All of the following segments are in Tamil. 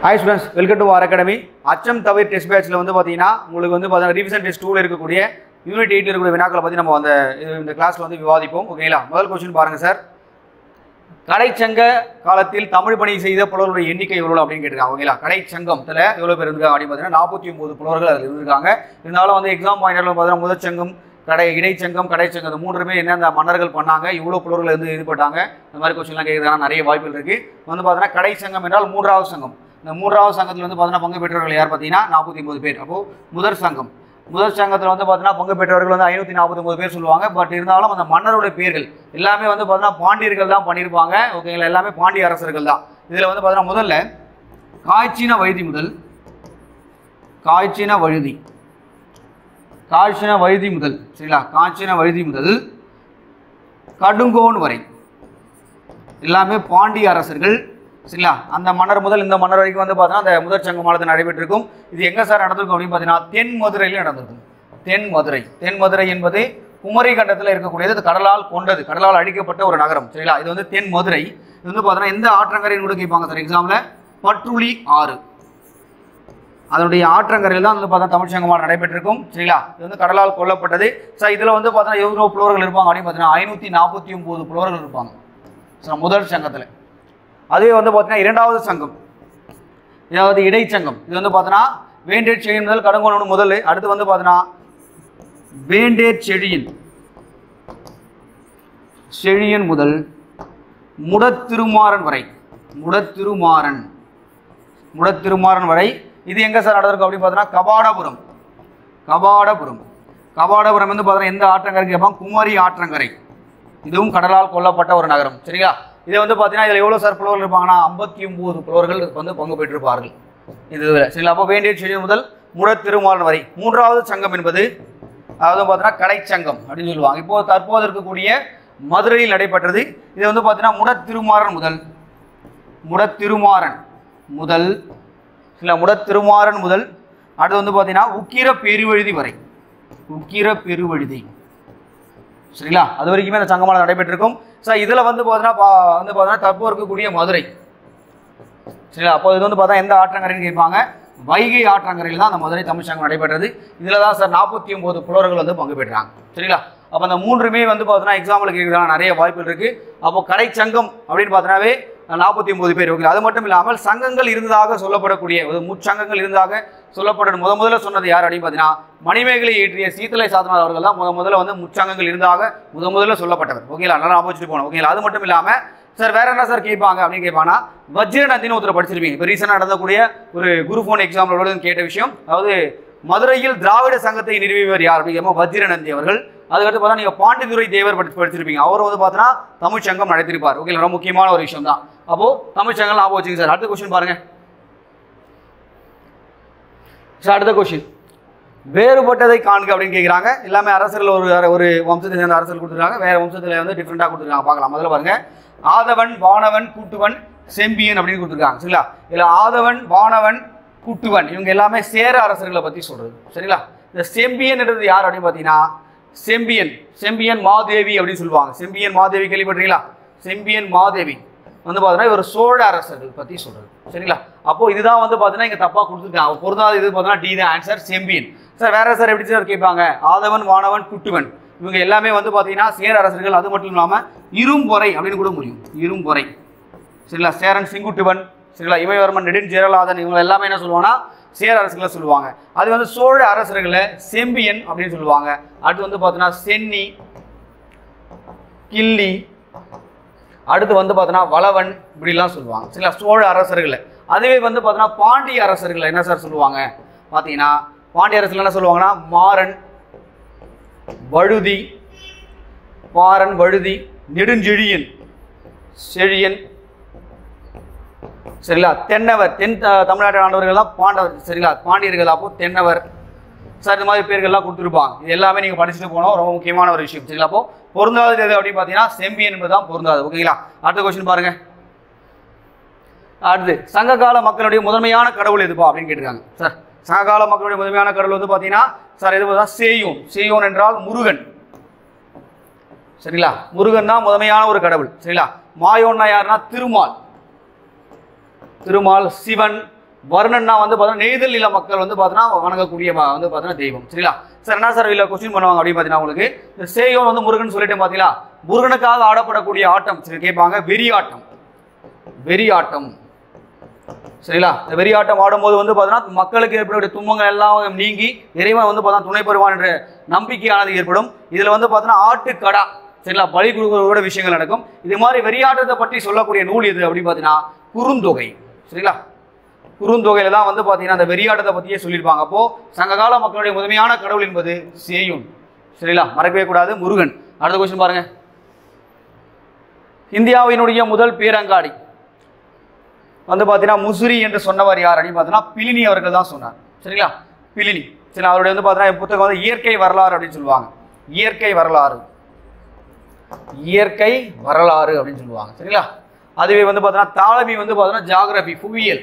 Hi students, welcome to our academy. அச்சம் தவிர டெஸ்ட் பேட்ச்ல வந்து பாத்தீங்கன்னா உங்களுக்கு வந்து பாத்தீங்கன்னா ரிவிஷன் டெஸ்ட் 2ல இருக்கக்கூடிய யூனிட் 8ல இருக்கக்கூடிய வினாக்களை பத்தி நம்ம இந்த கிளாஸ்ல வந்து விவாதிப்போம். ஓகேங்களா? முதல் क्वेश्चन பாருங்க சார். கடைச்சங்க காலத்தில் தமிழ் பணி செய்த புலவர்களுடைய எண்ணிக்கை எவ்வளவு அப்படின்னு கேட்டிருக்காங்க. ஓகேங்களா? கடைச்சங்கத்துல எவ்வளவு பேர் இருக்காங்க அப்படின்னு பாத்தீங்கன்னா 49 புலவர்கள் அதுல இருந்திருக்காங்க. இருந்தாலும் வந்து எக்ஸாம் பாயிண்ட்ல பாத்தீங்கன்னா முதற்சங்கம் இடைச்சங்கம் கடைச்சங்கம் மூன்றுமே என்ன மன்னர்கள் பண்ணாங்க இவ்வளவு புலவர்கள் வந்து ஈடுபட்டாங்க இந்த மாதிரி क्वेश्चनலாம் கேட்கறதுக்கான நிறைய வாய்ப்புகள் இருக்கு. வந்து பாத்தீங்கன்னா கடைச்சங்கம் என்றால் மூன்றாவது சங்கம். இந்த மூன்றாவது சங்கத்தில் வந்து பார்த்தீங்கன்னா பங்கு பெற்றவர்கள் யார் பார்த்தீங்கன்னா 49 பேர். அப்போ முதல் சங்கத்தில் வந்து பார்த்தீங்கன்னா பங்கு பெற்றவர்கள் வந்து 549 பேர் சொல்லுவாங்க. பட் இருந்தாலும் அந்த மன்னருடைய பேர்கள் எல்லாமே வந்து பார்த்தீங்கன்னா பாண்டியர்கள் தான் பண்ணியிருப்பாங்க. ஓகேங்களா? எல்லாமே பாண்டிய அரசர்கள் தான். இதில் வந்து பார்த்தீங்கன்னா முதல்ல காய்ச்சின வழுதி முதல் சரிங்களா? காய்ச்சின வழுதி முதல் கடுங்கோன் வரை எல்லாமே பாண்டிய அரசர்கள் சரிங்களா? அந்த மன்னர் முதல் இந்த மன்னர் வரைக்கும் வந்து பார்த்தீங்கன்னா அந்த முதற் சங்கமானது நடைபெற்றிருக்கும். இது எங்கே சார் நடந்திருக்கும் அப்படின்னு பார்த்தீங்கன்னா தென் மதுரையில் நடந்திருக்கும். தென் மதுரை என்பது குமரி கண்டத்தில் இருக்கக்கூடியது. கடலால் அழிக்கப்பட்ட ஒரு நகரம் சரிங்களா? இது வந்து தென் மதுரை. இது வந்து பார்த்தீங்கன்னா எந்த ஆற்றங்கரைன்னு கூட கேட்பாங்க சார் எக்ஸாமில். பற்றுளி ஆறு அதனுடைய ஆற்றங்கரையில் தான் வந்து பார்த்தீங்கன்னா தமிழ் சங்கமாக நடைபெற்றிருக்கும் சரிங்களா? இது வந்து கடலால் கொல்லப்பட்டது சார். இதில் வந்து பார்த்தீங்கன்னா எவ்வளோ புலவர்கள் இருப்பாங்க அப்படின்னு பார்த்தீங்கன்னா 549 புலவர்கள் இருப்பாங்க சார் முதல் சங்கத்தில். அதுவே வந்து பார்த்தீங்கன்னா இரண்டாவது சங்கம் இதாவது இடைச்சங்கம். இது வந்து பார்த்தீங்கன்னா வேண்டேட் செழியன் முதல் கடுங்கோன் முதல். அடுத்து வந்து பார்த்தீங்கன்னா வேண்டேட் செழியன் முதல் முடத்திருமாறன் வரை. இது எங்க சார் நடந்திருக்கும் அப்படின்னு பார்த்தீங்கன்னா கபாடபுரம் வந்து பார்த்தீங்கன்னா எந்த ஆற்றங்கரைக்கு கேட்பாங்க? குமரி ஆற்றங்கரை. இதுவும் கடலால் கொல்லப்பட்ட ஒரு நகரம் சரிங்களா? இதை வந்து பார்த்தீங்கன்னா இதில் எவ்வளோ சார் புலவர்கள் இருப்பாங்கன்னா 59 புலவர்கள் வந்து பங்கு பெற்றிருப்பார்கள் இது சரிங்களா? அப்போ வேண்டிய செழியன் முதல் முடத்திருமாறன் வரை. மூன்றாவது சங்கம் என்பது அதாவது பார்த்தீங்கன்னா கடைச்சங்கம் அப்படின்னு சொல்லுவாங்க. இப்போ தற்போது இருக்கக்கூடிய மதுரையில் நடைபெற்றது. இது வந்து பார்த்தீங்கன்னா முடத்திருமாறன் முதல் அடுத்து வந்து பார்த்தீங்கன்னா உக்கிர பெருவழுதி சரிங்களா? அது வரைக்குமே அந்த சங்கமானது நடைபெற்றிருக்கும் சார். இதில் வந்து பார்த்தீங்கன்னா தற்போது இருக்கக்கூடிய மதுரை சரிங்களா? அப்போ இது வந்து பார்த்தா எந்த ஆற்றங்கரைன்னு கேட்பாங்க? வைகை ஆற்றங்கரையில் தான் அந்த மதுரை தமிழ் சங்கம் நடைபெற்றது. இதில் தான் சார் 49 புலவர்கள் வந்து பங்கு பெற்றாங்க சரிங்களா? அப்போ அந்த மூன்றுமே வந்து பார்த்தீங்கன்னா எக்ஸாம்பிள் கேட்கறதுக்கான நிறைய வாய்ப்புகள் இருக்குது. அப்போ கடைச்சங்கம் அப்படின்னு பார்த்தீங்கன்னாவே 49 பேர். ஓகே. அது மட்டும் இல்லாமல் சங்கங்கள் இருந்ததாக சொல்லப்படக்கூடிய முச்சங்கங்கள் இருந்ததாக சொல்லப்படும் முதல்ல சொன்னது யார் அப்படின்னு பார்த்தீங்கன்னா மணிமேகலை ஏற்றிய சீத்தலை சாத்தனார் அவர்கள் தான் முதல்ல வந்து முச்சங்கங்கள் இருந்ததாக முதல்ல சொல்லப்பட்டவர். ஓகேங்களா? நல்லா ஆப்போசிட் போனோம். ஓகேங்களா? அது மட்டும் இல்லாமல் சார் வேற என்ன சார் கேட்பாங்க அப்படின்னு கேட்பாங்கன்னா வஜ்ரநந்தின்னு ஒருத்தர் படிச்சிருப்பீங்க. இப்போ ரீசெண்டாக நடந்தக்கூடிய ஒரு குரூப் 1 எக்ஸாம்பிளோட கேட்ட விஷயம். அதாவது மதுரையில் திராவிட சங்கத்தை நிறுவியவர் யார் அப்படிங்கிற வஜ்ரநந்தி அவர்கள். அதுக்கடுத்து பார்த்தா நீங்கள் பாண்டித்துரை தேவர் படிச்சிருப்பீங்க. அவர் வந்து பார்த்தீங்கன்னா தமிழ் சங்கம் நடத்திருப்பார். ஓகே. ரொம்ப முக்கியமான ஒரு விஷயம் தான். அப்போ தமிழ் சங்கம் ஞாபகம் வச்சுங்க சார். அடுத்த கொஸ்டின் பாருங்க சார். அடுத்த கொஸ்டின் வேறுபட்டதை காண்க அப்படின்னு கேட்குறாங்க. எல்லாமே அரசர்கள் ஒரு வம்சத்தை சேர்ந்த அரசர்கள் கொடுத்துருக்காங்க. வேற வம்சத்தில் வந்து டிஃப்ரெண்டாக கொடுத்துருக்காங்க. பார்க்கலாம். முதல்ல பாருங்க ஆதவன் வானவன் கூட்டுவன் செம்பியன் அப்படின்னு கொடுத்துருக்காங்க சரிங்களா? இதில் ஆதவன் வானவன் கூட்டுவன் இவங்க எல்லாமே சேர அரசர்களை பற்றி சொல்றது சரிங்களா? இந்த செம்பியன்ன்றது யார் அப்படின்னு பார்த்தீங்கன்னா செம்பியன் மாதேவி அப்படின்னு சொல்லுவாங்க. செம்பியன் மாதேவி கேள்விப்பட்டீங்களா? செம்பியன் மாதேவி வந்து பார்த்தீங்கன்னா ஒரு சோழ அரசர்கள் பற்றி சொல்றது சரிங்களா? அப்போ இதுதான் வந்து பார்த்தீங்கன்னா இங்கே தப்பாக கொடுத்துருக்காங்க. பொருந்தாது இது பார்த்தீங்கன்னா டி தான் ஆன்சர் செம்பியன் சார். வேற சார் எப்படி சார் கேட்பாங்க? ஆதவன் வானவன் குட்டுவன் இவங்க எல்லாமே வந்து பார்த்தீங்கன்னா சேர அரசர்கள். அது மட்டும் இல்லாமல் இரும்பொறை அப்படின்னு கூட முடியும். இரும்பொறை சரிங்களா? சேரன் செங்குட்டுவன் சரிங்களா? இமயவர்மன் நெடுஞ்சேரலாதன் இவங்க எல்லாமே என்ன சொல்லுவாங்கன்னா சேர அரசர்களை சொல்லுவாங்க. அது வந்து சோழ அரசர்களை செம்பியன் அப்படின்னு சொல்லுவாங்க. அடுத்து வந்து பார்த்தீங்கன்னா சென்னி கிள்ளி அடுத்து வந்து பார்த்தீங்கன்னா வளவன் இப்படிலாம் சொல்லுவாங்க சரிங்களா? சோழ அரசர்களை. அதுவே வந்து பார்த்தீங்கன்னா பாண்டிய அரசர்களை என்ன சார் சொல்லுவாங்க பார்த்தீங்கன்னா பாண்டிய அரசர்கள் என்ன சொல்லுவாங்கன்னா மாறன் வழுதி நெடுஞ்செழியன் சரிங்களா? தென்னவர் தென் தமிழ்நாட்டை ஆண்டவர்கள் தான் பாண்டவர் சரிங்களா? பாண்டியர்கள். அப்போ தென்னவர் சார் இந்த மாதிரி பேர்கள்லாம் கொடுத்துருப்பாங்க. இது எல்லாமே நீங்கள் படிச்சுட்டு போனோம். ரொம்ப முக்கியமான ஒரு விஷயம் சரிங்களா? அப்போ பொருந்தாதது எது அப்படின்னு பார்த்தீங்கன்னா செம்பியன் என்பது தான் பொருந்தாது. ஓகேங்களா? அடுத்த கொஸ்டின் பாருங்க. அடுத்து சங்ககால மக்களுடைய முதன்மையான கடவுள் எதுப்பா அப்படின்னு கேட்டிருக்காங்க சார். சங்ககால மக்களுடைய முதன்மையான கடவுள் வந்து பார்த்தீங்கன்னா சார் எது சேயோன் என்றால் முருகன் சரிங்களா? முருகன் தான் முதன்மையான ஒரு கடவுள். சரிங்களா? மாயோன்னா யாருன்னா திருமால், சிவன், வருணன்னா வந்து பார்த்தீங்கன்னா நெய்தல் நில மக்கள் வந்து பார்த்தீங்கன்னா வணங்கக்கூடிய வந்து பார்த்தீங்கன்னா தெய்வம். சரிங்களா சார்? என்ன சார் இதில் கொஸ்டின் பண்ணுவாங்க அப்படின்னு பார்த்தீங்கன்னா உங்களுக்கு இந்த சேயோன் வந்து முருகன் சொல்லிட்டு பார்த்தீங்களா, முருகனுக்காக ஆடப்படக்கூடிய ஆட்டம் சரி கேட்பாங்க, வெறியாட்டம். வெறியாட்டம் சரிங்களா? இந்த வெறியாட்டம் ஆடும்போது வந்து பார்த்தீங்கன்னா மக்களுக்கு ஏற்படக்கூடிய துன்பங்கள் எல்லாம் நீங்கி இறைவன் வந்து பார்த்தீங்கன்னா துணை பெறுவான் என்ற நம்பிக்கையானது ஏற்படும். இதில் வந்து பார்த்தீங்கன்னா ஆட்டுக்கடா சரிங்களா பலி கொடுக்கறதோட விஷயங்கள் நடக்கும். இது மாதிரி வெறியாட்டத்தை பற்றி சொல்லக்கூடிய நூல் எது அப்படின்னு பார்த்தீங்கன்னா குறுந்தொகை. சரிங்களா? குறுந்தொகையில தான் வந்து பார்த்தீங்கன்னா அந்த வெறியாட்டத்தை பற்றியே சொல்லியிருப்பாங்க. அப்போ சங்ககால மக்களுடைய முதன்மையான கடவுள் என்பது சேயோன். சரிங்களா? மறக்கவே கூடாது, முருகன். அடுத்த கொஸ்டின் பாருங்க. இந்தியாவினுடைய முதல் பேரங்காடி வந்து பார்த்தீங்கன்னா முசிறி என்று சொன்னவர் யார் அப்படின்னு பார்த்தீங்கன்னா பிலினி அவர்கள் தான் சொன்னார். சரிங்களா? பிலினி. சரி, அவருடைய வந்து பார்த்தீங்கன்னா புத்தகம் வந்து இயற்கை வரலாறு அப்படின்னு சொல்லுவாங்க. இயற்கை வரலாறு, இயற்கை வரலாறு அப்படின்னு சொல்லுவாங்க. சரிங்களா? அதுவே வந்து பார்த்தீங்கன்னா தாலமி வந்து பார்த்தீங்கன்னா ஜியாகிரபி, புவியியல்.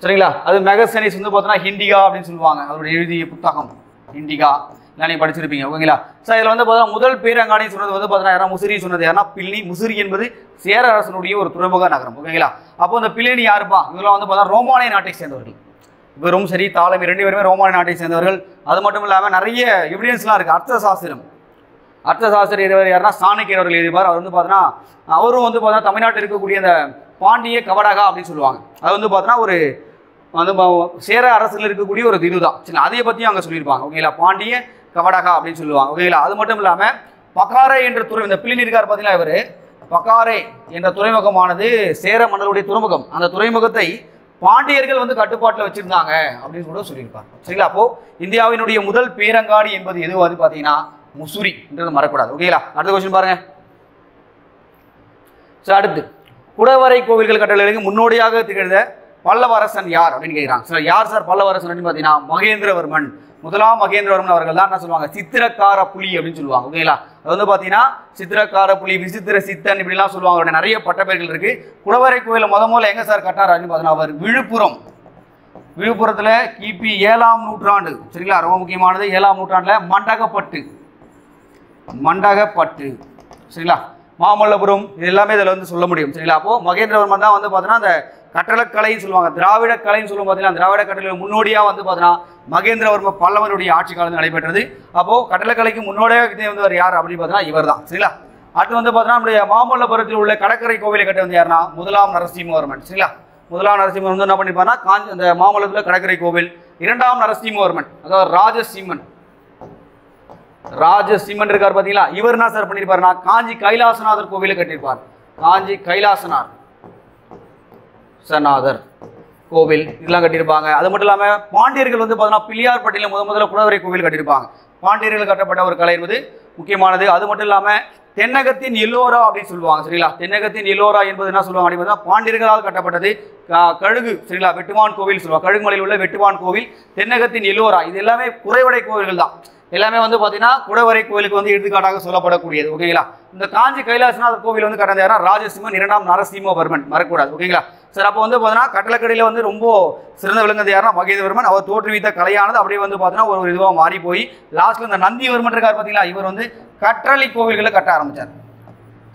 சரிங்களா? அது மெகசனிஸ் வந்து பார்த்தீங்கன்னா ஹிண்டிகா அப்படின்னு சொல்லுவாங்க. அவருடைய எழுதிய புத்தகம் ஹிண்டிகா, இல்லை நீங்கள் படிச்சிருப்பீங்க. ஓகேங்களா சார்? இதில் வந்து பார்த்தீங்கன்னா முதல் பேரங்காடி சொன்னது வந்து பார்த்தீங்கன்னா யாரா முசிறி சொன்னது யாருன்னா பிலினி. முசிறி என்பது சேர அரசனுடைய ஒரு துறைமுக நகரம். ஓகேங்களா? அப்போ இந்த பிலினி யாருப்பா? இதெல்லாம் வந்து பார்த்தீங்கன்னா ரோமானிய நாட்டை சேர்ந்தவர்கள். இவரும் சரி தாலமி ரெண்டு பேருமே ரோமானிய நாட்டை சேர்ந்தவர்கள். அது மட்டும் இல்லாமல் நிறைய எவிடன்ஸ்லாம் இருக்குது. அர்த்தசாஸ்திரம், அர்த்தசாஸ்திரம் எழுதியவர் யாருன்னா சாணக்கியர் அவர்கள் எழுதிப்பார். அவர் வந்து பார்த்தீங்கன்னா அவரும் வந்து பார்த்தீங்கன்னா தமிழ்நாட்டில் இருக்கக்கூடிய அந்த பாண்டிய கவடகா அப்படின்னு சொல்லுவாங்க. அது வந்து பார்த்தீங்கன்னா ஒரு வந்து சேர அரசில் இருக்கக்கூடிய ஒரு இதுதான். சரி, அதை பற்றியும் அங்கே சொல்லியிருப்பாங்க. ஓகேங்களா? பாண்டிய கவடகா அப்படின்னு சொல்லுவாங்க. ஓகேங்களா? அது மட்டும் இல்லாமல் பக்காரே என்ற துறை, இந்த பிலினி இருக்கார் பார்த்தீங்களா, இவர் பக்காரே என்ற துறைமுகமானது சேர மன்னருடைய துறைமுகம். அந்த துறைமுகத்தை பாண்டியர்கள் வந்து கட்டுப்பாட்டில் வச்சிருந்தாங்க அப்படின்னு கூட சொல்லியிருப்பாங்க. சரிங்களா? அப்போ இந்தியாவினுடைய முதல் பேரங்காடி என்பது எது வந்து பார்த்தீங்கன்னா முசிறின்றது மறக்கூடாது. ஓகேங்களா? அடுத்த கொஸ்டின் பாருங்க. சார் அடுத்து குடவரை கோவில்கள் கட்டளைக்கு முன்னோடியாக திகழ்ந்த பல்லவரசன் யார் அப்படின்னு கேட்குறாங்க. சார் யார் சார் பல்லவரசன் அப்படின்னு பார்த்தீங்கன்னா மகேந்திரவர்மன். முதலாம் மகேந்திரவர்மன் அவர்கள் தான் என்ன சொல்லுவாங்க, சித்திரக்கார புலி அப்படின்னு சொல்லுவாங்க. ஓகேங்களா? அது வந்து பார்த்தீங்கன்னா சித்திரக்கார புலி, விசித்திர சித்தன் இப்படிலாம் சொல்லுவாங்க. அவருடைய நிறைய பட்டப்பெயர்கள் இருக்கு. குடவரை கோயிலை முதல்ல எங்க சார் கட்டார் அப்படின்னு பார்த்தீங்கன்னா அவர் விழுப்புரம். விழுப்புரத்தில் கிபி 7ஆம் நூற்றாண்டு. சரிங்களா? ரொம்ப முக்கியமானது. 7ஆம் நூற்றாண்டுல மண்டகப்பட்டு, மண்டகப்பட்டு. சரிங்களா? மாமல்லபுரம் இது எல்லாமே இதில் வந்து சொல்ல முடியும். சரிங்களா? அப்போ மகேந்திரவர்மன் தான் வந்து பார்த்தீங்கன்னா அந்த கட்டடக்கலைன்னு சொல்லுவாங்க, திராவிட கலைன்னு சொல்லுவோம். பார்த்தீங்கன்னா திராவிட கட்டளை முன்னோடியாக வந்து பார்த்தீங்கன்னா மகேந்திரவர்ம பல்லவனுடைய ஆட்சி காலம் நடைபெற்றது. அப்போ கட்டடக்கலைக்கு முன்னோடியாக வந்து யார் அப்படின்னு பார்த்தீங்கன்னா இவர் தான். சரிங்களா? அடுத்து வந்து பார்த்தீங்கன்னா நம்முடைய மாமல்லபுரத்தில் உள்ள கடற்கரை கோவிலை கட்ட வந்து யாருன்னா முதலாம் நரசிம்மவர்மன். சரிங்களா? முதலாம் நரசிம்மன் வந்து என்ன பண்ணிப்பாருன்னா அந்த மாமல்லபுரத்தில் கடற்கரை கோவில். இரண்டாம் நரசிம்மவர்மன் அதாவது ராஜசிம்மன், ராஜசிம்மன் இருக்கார் பார்த்தீங்களா, இவர் என்ன சார் பண்ணியிருப்பாருன்னா காஞ்சி கைலாசநாதர் கோவிலை கட்டியிருப்பார். காஞ்சி கைலாசநாதர் கோவில் இதெல்லாம் கட்டியிருப்பாங்க. அது மட்டும் இல்லாமல் பாண்டியர்கள் வந்து பார்த்தீங்கன்னா பிள்ளையார்பட்டியில் முதல்ல குடவரை கோவில் கட்டியிருப்பாங்க. பாண்டியர்கள் கட்டப்பட்ட ஒரு கலை என்பது முக்கியமானது. அது மட்டும் இல்லாமல் தென்னகத்தின் எல்லோரா அப்படின்னு சொல்லுவாங்க. சரிங்களா? தென்னகத்தின் எல்லோரா என்பது என்ன சொல்லுவாங்க அப்படின்னு பார்த்தா பாண்டியர்களால் கட்டப்பட்டது கழுகு. சரிங்களா? வெட்டுவான் கோவில் சொல்லுவாங்க. கழுகுமலையில் உள்ள வெட்டுவான் கோவில், தென்னகத்தின் எல்லோரா, இது எல்லாமே குறைவடை கோவில்கள் தான். எல்லாமே வந்து பார்த்தீங்கன்னா குடவரை கோவிலுக்கு வந்து எடுத்துக்காட்டாக சொல்லப்படக்கூடியது. ஓகேங்களா? இந்த காஞ்சி கைலாசநாதர் கோவில் வந்து கட்டது யாரா ராஜசிம்மன், இரண்டாம் நரசிம்மவர்மன், மறக்கூடாது. ஓகேங்களா சார்? அப்போ வந்து பார்த்தீங்கன்னா கட்டளக்கடையில் வந்து ரொம்ப சிறந்த விளங்குறது யாருன்னா மகேந்திரவர்மன். அவர் தோற்றுவித்த கலையானது அப்படியே வந்து பார்த்தீங்கன்னா ஒரு இதுவாக மாறி போய் லாஸ்ட்ல இந்த நந்திவர்மன் இருக்கார் பார்த்தீங்களா, இவர் வந்து கற்றளி கோவில்களை கட்ட ஆரம்பிச்சார்.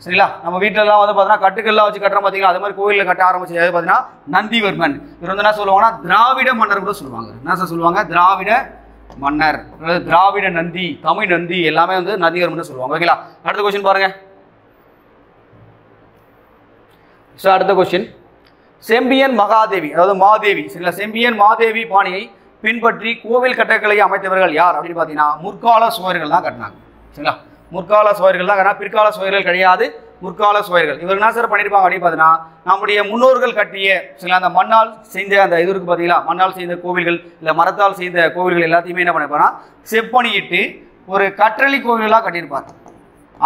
சரிங்களா? நம்ம வீட்டிலலாம் வந்து பார்த்தீங்கன்னா கட்டுக்கள்லாம் வச்சு கட்டுறோம் பார்த்தீங்களா, அது மாதிரி கோவிலில் கட்ட ஆரம்பிச்சது பார்த்தீங்கன்னா நந்திவர்மன். இவர் வந்து என்ன சொல்லுவாங்கன்னா திராவிட மன்னர் கூட சொல்லுவாங்க. என்ன சார் சொல்லுவாங்க? திராவிட மன்னர், திராவிட நந்தி, தமிழ் நந்தி எல்லாமே வந்து நந்திவர்மன் சொல்லுவாங்க. ஓகேங்களா? அடுத்த கொஸ்டின் பாருங்க. சார் அடுத்த கொஸ்டின், செம்பியன் மகாதேவி அதாவது மாதேவி. சரிங்களா? செம்பியன் மாதேவி பாணியை பின்பற்றி கோவில் கட்டக்கலையை அமைத்தவர்கள் யார் அப்படின்னு பார்த்தீங்கன்னா முற்கால சோழர்கள் தான் கட்டினாங்க. சரிங்களா? முற்கால சோழர்கள் தான், பிற்கால சோழர்கள் கிடையாது, முற்கால சோழர்கள். இவர் என்ன சார் பண்ணியிருப்பாங்க அப்படின்னு பார்த்தீங்கன்னா நம்முடைய முன்னோர்கள் கட்டிய சரிங்களா அந்த மண்ணால் செய்த அந்த இது இருக்கு பார்த்தீங்களா, மண்ணால் செய்த கோவில்கள் இல்லை மரத்தால் செய்த கோவில்கள் எல்லாத்தையுமே என்ன பண்ணியிருப்பாங்கன்னா செப்பணியிட்டு ஒரு கற்றளி கோவில்களாக கட்டியிருப்பார்.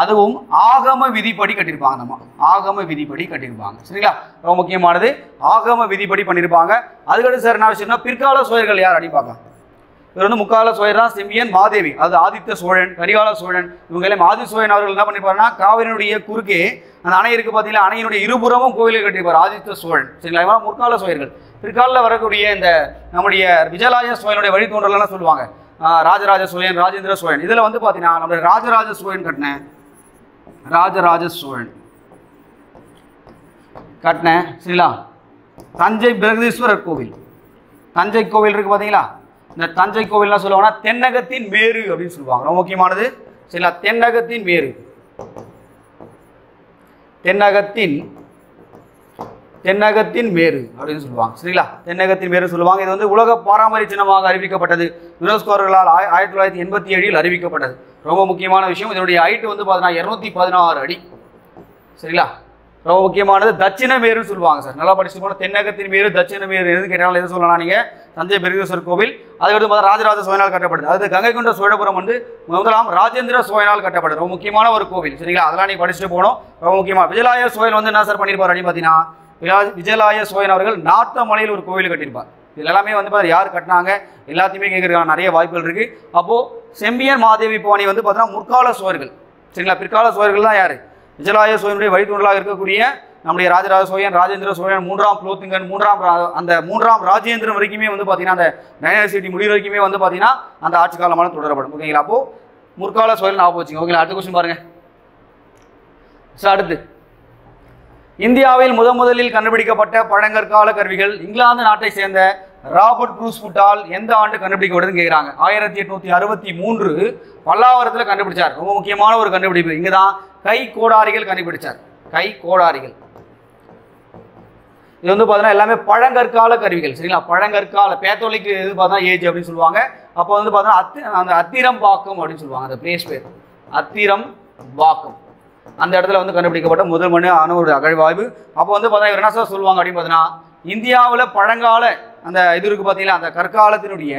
அதுவும் ஆகம விதிப்படி கட்டியிருப்பாங்க. நம்ம ஆகம விதிப்படி கட்டியிருப்பாங்க. சரிங்களா? ரொம்ப முக்கியமானது, ஆகம விதிப்படி பண்ணியிருப்பாங்க. அதுக்கடுத்து சார் என்ன விஷயம்னா பிற்கால சோழர்கள் யார் அப்படின்னு பார்க்கலாம். இவர் வந்து முக்கால சோழர் தான் செம்பியன் மாதேவி, அது ஆதித்த சோழன், கரிகால சோழன், இவங்க எல்லாம் ஆதி சோழன் அவர்கள் என்ன பண்ணியிருப்பாருன்னா காவிரியினுடைய குறுக்கே அந்த அணை இருக்கு பார்த்தீங்களா, அணையினுடைய இருபுறமும் கோவிலை கட்டியிருப்பார் ஆதித்த சோழன். சரிங்களா? இவங்க முற்கால சோழர்கள். பிற்காலில் வரக்கூடிய இந்த நம்முடைய விஜயலாய சோழனுடைய வழித்தோன்றலாம் சொல்லுவாங்க, ராஜராஜ சோழன், ராஜேந்திர சோழன். இதில் வந்து பார்த்தீங்கன்னா நம்முடைய ராஜராஜ சோழன் கட்டின சரிங்களா தஞ்சை பிரகதீஸ்வரர் கோவில். தஞ்சை கோவில் இருக்கு பார்த்தீங்களா, இந்த தஞ்சை கோவில்லாம் சொல்லுவாங்கன்னா தென்னகத்தின் மேரு அப்படின்னு சொல்லுவாங்க. ரொம்ப முக்கியமானது. சரிங்களா, தென்னகத்தின் மேரு, தென்னகத்தின் மேரு அப்படின்னு சொல்லுவாங்க. சரிங்களா, தென்னகத்தின் மேரு சொல்லுவாங்க. இது வந்து உலக பாரம்பரிய சின்னமாக அறிவிக்கப்பட்டது. யுனெஸ்கோர்களால் 1987 அறிவிக்கப்பட்டது. ரொம்ப முக்கியமான விஷயம். இதனுடைய ஹைட் வந்து பார்த்தீங்கன்னா 216 அடி. சரிங்களா, ரொம்ப முக்கியமானது. தட்சிண மேருன்னு சொல்லுவாங்க சார். நல்லா படிச்சுட்டு போனால் தென்னகத்தின் மேரு தட்சிண மேரு எது கேட்டாலும் எது சொல்லலாம் நீங்கள், தஞ்சை பிரகதீஸ்வரர் கோவில். அதுக்கடுத்து பார்த்தா ராஜராஜ சோழனால் கட்டப்படுது. அது கங்கை கொண்ட சோழபுரம் வந்து முதலாம் ராஜேந்திர சோழனால் கட்டப்படுது. ரொம்ப முக்கியமான ஒரு கோவில். சரிங்களா, அதெல்லாம் நீ படிச்சுட்டு போகணும். ரொம்ப முக்கியமாக விஜயலாய சோழன் வந்து என்ன சார் பண்ணியிருப்பார் அப்படின்னு பார்த்தீங்கன்னா, விஜயலாய சோழன் அவர்கள் நார்த்தமலையில் ஒரு கோவில் கட்டியிருப்பார். இது எல்லாமே வந்து யார் கட்டினாங்க எல்லாத்தையுமே கேட்கறதுக்கான நிறைய வாய்ப்புகள் இருக்குது. அப்போது செம்பியன் மாதேவி பவானி வந்து பார்த்தீங்கன்னா முற்கால சோழர்கள். சரிங்களா, பிற்கால சோழர்கள் தான் யார், விஜயலாய சோழனுடைய வழித்தோன்றலாக இருக்கக்கூடிய நம்முடைய ராஜராஜ சோழன், ராஜேந்திர சோழன், மூன்றாம் குலோத்துங்கன், மூன்றாம் ராஜேந்திரன் வரைக்குமே வந்து பார்த்தீங்கன்னா அந்த டைனாசிட்டி முடிவு வரைக்குமே வந்து பார்த்தீங்கன்னா அந்த ஆட்சி காலமான தொடரப்படும். ஓகேங்களா, அப்போது முற்கால சோழன் ஞாபகம் வச்சுங்க. ஓகேங்களா, அடுத்த கொஸ்டின் பாருங்க. அடுத்து, இந்தியாவில் முதலில் கண்டுபிடிக்கப்பட்ட பழங்கற்கால கருவிகள் இங்கிலாந்து நாட்டை சேர்ந்த ராபர்ட் ப்ரூஸ்வுட்டால் எந்த ஆண்டு கண்டுபிடிக்கப்படுதுன்னு கேட்குறாங்க. 1863 பல்லாவரத்தில் கண்டுபிடிச்சார். ரொம்ப முக்கியமான ஒரு கண்டுபிடிப்பு. இங்கே தான் கை கோடாரிகள் கண்டுபிடிச்சார். கை கோடாரிகள் இது வந்து பார்த்தீங்கன்னா எல்லாமே பழங்கற்கால கருவிகள். சரிங்களா, பழங்கற்கால பேத்தோலிக் இது பார்த்தீங்கன்னா ஏஜ் அப்படின்னு சொல்லுவாங்க. அப்போ வந்து பார்த்தீங்கன்னா அந்த அத்திரம்பாக்கம் அப்படின்னு சொல்லுவாங்க. அந்த பிளேஸ் பேர் அத்திரம்பாக்கம். அந்த இடத்துல வந்து கண்டுபிடிக்கப்பட்ட முதல் மணி ஒரு அகழ்வாய்வு. அப்போ வந்து பார்த்தீங்கன்னா என்ன சார் சொல்லுவாங்க அப்படின்னு பார்த்தீங்கன்னா, இந்தியாவில் பழங்கால அந்த இது இருக்குது பார்த்தீங்களா, அந்த கற்காலத்தினுடைய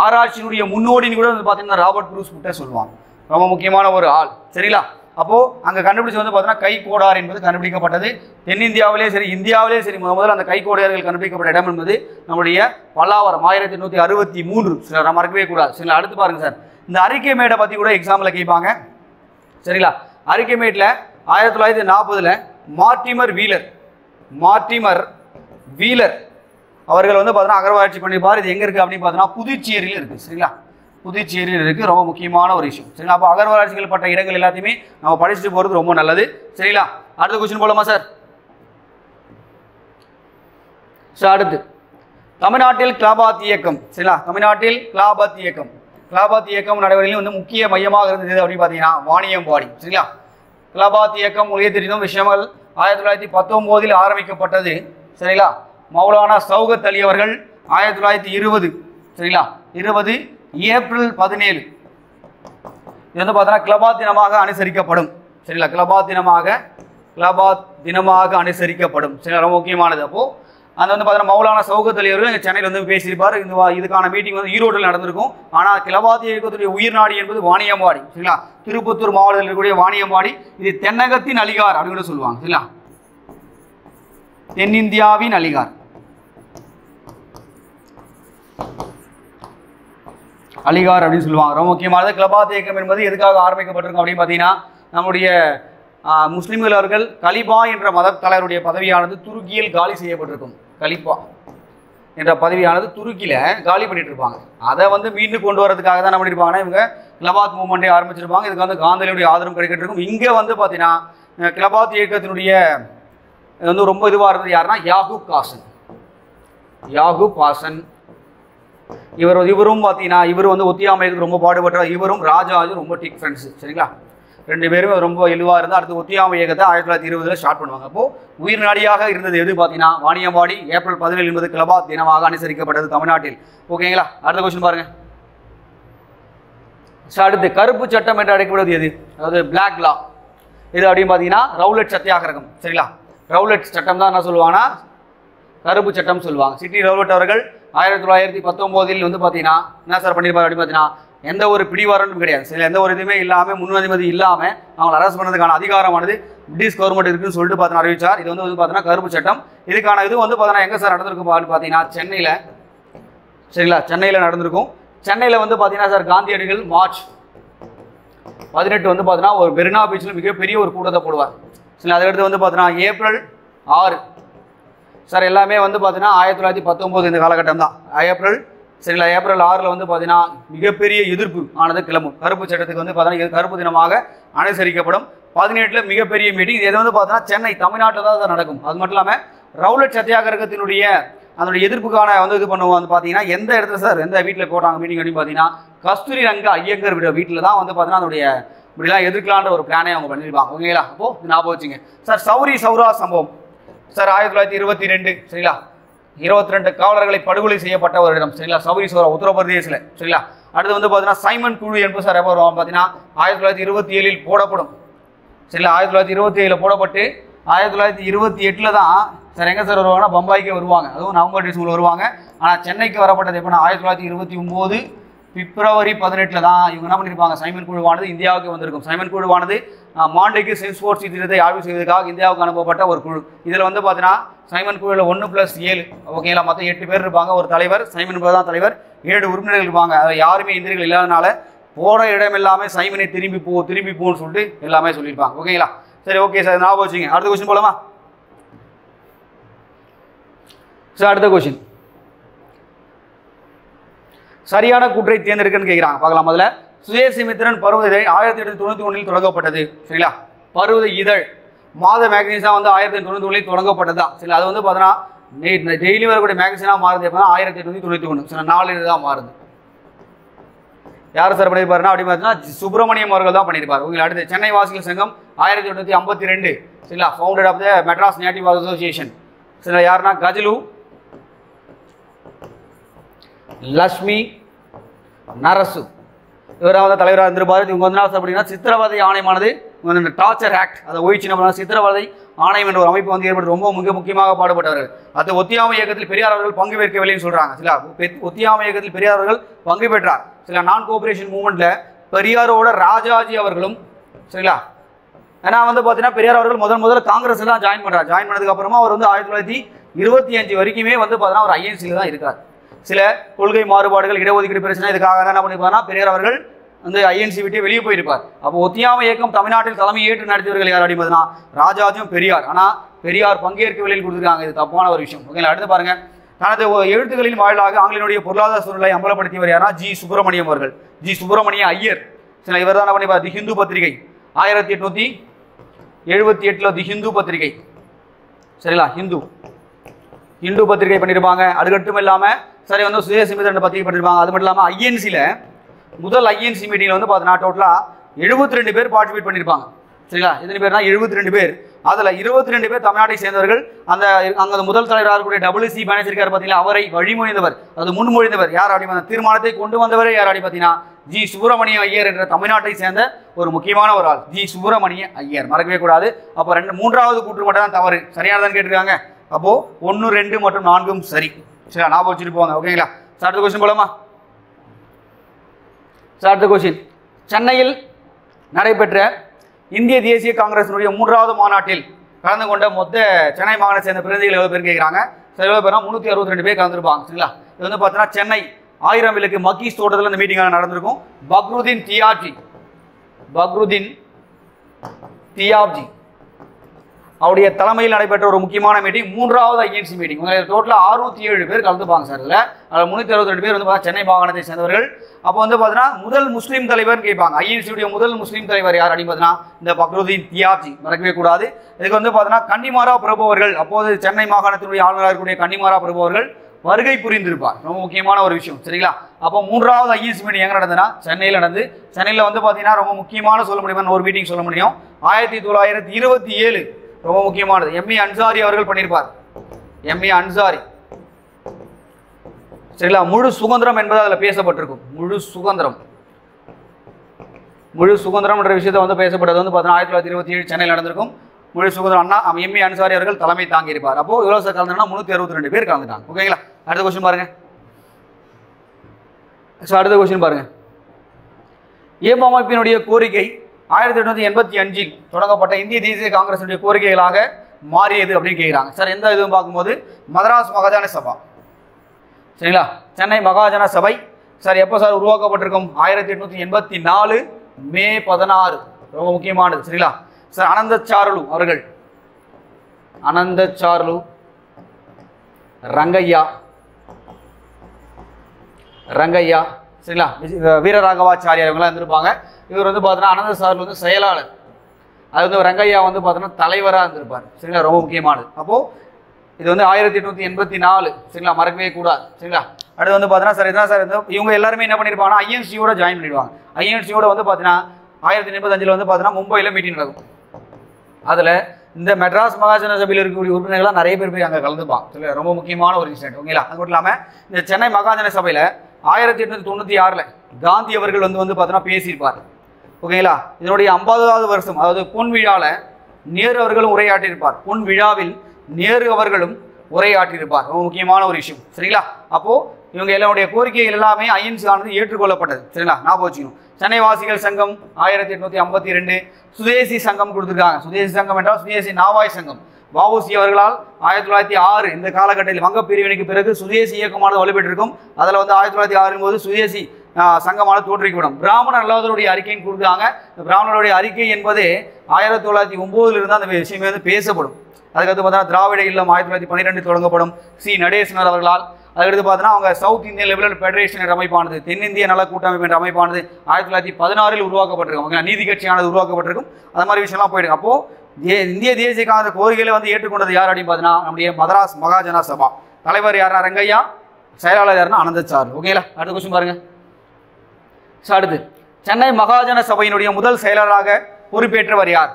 ஆராய்ச்சியினுடைய முன்னோடின்னு கூட வந்து பார்த்தீங்கன்னா ராபர்ட் ப்ரூஸ்வுட்டை சொல்லுவாங்க. ரொம்ப முக்கியமான ஒரு ஆள். சரிங்களா, அப்போது அங்கே கண்டுபிடிச்சி வந்து பார்த்தீங்கன்னா கை கோடார் என்பது கண்டுபிடிக்கப்பட்டது. தென்னிந்தியாவிலே சரி இந்தியாவிலே சரி முதல்ல அந்த கை கோடார்கள் கண்டுபிடிக்கப்பட்ட இடம் என்பது நம்முடைய பல்லாவரம் 1863. சில மறக்கவே கூடாது. சரிங்களா, அடுத்து பாருங்கள் சார், இந்த அறிக்கை மேடை பற்றி கூட எக்ஸாமில் கேட்பாங்க. சரிங்களா, அறிக்கைமேட்டில் 1940 மார்டிமர் வீலர் அவர்கள் வந்து பார்த்தீங்கன்னா அகழ்வாராய்ச்சி பண்ணியிருப்பார். இது எங்கே இருக்குது அப்படின்னு பார்த்தீங்கன்னா புதுச்சேரியில் இருக்குது. சரிங்களா, புதுச்சேரியில் இருக்குது. ரொம்ப முக்கியமான ஒரு விஷயம். சரிங்களா, அப்போ அகழ்வாராய்ச்சிகள் பட்ட இடங்கள் எல்லாத்தையுமே நம்ம படிச்சுட்டு போகிறது ரொம்ப நல்லது. சரிங்களா, அடுத்த கொஸ்டின் போலாமா சார்? அடுத்து, தமிழ்நாட்டில் கிலாபாத் இயக்கம். சரிங்களா, தமிழ்நாட்டில் கிலாபாத் இயக்கம் நடைமுறையிலும் வந்து முக்கிய மையமாக இருந்தது அப்படின்னு பார்த்தீங்கன்னா வாணியம்பாடி. சரிங்களா, கிலாபாத் இயக்கம் உலக தெரிந்த விஷயங்கள் 1919 ஆரம்பிக்கப்பட்டது. சரிங்களா, மௌலானா சௌகத் அலி அவர்கள் 1920. சரிங்களா, 20 ஏப்ரல் 17 இது வந்து பார்த்தீங்கன்னா கிலாபாத் தினமாக அனுசரிக்கப்படும். சரிங்களா, கிலாபாத் தினமாக அனுசரிக்கப்படும். சரிங்களா, ரொம்ப முக்கியமானது. அப்போது அந்த வந்து பார்த்தீங்கன்னா மௌலானா சௌகத் அலி அவர்கள் சென்னையில் வந்து பேசியிருப்பார். இதுக்கான மீட்டிங் வந்து ஈரோட்டில் நடந்திருக்கும். ஆனால் கிலாபாத் இயக்கத்துடைய உயிர் நாடி என்பது வாணியம்பாடி. சரிங்களா, திருப்பத்தூர் மாவட்டத்தில் இருக்கக்கூடிய வாணியம்பாடி. இது தென்னகத்தின் அலிகார் அப்படின்னு சொல்லுவாங்க. சரிங்களா, தென்னிந்தியாவின் அலிகார் அப்படின்னு சொல்லுவாங்க. ரொம்ப முக்கியமானது. கிலாபாத் இயக்கம் என்பது எதுக்காக ஆரம்பிக்கப்பட்டிருக்கும் அப்படின்னு பார்த்தீங்கன்னா, நம்முடைய முஸ்லிம்கள் அவர்கள் கலிபா என்ற மத தலைவருடைய பதவியானது துருக்கியில் காலி செய்யப்பட்டிருக்கும். கலிபா என்ற பதவியானது துருக்கியில் காலி பண்ணிட்டு இருப்பாங்க. அதை வந்து மீண்டும் கொண்டு வரதுக்காக தான் என்ன பண்ணியிருப்பாங்கன்னா இவங்க கிலாபாத் மூவ்மெண்ட்டை ஆரம்பிச்சிருப்பாங்க. இதுக்கு வந்து காந்தியுடைய ஆதரவு கிடைக்கிட்டு இருக்கும். இங்கே வந்து பார்த்தீங்கன்னா கிலாபாத் இயக்கத்தினுடைய வந்து ரொம்ப இதுவாக இருந்தது யாருன்னா யாகூப் ஹாசன். இவரும் பார்த்தீங்கன்னா இவர் வந்து ஒத்தியாமைக்கு ரொம்ப பாடுபட்டார். இவரும் ராஜாஜும் ரொம்ப டிக் ஃப்ரெண்ட்ஸு. சரிங்களா, ரெண்டு பேருமே ரொம்ப இழுவாக இருந்தால் அடுத்து ஒத்தியாமை இயக்கத்தை 1920 ஸ்டார்ட் பண்ணுவாங்க. அப்போது உயிர் நாடியாக இருந்தது எது பார்த்தீங்கன்னா வாணியம்பாடி. ஏப்ரல் 17 என்பது கிலாபாத் தினமாக அனுசரிக்கப்பட்டது தமிழ்நாட்டில். ஓகேங்களா, அடுத்த கொஸ்டின் பாருங்க. அடுத்து, கருப்பு சட்டம் என்று அழைக்கப்படுவது எது? அதாவது பிளாக் லா. இது அப்படின்னு பார்த்தீங்கன்னா ரவுலட் சத்தியாகிரகம். சரிங்களா, ரவுலட் சட்டம் தான் என்ன சொல்லுவாங்கன்னா கருப்பு சட்டம் சொல்லுவாங்க. சிட்டி ரவுலட் அவர்கள் 1919 வந்து பார்த்தீங்கன்னா என்ன சார் பண்ணியிருப்பார் அப்படின்னு பார்த்தீங்கன்னா எந்த ஒரு பிடிவாரண்டும் கிடையாது. சரி, எந்த ஒரு இதுவுமே இல்லாமல் முன்னுரிமை இல்லாமல் அவங்களை அரெஸ்ட் பண்ணதுக்கான அதிகாரமானது பிரிட்டிஷ் கவர்மெண்ட் இருக்குன்னு சொல்லிட்டு பார்த்தீங்கன்னா அறிவிச்சார். இது வந்து பார்த்தீங்கன்னா கருப்பு சட்டம். இதுக்கான இது வந்து பார்த்தீங்கன்னா எங்கே சார் நடந்திருக்கும் பார்த்தீங்கன்னா சென்னையில். சரிங்களா, சென்னையில் நடந்திருக்கும். சென்னையில் வந்து பார்த்தீங்கன்னா சார் காந்தியடிகள் மார்ச் 18 வந்து பார்த்தீங்கன்னா ஒரு மெரினா பீச்சில் மிகப்பெரிய ஒரு கூட்டத்தை போடுவார். சரி, அதுக்கடுத்து வந்து பார்த்தீங்கன்னா ஏப்ரல் 6 சார் எல்லாமே வந்து பார்த்தீங்கன்னா 1919 இந்த காலகட்டம் தான் ஏப்ரல். சரிங்களா, ஏப்ரல் 6 வந்து பார்த்தீங்கன்னா மிகப்பெரிய எதிர்ப்பு ஆனது கிளம்பும். கருப்பு சட்டத்துக்கு வந்து பார்த்தீங்கன்னா கருப்பு தினமாக அனுசரிக்கப்படும். 18 மிகப்பெரிய மீட்டிங். இது வந்து பார்த்தீங்கன்னா சென்னை தமிழ்நாட்டில் தான் நடக்கும். அது மட்டும் இல்லாமல் ரவுலட் சத்தியாகிரகத்தினுடைய அதனுடைய எதிர்ப்புக்கான வந்து இது பண்ணுவோம் வந்து பார்த்தீங்கன்னா எந்த இடத்துல சார் எந்த வீட்டில் போட்டாங்க மீட்டிங் அப்படின்னு பார்த்தீங்கன்னா கஸ்தூரி ரங்க ஐயங்கர் வீட்டில் தான் வந்து பார்த்தீங்கன்னா அதனுடைய இப்படிலாம் எதிர்க்கலான்ற ஒரு பிளானே அவங்க பண்ணியிருப்பாங்க. ஓகேங்களா? அப்போ ஞாபகம் வச்சுங்க சார். சௌரி சௌரா சம்பவம் சார் 1922 சரிங்களா, 22 காவலர்களை படுகொலை செய்யப்பட்ட ஒரு இடம் சரிங்களா, சௌரி சௌரா உத்தரப்பிரதேசில் சரிங்களா. அடுத்து வந்து பார்த்தீங்கன்னா சைமன் குழு என்பது சார் எப்போ வரும் பார்த்தீங்கன்னா 1927 போடப்படும் சரிங்களா. 1927 போடப்பட்டு 1928 தான் சார் எங்கே சார் வருவாங்கன்னா பம்பாய்க்கு வருவாங்க, அதுவும் நவம்பர் டிசம்பர் வருவாங்க. ஆனால் சென்னைக்கு வரப்பட்டது எப்போனா 1929 பிப்ரவரி 18 தான் இவங்க என்ன பண்ணியிருப்பாங்க, சைமன் குழுவானது இந்தியாவுக்கு வந்திருக்கும். சைமன் குழுவானது மாண்டேக்கு சென்ஸ்போர்ட் திட்டத்தை ஆய்வு செய்வதற்காக இந்தியாவுக்கு அனுப்பப்பட்ட ஒரு குழு. இதில் வந்து பார்த்தீங்கன்னா சைமன் குழுவில் 1+7 ஓகேங்களா, மொத்தம் 8 பேர் இருப்பாங்க. ஒரு தலைவர், சைமன் தான் தலைவர், 7 உறுப்பினர்கள் இருப்பாங்க. அதில் யாருமே இந்தியர்கள் இல்லாதனால போகிற இடம் எல்லாமே சைமனை திரும்பி போன்னு சொல்லிட்டு எல்லாமே சொல்லியிருப்பாங்க. ஓகேங்களா? சரி, ஓகே சார், ஞாபகம் வச்சுங்க. அடுத்த கொஸ்டின் போலாமா சார்? அடுத்த கொஸ்டின், சரியான கூற்றை தேர்ந்தெடுக்கன்னு கேட்குறாங்க. பார்க்கலாம். முதல்ல சுதேசிமித்திரன் பருவத இதழ் 1891 தொடங்கப்பட்டது சரிங்களா. பருவத இதழ் மாத மேகசின்ஸாக வந்து 1891 தொடங்கப்பட்டது தான் சரி. அது வந்து பார்த்தீங்கன்னா டெய்லி வரக்கூடிய மேகசினாக மாறுது எப்போனா 1891 சில நாளில் தான் மாறுது. யார் சார் பண்ணியிருப்பாருன்னா அப்படி பார்த்தீங்கன்னா சுப்பிரமணியம் அவர்கள் தான் பண்ணியிருப்பார். உங்களுக்கு அடுத்து சென்னை வாசிகள் சங்கம் 1852 சரிங்களா, founded of the Madras native association சரிங்களா. யாருன்னா கஜலு, லக்ஷ்மி, நரசு இவராக வந்து தலைவராக இருந்திருப்பார். இவங்க வந்து என்ன அப்படின்னா சித்திரவதை ஆணையமானது டார்ச்சர் ஆக்ட் அதை ஒழிச்சு சித்திரவதை ஆணையம் என்ற ஒரு அமைப்பு வந்து ஏற்பட்டு ரொம்ப முக்கியமாக பாடுபட்டவர்கள். அது ஒத்தியாமை இயக்கத்தில் பெரியார் அவர்கள் பங்கு பெற்கவில்லைன்னு சொல்றாங்க சில. ஒத்தியாமை இயக்கத்தில் பெரியார் அவர்கள் பங்கு பெற்றார் சில. நான் கோஆபரேஷன் மூவ்மெண்ட்ல பெரியாரோட ராஜாஜி அவர்களும் சரிங்களா. ஏன்னா வந்து பார்த்தீங்கன்னா பெரியார் அவர்கள் முதல்ல காங்கிரஸ் தான் ஜாயின் பண்றாரு. ஜாயின் பண்ணதுக்கு அப்புறமா அவர் வந்து 1925 வரைக்குமே வந்து பார்த்தீங்கன்னா அவர் ஐஎன்சியில் தான் இருக்கார். சில கொள்கை மாறுபாடுகள், இடஒதுக்கீடு பிரச்சனை, இதுக்காக என்ன பண்ணிப்பாருன்னா பெரியார் அவர்கள் வந்து ஐஎன்சி விட்டு வெளியே போயிருப்பார். அப்போ ஒத்தியாமை இயக்கம் தமிழ்நாட்டில் தலைமை ஏற்று நடத்தியவர்கள் யார் அப்படின்னா ராஜாஜியும் பெரியார். ஆனால் பெரியார் பங்கேற்கவில்லை கொடுத்துருக்காங்க. இது தப்பான ஒரு விஷயம். ஓகேங்களா? அடுத்து பாருங்க, தனது எழுத்துக்களின் வாயிலாக ஆங்கிலேயனுடைய பொருளாதார சூழலை அமலப்படுத்தியவர் யாரா ஜி சுப்பிரமணியம் அவர்கள். ஜி சுப்பிரமணிய ஐயர் சில இவர் தான் என்ன பண்ணிப்பார், தி ஹிந்து பத்திரிகை 1878 தி ஹிந்து பத்திரிகை சரிங்களா, ஹிந்து பத்திரிகை பண்ணியிருப்பாங்க. அது மட்டும் இல்லாமல் சரி வந்து சுதேசிமித்திரன் பத்திரிகை பண்ணியிருப்பாங்க. அது மட்டும் இல்லாமல் ஐஎன்சியில் முதல் ஐஎன்சி மீட்டிங்கில் வந்து பார்த்தீங்கன்னா டோட்டலாக 72 பேர் பார்ட்டிசிபேட் பண்ணியிருப்பாங்க சரிங்களா. எத்தனை பேர்னா 72 பேர். அதில் 22 பேர் தமிழ்நாட்டை சேர்ந்தவர்கள். அங்கே முதல் தலைவராக இருக்கக்கூடிய WC பேனர்ஜி இருக்கார் பார்த்தீங்கன்னா, அவரை வழிமொழிந்தவர், அது முன்மொழிந்தவர் யார் அப்படி தீர்மானத்தை கொண்டு வந்தவரே யார் அப்படி பார்த்தீங்கன்னா ஜி சுப்பிரமணிய ஐயர் என்ற தமிழ்நாட்டை சேர்ந்த ஒரு முக்கியமான ஒரு ஆள் ஜி சுப்பிரமணிய ஐயர், மறக்கவே கூடாது. அப்போ மூன்றாவது கூற்று மட்டும் தான் தவறு, சரியானதான் கேட்டிருக்காங்க. அப்போ 1, 2 மற்றும் 4 சரி சரியா, ஞாபகம் வச்சுட்டு போவாங்க. ஓகேங்களா? அடுத்த கொஸ்டின் போலாமா சார்? அடுத்த கொஸ்டின், சென்னையில் நடைபெற்ற இந்திய தேசிய காங்கிரசினுடைய 3வது மாநாட்டில் கலந்து கொண்ட மொத்த சென்னை மாகாணத்தை சேர்ந்த பிரதிநிதிகள் எவ்வளோ பேர் கேட்குறாங்க சார்? எவ்வளோ பேர்னா 362 பேர் கலந்துருப்பாங்க சரிங்களா. இது வந்து பார்த்தீங்கன்னா சென்னை 1000 விளக்கு மக்கீஸ் தோட்டத்தில் இந்த மீட்டிங் நடந்திருக்கும். பக்ருதீன் தியாப்ஜி அவருடைய தலைமையில் நடைபெற்ற ஒரு முக்கியமான மீட்டிங், 3வது ஐஎன்சி மீட்டிங். டோட்டலாக 607 பேர் கலந்துப்பாங்க சார். இதில் 362 பேர் வந்து சென்னை மாகாணத்தை சேர்ந்தவர்கள். அப்போ வந்து பார்த்தீங்கன்னா முதல் முஸ்லீம் தலைவர் கேட்பாங்க. ஐஎன்சியுடைய முதல் முஸ்லீம் தலைவர் யார் அப்படின்னு பார்த்தீங்கன்னா இந்த பக்ருதீன் தியாப்ஜி, மறக்கவே கூடாது. இதுக்கு வந்து பார்த்தீங்கன்னா கன்னிமாரா பிரபு அவர்கள், அப்போது சென்னை மாகாணத்தினுடைய ஆளுநராக இருக்கக்கூடிய கன்னிமாரா பிரபு அவர்கள் வருகை புரிந்திருப்பார். ரொம்ப முக்கியமான ஒரு விஷயம் சரிங்களா. அப்போ 3வது ஐஎன்சி மீட்டிங் எங்கே நடந்ததுன்னா சென்னையில் நடந்து. சென்னையில் வந்து பார்த்தீங்கன்னா ரொம்ப முக்கியமான சொல்ல முடியுமா ஒரு மீட்டிங் சொல்ல முடியும். 1927 ரொம்ப முக்கியமானது. எம்ஏ அன்சாரி அவர்கள் பண்ணியிருப்பார். எம்ஏ அன்சாரி சரிங்களா. முழு சுதந்திரம் என்பது அதில் பேசப்பட்டிருக்கும். முழு சுதந்திரம் என்ற விஷயத்தை வந்து பேசப்பட்டது வந்து பார்த்தீங்கன்னா 1927 சென்னையில் நடந்திருக்கும். முழு சுதந்திரம் அண்ணா எம்ஏ அன்சாரி அவர்கள் தலைமை தாங்கி இருப்பார். அப்போ எவ்வளோ சார் கலந்துனா 362 பேர் கலந்துட்டாங்க. ஓகேங்களா? அடுத்த கொஸ்டின் பாருங்க. அடுத்த கொஸ்டின் பாருங்க, ஏப் அமைப்பினுடைய கோரிக்கை 1885 தொடங்கப்பட்ட இந்திய தேசிய காங்கிரசுடைய கோரிக்கைகளாக மாறியது அப்படின்னு கேட்குறாங்க சார். எந்த இதுவும் பார்க்கும்போது மதராஸ் மகாஜன சபா சரிங்களா. சென்னை மகாஜன சபை சார் எப்போ சார் உருவாக்கப்பட்டிருக்கும்? 1884 மே 16 ரொம்ப முக்கியமானது சரிங்களா சார். அனந்தச்சார்லு அவர்கள், அனந்தச்சார்லு ரங்கையா சரிங்களா. வீரராகவாச்சாரியார் இவங்களாம் இருந்திருப்பாங்க. இவர் வந்து பார்த்தீங்கன்னா அனந்தச்சார்லு வந்து செயலாளர், அது வந்து ரங்கையா வந்து பார்த்தீங்கன்னா தலைவராக இருந்திருப்பார் சரிங்களா. ரொம்ப முக்கியமானது. அப்போது இது வந்து 1884 சரிங்களா, மறக்கவே கூடாது சரிங்களா. அடுத்து வந்து பார்த்தீங்கன்னா சார் இதுதான் சார் இவங்க எல்லாருமே என்ன பண்ணியிருப்பாங்கன்னா ஐஎன்சியோட ஜாயின் பண்ணிடுவாங்க. ஐஎன்சியோட வந்து பார்த்தீங்கன்னா 1885 வந்து பார்த்தீங்கன்னா மும்பையில் மீட்டிங் நடக்கும். அதில் இந்த மெட்ராஸ் மகாஜன சபையில் இருக்கக்கூடிய உறுப்பினர்கள்லாம் நிறைய பேர் போய் அங்கே கலந்துப்பாங்க சரிங்களா. ரொம்ப முக்கியமான ஒரு இன்சிடென்ட் ஓகேங்களா. அது மட்டும் இல்லாமல் இந்த சென்னை மகாஜன சபையில் 1896 காந்தி அவர்கள் வந்து பார்த்தீங்கன்னா பேசியிருப்பார் ஓகேங்களா. இதனுடைய 50வது வருஷம் அதாவது பொன் விழாவில் நேரு அவர்களும் உரையாற்றியிருப்பார். பொன் விழாவில் நேரு அவர்களும் உரையாற்றியிருப்பார். ரொம்ப முக்கியமான ஒரு விஷயம் சரிங்களா. அப்போது இவங்க எல்லாருடைய கோரிக்கைகள் எல்லாமே ஐஎன்சி ஆனது ஏற்றுக்கொள்ளப்பட்டது சரிங்களா, ஞாபகம் வச்சுக்கணும். சென்னை வாசிகள் சங்கம் 1852, சுதேசி சங்கம் கொடுத்துருக்காங்க. சுதேசி சங்கம் என்றால் சுதேசி நாவாய் சங்கம். வஉசி அவர்களால் 1906 இந்த காலகட்டத்தில் வங்க பிரிவினைக்கு பிறகு சுதேசி இயக்கமானது வலுப்பெற்றிருக்கும். அதில் வந்து 1906 போது சுதேசி சங்கமானது தோற்றுவிக்கப்படும். பிராமணர் அல்லாதவருடைய அறிக்கைன்னு கொடுக்குறாங்க. இந்த பிராமணருடைய அறிக்கை என்பது 1909 அந்த விஷயமே வந்து பேசப்படும். அதுக்கடுத்து பார்த்தீங்கன்னா திராவிட இல்லம் 1912 தொடங்கப்படும் சி நடேசனர் அவர்களால். அதுக்கடுத்து பார்த்தீங்கன்னா அவங்க சவுத் இந்தியன் லிபரல் ஃபெடரேஷன் என்ற அமைப்பானது, தென்னிந்திய நல கூட்டமைப்பு என்ற அமைப்பானது 1916 உருவாக்கப்பட்டிருக்கும். நீதி கட்சியானது உருவாக்கப்பட்டிருக்கும். அது மாதிரி விஷயம்லாம் போயிருக்கு. அப்போது இந்திய தேசிய காங்கிரஸ் கோரிக்கைகளை வந்து ஏற்றுக்கொண்டது யார் அப்படின்னு பார்த்தீங்கன்னா நம்முடைய மதராஸ் மகாஜன சபா. தலைவர் யாருன்னா ரங்கையா, செயலாளர் யாருன்னா அனந்தச்சார் ஓகேங்களா. அடுத்த கொஸ்டின் பாருங்க. அடுத்து சென்னை மகாஜன சபையினுடைய முதல் செயலராக பொறுப்பேற்றவர் யார்?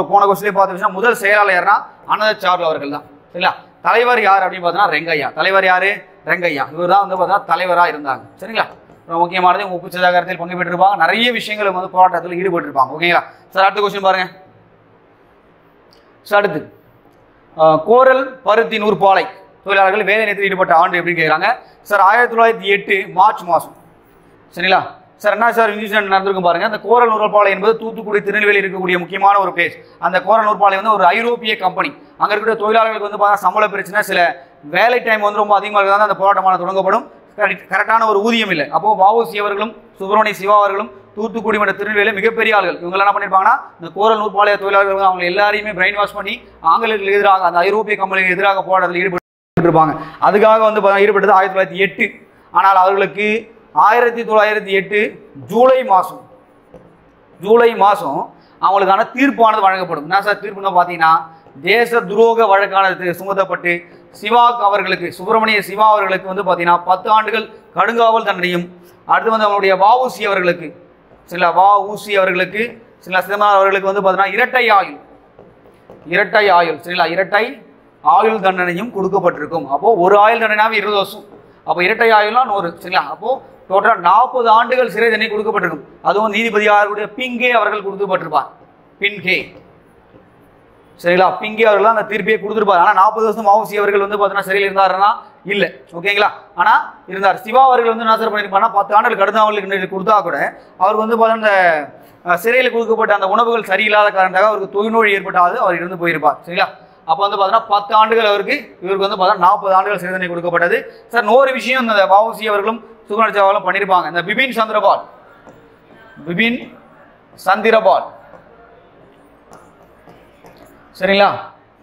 போன கொஸ்டின் பார்த்து முதல் செயலாளர் யாருன்னா அனந்தச்சார்லு அவர்கள் தான் சரிங்களா. தலைவர் யார் அப்படின்னு பார்த்தீங்கன்னா ரெங்கையா. தலைவர் யாரு? ரெங்கையா. இவர் தான் வந்து பார்த்தீங்கன்னா தலைவராக இருந்தாங்க சரிங்களா. ரொம்ப முக்கியமானது உப்பு சத்தியாகிரகத்தில் பங்கு பெற்றிருப்பாங்க. நிறைய விஷயங்கள் வந்து போராட்டத்தில் ஈடுபட்டிருப்பாங்க ஓகேங்களா. சார் அடுத்த கொஸ்டின் பாருங்க. சார் அடுத்து கோரல் பருத்தி நூற்பாலை தொழிலாளர்கள் வேலை நிறுத்தத்தில் ஈடுபட்ட ஆண்டு எப்படின்னு கேட்குறாங்க. சார் 1908 மார்ச் மாதம் சரிங்களா. சார் என்ன சார் இன்சிடென்ட் நடந்திருக்கும் பாருங்க. அந்த கோரல் நூற்பாலை என்பது தூத்துக்குடி திருநெல்வேலி இருக்கக்கூடிய முக்கியமான ஒரு பிளேஸ். அந்த கோரல் நூற்பாலை வந்து ஒரு ஐரோப்பிய கம்பெனி. அங்கே இருக்கிற தொழிலாளர்களுக்கு வந்து பார்த்தா சம்பள பிரச்சனை, சில வேலை டைம் வந்து ரொம்ப அதிகமாக இருக்கிறதா அந்த போராட்டமான தொடங்கப்படும். கரெக்டான ஒரு ஊதியம் இல்லை. அப்போ வஉசி அவர்களும் சுப்பிரமணிய சிவா அவர்களும் தூத்துக்குடி மற்றும் திருநெல்வேலி மிகப்பெரிய ஆள்கள். இவங்க என்ன பண்ணியிருப்பாங்கன்னா இந்த கோரல் நூற்பாளைய தொழிலாளர்கள் அவங்க எல்லாரையுமே பிரெயின் வாஷ் பண்ணி ஆங்கிலேயர்களுக்கு எதிராக அந்த ஐரோப்பிய கம்பெனிக்கு எதிராக போராட்டத்தில் ஈடுபட்டிருப்பாங்க. அதுக்காக வந்து ஈடுபட்டது 1908. ஆனால் அவர்களுக்கு 1908 ஜூலை மாதம் அவங்களுக்கான தீர்ப்பானது வழங்கப்படும். என்ன சார் தீர்ப்புன்னு பார்த்தீங்கன்னா தேச துரோக வழக்கானது சுமத்தப்பட்டு சிவா அவர்களுக்கு, சுப்பிரமணிய சிவா அவர்களுக்கு வந்து பார்த்தீங்கன்னா 10 ஆண்டுகள் கடுங்காவல் தண்டனையும், அடுத்து வந்து அவங்களுடைய வஉசி அவர்களுக்கு சில சிதம்பரம் அவர்களுக்கு வந்து பார்த்தீங்கன்னா இரட்டை ஆயுள் சரிங்களா, இரட்டை ஆயுள் தண்டனையும் கொடுக்கப்பட்டிருக்கும். அப்போது ஒரு ஆயுள் தண்டனையாவே 20 வருஷம். அப்போ இரட்டை ஆயுள்னா 100 சரிங்களா. அப்போது டோட்டலாக 40 ஆண்டுகள் சிறை தண்டனை கொடுக்கப்பட்டிருக்கும். அதுவும் நீதிபதியாருடைய பிங்கே அவர்கள் கொடுக்கப்பட்டிருப்பார். பின்கே சரிங்களா, பிங்கே அவர்கள் அந்த தீர்ப்பையே கொடுத்துருப்பார். ஆனால் 40 வருஷம் வஉசி அவர்கள் வந்து பார்த்தீங்கன்னா சிறையில் இருந்தாருன்னா இல்லை ஓகேங்களா. ஆனால் இருந்தார். சிவா அவர்கள் வந்து என்ன சார் பண்ணியிருப்பாருன்னா 10 ஆண்டுகள் கடுங்காவலுக்கு கொடுத்தா கூட அவருக்கு வந்து பார்த்தீங்கன்னா அந்த சிறையில் கொடுக்கப்பட்ட அந்த உணவுகள் சரியில்லாத காரணத்தாக அவருக்கு தொழில்நோய் ஏற்பட்டாது அவர் இருந்து போயிருப்பார் சரிங்களா. அப்போ வந்து பார்த்தீங்கன்னா 10 ஆண்டுகள் இவருக்கு வந்து பார்த்தீங்கன்னா 40 ஆண்டுகள் சிறை தண்டனை கொடுக்கப்பட்டது. சார் இன்னொரு விஷயம் இந்த வஉசி அவர்களும் சுப்பிரமணிய சிவா அவர்களும் பண்ணியிருப்பாங்க. இந்த பிபின் சந்திரபால் சரிங்களா.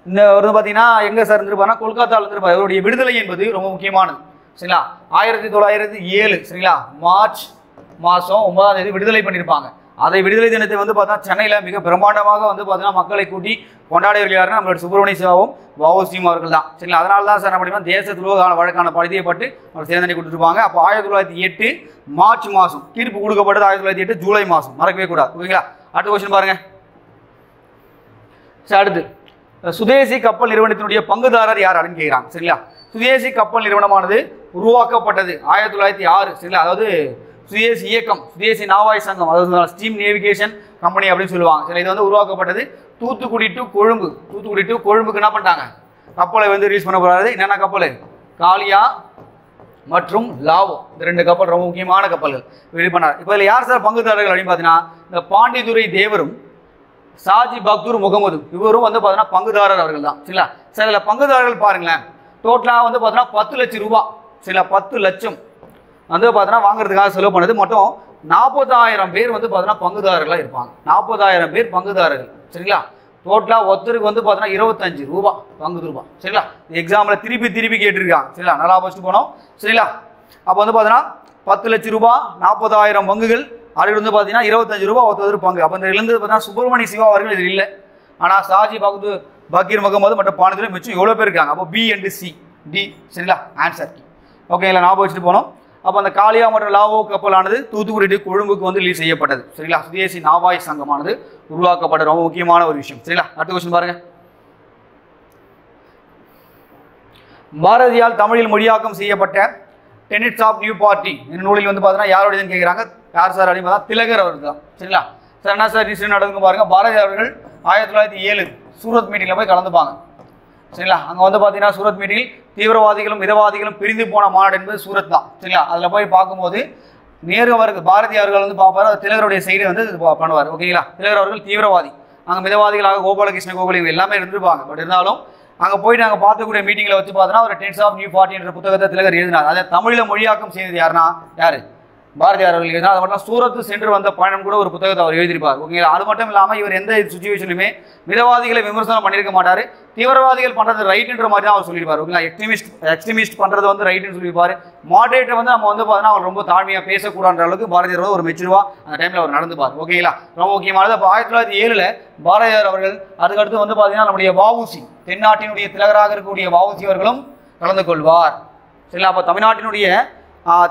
இந்த வந்து பார்த்தீங்கன்னா எங்கே சார் இருந்திருப்பாருன்னா கொல்கத்தாவில் இருந்திருப்பார். இவருடைய விடுதலை என்பது ரொம்ப முக்கியமானது சரிங்களா. 1907 சரிங்களா மார்ச் மாதம் 9ஆம் தேதி விடுதலை பண்ணியிருப்பாங்க. அதை விடுதலை தினத்தை வந்து பார்த்தா சென்னையில் மிக பிரம்மாண்டமாக வந்து பார்த்தீங்கன்னா மக்களை கூட்டி கொண்டாடியவர்கள் யாருன்னா நம்மளோட சுப்பிரமணிய சிவாவும் வஉசியும் அவர்கள் தான் சரிங்களா. அதனால தான் சார் என்ன பண்ணிப்போம் தேச துரோக வழக்கான படுத்தியப்பட்டு அவர் சிறை தண்டனை கொடுத்துருப்பாங்க. அப்போ 1908 மார்ச் மாதம் தீர்ப்பு கொடுக்கப்பட்டது. 1908 ஜூலை மாதம் மறக்கவே கூடாது ஓகேங்களா. அடுத்த கொஸ்டின் பாருங்க. சார் அடுத்து சுதேசி கப்பல் நிறுவனத்தினுடைய பங்குதாரர் யார் அப்படின்னு கேட்குறாங்க சரிங்களா. சுதேசி கப்பல் நிறுவனமானது உருவாக்கப்பட்டது 1906 சரிங்களா. அதாவது சுதேசி இயக்கம், சுதேசி நாவாய் சங்கம், அதாவது ஸ்டீம் நேவிகேஷன் கம்பெனி அப்படின்னு சொல்லுவாங்க சரி. இது வந்து உருவாக்கப்பட்டது தூத்துக்குடி டு கொழும்புக்கு என்ன பண்ணிட்டாங்க கப்பலை வந்து ரிலீஸ் பண்ண போறாரு. என்னென்ன கப்பல்? காளியா மற்றும் லாவோ, இந்த 2 கப்பல் ரொம்ப முக்கியமான கப்பல்கள் வெளி பண்ணார். இப்போ இதில் யார் சார் பங்குதாரர்கள் அப்படின்னு பார்த்தீங்கன்னா இந்த பாண்டிதுரை தேவரும் சாஜி பக்தூர் முகமது இவரும் வந்து பார்த்தீங்கன்னா பங்குதாரர் அவர்கள் தான் சரிங்களா. சார் இதில் பங்குதாரர்கள் பாருங்களேன், டோட்டலாக வந்து பார்த்தீங்கன்னா 10 லட்சம் ரூபாய் சரிங்களா. 10 லட்சம் வந்து பார்த்தீங்கன்னா வாங்குறதுக்காக செலவு பண்ணது. மட்டும் 40,000 பேர் வந்து பார்த்தீங்கன்னா பங்குதாரர்களாக இருப்பாங்க. 40,000 பேர் பங்குதாரர்கள் சரிங்களா. டோட்டலாக ஒருத்தருக்கு வந்து பார்த்தீங்கன்னா 25 ரூபாய் பங்கு ரூபாய் சரிங்களா. எக்ஸாமில் திருப்பி கேட்டிருக்காங்க சரிங்களா. நல்லா ஃபஸ்ட்டு போனோம் சரிங்களா. அப்போ வந்து பார்த்தீங்கன்னா 10 லட்சம் ரூபாய் 40,000 பங்குகள், அதுக்கு வந்து பார்த்தீங்கன்னா 25 ரூபாய் ஒருத்தர் பங்கு. அப்போ இந்த இருந்து பார்த்தீங்கன்னா சுப்பிரமணிய சிவா அவர்கள் இது இல்லை. ஆனால் சாஜி பக்கீர் முகமது மற்றும் பாண்டித்துறை மிச்சம் எவ்வளோ பேர் இருக்காங்க. அப்போ பி அண்ட் சி டி சரிங்களா ஆன்சர். ஓகேங்களா, ஞாபகம் வச்சுட்டு போனோம். அப்போ அந்த காளியா மற்றும் லாவோ கப்பலானது தூத்துக்குடி கொழும்புக்கு வந்து ரிலீஸ் செய்யப்பட்டது சரிங்களா. சுதேசி நாவாய் சங்கமானது உருவாக்கப்பட்ட ரொம்ப முக்கியமான ஒரு விஷயம் சரிங்களா. அடுத்த கொஸ்டின் பாருங்க. பாரதியால் தமிழில் மொழியாக்கம் செய்யப்பட்ட டெனட்ஸ் ஆஃப் நியூ பார்ட்டி இந்த நூலில் வந்து பார்த்தீங்கன்னா யாரோடதுன்னு கேட்குறாங்க. யார் சார் அப்படின்னு பார்த்தா திலகர் அவர்கள் தான் சரிங்களா. சார் என்ன சார் ரீசன் நடக்குங்க பாருங்க. பாரதியார் அவர்கள் 1907 சூரத் மீட்டிங்கில் போய் கலந்துப்பாங்க சரிங்களா. அங்கே வந்து பார்த்தீங்கன்னா சூரத் மீட்டிங்கில் தீவிரவாதிகளும் மிதவாதிகளும் பிரிந்து போன மாநாடு என்பது சூரத் தான் சரிங்களா. அதில் போய் பார்க்கும்போது நேரு அவருக்கு பாரதியார்கள் வந்து பார்ப்பார், திலகருடைய சைடு வந்து பண்ணுவார் ஓகேங்களா. திலகர் அவர்கள் தீவிரவாதி, அங்கே மிதவாதிகளாக கோபாலகிருஷ்ண கோகுல் இவங்க எல்லாமே இருந்திருப்பாங்க. பட் இருந்தாலும் அங்கே போயிட்டு நாங்கள் பார்த்துக்கூடிய மீட்டிங்கில் வச்சு பார்த்தோன்னா ஒரு டென்ஸ் ஆஃப் நியூ பார்ட்டி என்ற புத்தகத்தை திலகர் எழுதினார். அதை தமிழில் மொழியாக்கம் செய்தது யாருன்னா யார் பாரதியார் அவர்கள் எழுதினார். அது மட்டும் சூரத்து சென்று வந்த பயணம் கூட ஒரு புத்தகத்தை அவர் எழுதியிருப்பார் ஓகேங்களா. அது மட்டும் இல்லாமல் இவர் எந்த சுச்சுவேஷனுமே மிதவாதிகளை விமர்சனம் பண்ணியிருக்க மாட்டார். தீவிரவாதிகள் பண்ணுறது ரைட்டுன்ற மாதிரி தான் அவர் சொல்லியிருப்பார் ஓகேங்களா. எக்ஸ்ட்ரீமிஸ்ட் பண்ணுறது வந்து ரைட்டுன்னு சொல்லியிருப்பார். மாடரேட்டர் வந்து நம்ம வந்து பார்த்தீங்கன்னா அவர் ரொம்ப தாழ்மையாக பேசக்கூடாத அளவுக்கு பாரதியார் ஒரு மெச்சூர்வா அந்த டைமில் அவர் நடந்துப்பார் ஓகேங்களா. ரொம்ப முக்கியமானது. அப்போ 1907 பாரதியார் அவர்கள் அதுக்கடுத்து வந்து பார்த்தீங்கன்னா நம்முடைய வஉசி தென்னாட்டினுடைய திலகராக இருக்கக்கூடிய வஉசி அவர்களும் கலந்து கொள்வார் சரிங்களா. அப்போ தமிழ்நாட்டினுடைய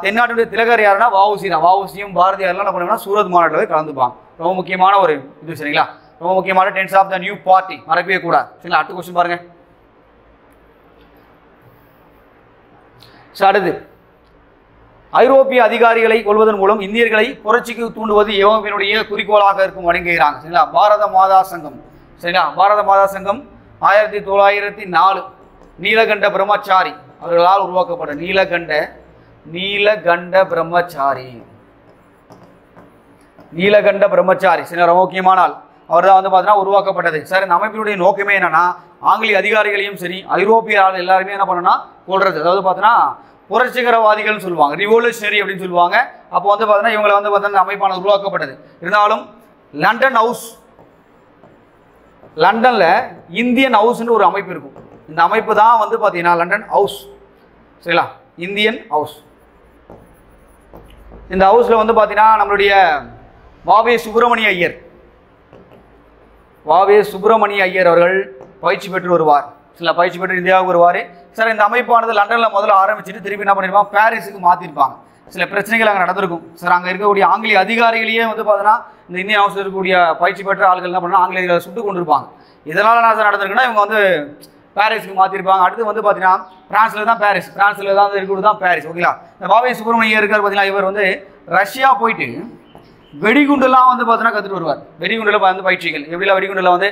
தென்னாட்டுடைய திலகர் யாருன்னா வஉசி தான். வஉசியும் பாரதியார்லாம் என்ன பண்ணுவாங்கன்னா சூரத் மாநாட்டில் போய் கலந்துப்பாங்க. ரொம்ப முக்கியமான ஒரு இது சரிங்களா. ரொம்ப முக்கியமான tenets of the new party மறக்கவே கூடாது சரிங்களா. அடுத்த கொஸ்டின் பாருங்க. அடுத்து ஐரோப்பிய அதிகாரிகளை கொள்வதன் மூலம் இந்தியர்களை புரட்சிக்கு தூண்டுவது எவனுடைய குறிக்கோளாக இருக்கும் வழங்குகிறாங்க சரிங்களா. பாரத மாதா சங்கம் சரிங்களா. பாரத மாதா சங்கம் 1904 நீலகண்ட பிரம்மச்சாரி அவர்களால் உருவாக்கப்பட்ட நீலகண்ட பிரம்மச்சாரி சில ரொம்ப முக்கியமான ஆள். அவர் தான் வந்து பார்த்தீங்கன்னா உருவாக்கப்பட்டது சார். இந்த அமைப்பினுடைய நோக்கமே என்னன்னா ஆங்கிலேய அதிகாரிகளையும் சரி ஐரோப்பிய ஆள் எல்லாருமே என்ன பண்ணணும்னா கொள்றது. அதாவது பார்த்தீங்கன்னா புரட்சிகரவாதிகள்னு சொல்லுவாங்க, ரிவோல்யூஷனரி அப்படின்னு சொல்லுவாங்க. அப்போ வந்து பார்த்தீங்கன்னா இவங்களை வந்து பார்த்தீங்கன்னா அமைப்பானது உருவாக்கப்பட்டது. இருந்தாலும் லண்டன் ஹவுஸ் லண்டனில் இந்தியன் ஹவுஸ்ன்னு ஒரு அமைப்பு இருக்கும். இந்த அமைப்பு தான் வந்து பார்த்தீங்கன்னா லண்டன் ஹவுஸ் சரிங்களா. Indian house. இந்த ஹவுஸில் வந்து பார்த்தீங்கன்னா நம்மளுடைய வாவே சுப்பிரமணிய ஐயர் அவர்கள் பயிற்சி பெற்று வருவார் சில பயிற்சி பெற்று இந்தியாவுக்கு வருவார் சார். இந்த அமைப்பானது லண்டனில் முதல்ல ஆரம்பிச்சுட்டு திருப்பி என்ன பண்ணியிருப்பாங்க பாரிஸுக்கு மாற்றிருப்பாங்க. சில பிரச்சனைகள் அங்கே நடந்திருக்கும் சார். அங்கே இருக்கக்கூடிய ஆங்கிலேய அதிகாரிகளையே வந்து பார்த்தீங்கன்னா இந்த இந்தியன் ஹவுஸில் இருக்கக்கூடிய பயிற்சி பெற்ற ஆள்கள் என்ன பண்ணால் ஆங்கிலேயர்களை சுட்டு கொண்டிருப்பாங்க. இதனால் என்ன சார் நடந்திருக்குன்னா இவங்க வந்து பாரிஸுக்கு மாற்றிருப்பாங்க. அடுத்து வந்து பார்த்தீங்கன்னா பிரான்ஸில் தான் இருக்கிறது தான் பாரிஸ் ஓகேங்களா. இந்த வாவே சுப்பிரமணியர் இருக்கார் பார்த்தீங்கன்னா இவர் வந்து ரஷ்யா போயிட்டு வெடிகுண்டெல்லாம் வந்து பார்த்தீங்கன்னா கற்றுட்டு வருவார். வெடிகுண்டில் வந்து பயிற்சிகள் எப்படிலாம் வெடிகுண்டில் வந்து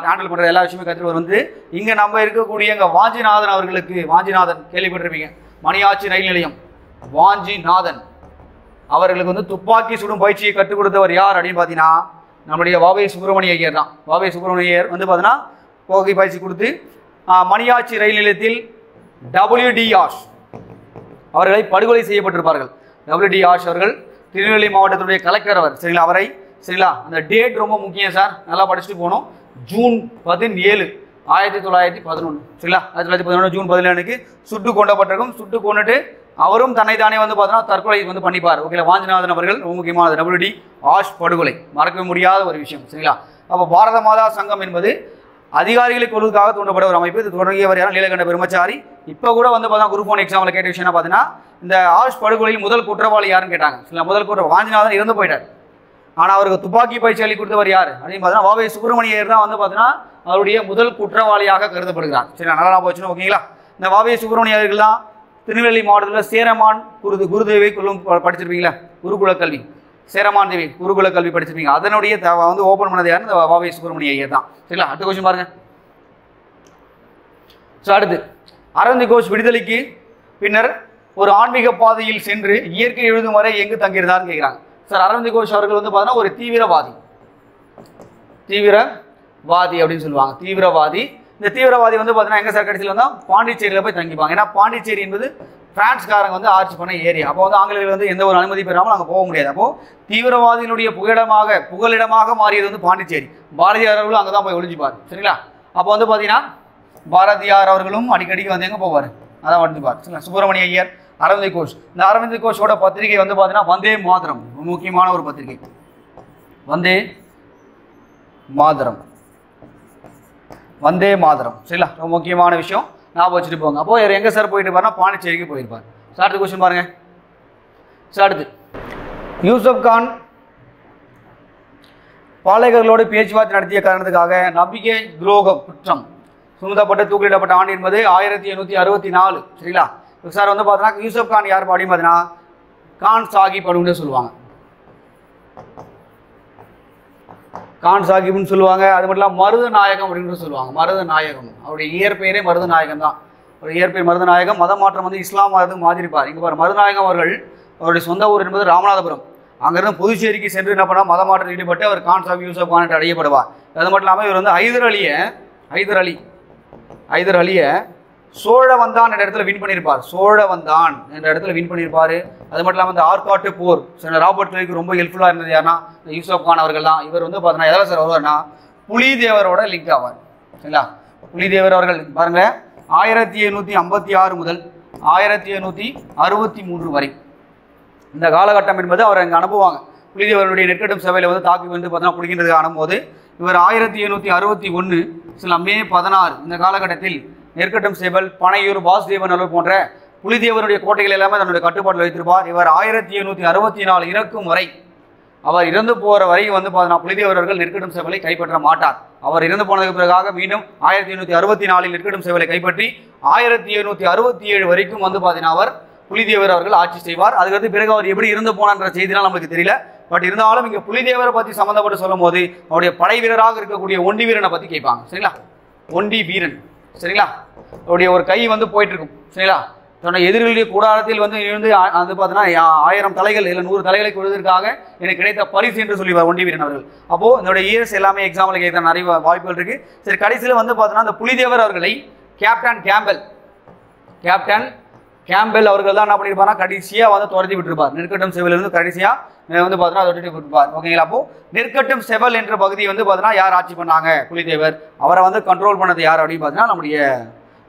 ஹேண்டில் பண்ணுற எல்லா விஷயமே கற்றுட்டு வந்து இங்கே நம்ம இருக்கக்கூடிய எங்கள் வாஞ்சிநாதன் அவர்களுக்கு வாஞ்சிநாதன் கேள்விப்பட்டிருப்பீங்க. மணியாச்சி ரயில் நிலையம் வாஞ்சிநாதன் அவர்களுக்கு வந்து துப்பாக்கி சுடும் பயிற்சியை கற்றுக் கொடுத்தவர் யார் அப்படின்னு பார்த்தீங்கன்னா நம்முடைய வாவே சுப்பிரமணிய ஐயர் தான். வாவே சுப்பிரமணிய ஐயர் வந்து பார்த்தீங்கன்னா போகை பயிற்சி கொடுத்து மணியாச்சி ரயில் நிலையத்தில் WD ஆஷ் அவர்களை படுகொலை செய்யப்பட்டிருப்பார்கள். WD ஆஷ் அவர்கள் திருநெல்வேலி மாவட்டத்துடைய கலெக்டர் அவர் சரிங்களா. அவரை சரிங்களா அந்த டேட் ரொம்ப முக்கியம் சார், நல்லா படிச்சுட்டு போகணும். ஜூன் 17 1911 சரிங்களா. 1911 ஜூன் 17 சுட்டு கொண்டப்பட்டிருக்கும். சுட்டு கொண்டுட்டு அவரும் தன்னைத்தானே வந்து பார்த்தீங்கன்னா தற்கொலை வந்து பண்ணிப்பார் ஓகேங்களா. வாஞ்சிநாதன் அவர்கள் ரொம்ப முக்கியமானது. WD ஆஷ் படுகொலை மறக்கவே முடியாத ஒரு விஷயம் சரிங்களா. அப்போ பாரத மாதா சங்கம் என்பது அதிகாரிகளை கொள்வதற்காக தூண்டப்பட்ட ஒரு அமைப்பு. இது தொடங்கியவர் யாரும் நீலகண்ட பிரம்மச்சாரி. இப்போ கூட வந்து பார்த்தா குரூப் 1 எக்ஸாமில் கேட்ட விஷயம் பார்த்தீங்கன்னா இந்த ஆஷ் படுகொலையில் முதல் குற்றவாளி யாருன்னு கேட்டாங்க சரிங்களா. முதல் வாஞ்சிநாதன் இறந்து போயிட்டார். ஆனால் அவருக்கு துப்பாக்கி பயிற்சி அள்ளி கொடுத்தவர் யார் அப்படின்னு பார்த்தீங்கன்னா வாவே சுப்பிரமணியர் தான் வந்து பார்த்தீங்கன்னா அவருடைய முதல் குற்றவாளியாக கருதப்படுகிறார் சரிங்களா. நல்லா போச்சுன்னு ஓகேங்களா. இந்த வாவே சுப்பிரமணியர்கள் தான் திருநெல்வேலி மாவட்டத்தில் சேரமான் குருதேவை படிச்சிருப்பீங்களா. குருகுல கல்வி சேரமான் தேவி குருகுல கல்வி படிச்சிருப்பீங்க. அதனுடைய வந்து ஓப்பன் பண்ணது யாருன்னு இந்த வாவே சுப்பிரமணிய ஐயர் தான் சரிங்களா. அடுத்த கொஸ்டின் பாருங்க. ஸோ அடுத்து அரவிந்த் கோஷ் விடுதலைக்கு பின்னர் ஒரு ஆன்மீக பாதையில் சென்று இயற்கை எழுதும் வரை எங்கு தங்கியிருந்தார்னு கேட்குறாங்க சார். அரவிந்த் கோஷ் அவர்கள் வந்து பார்த்தீங்கன்னா ஒரு தீவிரவாதி அப்படின்னு சொல்லுவாங்க. தீவிரவாதி. இந்த தீவிரவாதி வந்து பார்த்தீங்கன்னா எங்கே சார் கடைசியில் வந்தால் பாண்டிச்சேரியில் போய் தங்கிப்பாங்க. ஏன்னா பாண்டிச்சேரி என்பது பிரான்ஸ்காரங்க வந்து ஆட்சி பண்ண ஏரியா. அப்போ வந்து ஆங்கிலேயர்கள் வந்து எந்த ஒரு அனுமதி பெறாமல் அங்கே போக முடியாது. அப்போது தீவிரவாதிகளுடைய புகலிடமாக மாறியது வந்து பாண்டிச்சேரி. பாரதியார் அவர்களும் அங்கே தான் போய் ஒழிஞ்சுப்பார் சரிங்களா. அப்போ வந்து பார்த்தீங்கன்னா பாரதியார் அவர்களும் அடிக்கடிக்கு வந்து எங்கே போவார் அதான் வந்துப்பார் சரிங்களா. சுப்பிரமணிய ஐயர் அரவிந்த் கோஷ். இந்த அரவிந்த் கோஷோட பத்திரிகை வந்து பார்த்தீங்கன்னா வந்தே மாதரம் முக்கியமான ஒரு பத்திரிகை. வந்தே மாதரம் வந்தே மாதரம். சரிங்களா, ரொம்ப முக்கியமான விஷயம், ஞாபகம் வச்சுட்டு போங்க. அப்போ இவர் எங்கே சார் போயிட்டு இருப்பார்னா பாண்டிச்சேரிக்கு போயிருப்பார். சார் அடுத்த கொஸ்டின் பாருங்க. சார் அடுத்து யூசுப் கான் பாளையர்களோடு பேச்சுவார்த்தை நடத்திய காரணத்துக்காக நம்பிக்கை துரோகம் குற்றம் சுமத்தப்பட்டு தூக்கிலிடப்பட்ட ஆண்டு என்பது 1864. சரிங்களா, சார் வந்து பார்த்தீங்கன்னா யூசுப் கான் யார் அப்படின்னு பார்த்தீங்கன்னா கான் சாஹிப் அப்படின்னு சொல்லுவாங்க. கான் சாஹிப்னு சொல்லுவாங்க. அது மட்டும் இல்லாமல் மருதநாயகம் அப்படின்னு சொல்லுவாங்க. மருதநாயகம் அவருடைய இயற்பெயரே மருதநாயகம் தான். ஒரு இயற்பெயர் மருதநாயகம். மத மாற்றம் வந்து இஸ்லாம் மதத்துக்கு மாற்றிருப்பார். இங்கே பாரு, மருதநாயகம் அவர்கள் அவருடைய சொந்த ஊர் என்பது ராமநாதபுரம். அங்கிருந்து புதுச்சேரிக்கு சென்று என்ன பண்ணால் மத மாற்றத்தில் ஈடுபட்டு அவர் கான் சாஹிப் யூசுப் கான் என்று அடையப்படுவார். அது மட்டும் இல்லாமல் இவர் வந்து ஹைதர் அலியை சோழவந்தான் என்ற இடத்துல வின் பண்ணியிருப்பார். சோழவந்தான் என்ற இடத்துல வின் பண்ணியிருப்பார். அது மட்டும் இல்லாமல் இந்த ஆர்காட்டு போர் ராபர்ட் கிளைக்கு ரொம்ப ஹெல்ப்ஃபுல்லாக இருந்தது யாருன்னா யூசுப் கான் அவர்கள் தான். இவர் வந்து பார்த்தீங்கன்னா எதாவது சார் வருவார்னா புலிதேவரோட லிங்க் ஆவார். சரிங்களா, புலிதேவர் அவர்கள் பாருங்க 1756 முதல் 1763 வரை இந்த காலகட்டம் என்பது அவர் அங்கே அனுப்புவாங்க. புலிதேவருடைய நெற்கட்டும் சபையில் வந்து தாக்கி வந்து பார்த்தீங்கன்னா பிடிக்கின்றதுக்கு அனுப்பும்போது இவர் 1761 சில மே 16 இந்த காலகட்டத்தில் நெற்கட்டும் சேவல் பனையூர் வாசுதேவன் அளவு போன்ற புலிதேவருடைய கோட்டைகள் எல்லாமே தன்னுடைய கட்டுப்பாட்டில் வைத்திருப்பார். இவர் 1764 இறக்கும் வரை, அவர் இறந்து போகிற வரை வந்து பார்த்தீங்கன்னா புலிதேவர்கள் நெற்கட்டும் சேவலை கைப்பற்ற மாட்டார். அவர் இறந்து போனதுக்கு பிறகாக மீண்டும் 1764 நெற்கட்டும் சேவலை கைப்பற்றி 1767 வரைக்கும் வந்து பார்த்தீங்கன்னா அவர் புலிதேவர் அவர்கள் ஆட்சி செய்வார். அதுக்கடுத்து பிறகு அவர் எப்படி இருந்து போனான்ற செய்திலாம் நமக்கு தெரியல. பட் இருந்தாலும் இங்கே புலிதேவரை பற்றி சம்மந்தப்பட்டு சொல்லும் போது அவருடைய படை வீரராக இருக்கக்கூடிய ஒண்டி வீரனை பற்றி கேட்பாங்க. சரிங்களா, ஒண்டி வீரன். சரிங்களா, அவருடைய ஒரு கை வந்து போயிட்டு இருக்கும். சரிங்களா, தன்னுடைய எதிரிகளுடைய கூடாரத்தில் வந்து இருந்து வந்து பார்த்தீங்கன்னா 1000 தலைகள் இல்லை 100 தலைகளை கொள்வதற்காக எனக்கு கிடைத்த பரிசு என்று சொல்லிவார் ஒண்டி வீரன் அவர்கள். அப்போது என்னுடைய இயர்ஸ் எல்லாமே எக்ஸாம்பிள் கேட்க நிறைய வாய்ப்புகள் இருக்கு. சரி, கடைசியில் வந்து பார்த்தீங்கன்னா அந்த புலிதேவர் அவர்களை கேப்டன் கேம்பெல் அவர்கள் தான் என்ன பண்ணியிருப்பாருன்னா கடைசியாக வந்து துரத்தி விட்டுருப்பார். நெற்கட்டும் செவலிருந்து கடைசியாக வந்து பார்த்தீங்கன்னா அதை விட்டுட்டு விட்டுருப்பார். ஓகேங்களா, அப்போ நெற்கட்டும் செவல் என்ற பகுதியை வந்து பார்த்தீங்கன்னா யார் ஆட்சி பண்ணாங்க? புலிதேவர். அவரை வந்து கண்ட்ரோல் பண்ணது யார் அப்படின்னு பார்த்தீங்கன்னா நம்முடைய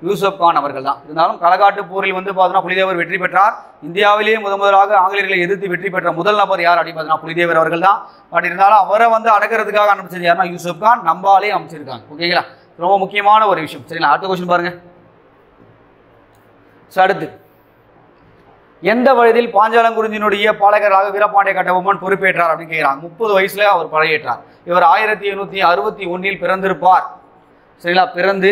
யூசுப் கான் அவர்கள் தான். இருந்தாலும் களக்காட்டு போரில் வந்து பார்த்தீங்கன்னா புலிதேவர் வெற்றி பெற்றார். இந்தியாவிலேயே முதலாக ஆங்கிலேயர்களை எதிர்த்து வெற்றி பெற்ற முதல் நபர் யார் அப்படின்னு பார்த்தீங்கன்னா புலிதேவர் அவர்கள் தான். பட் இருந்தாலும் அவரை வந்து அடக்கிறதுக்காக அனுப்பிச்சது யாருன்னா யூசுப் கான் நம்பாலே அமைச்சிருக்காங்க. ஓகேங்களா, ரொம்ப முக்கியமான ஒரு விஷயம். சரிங்களா, அடுத்த கொஸ்டின் பாருங்க. அடுத்து எந்த வயதில் பாஞ்சாலங்குறிஞ்சியினுடைய பாலகராக வீரபாண்டிய கட்டபொம்மன் பொறுப்பேற்றார் அப்படின்னு கேட்கிறாங்க. 30 வயசுல அவர் படையேற்றார். இவர் 1761 பிறந்திருப்பார். சரிங்களா, பிறந்து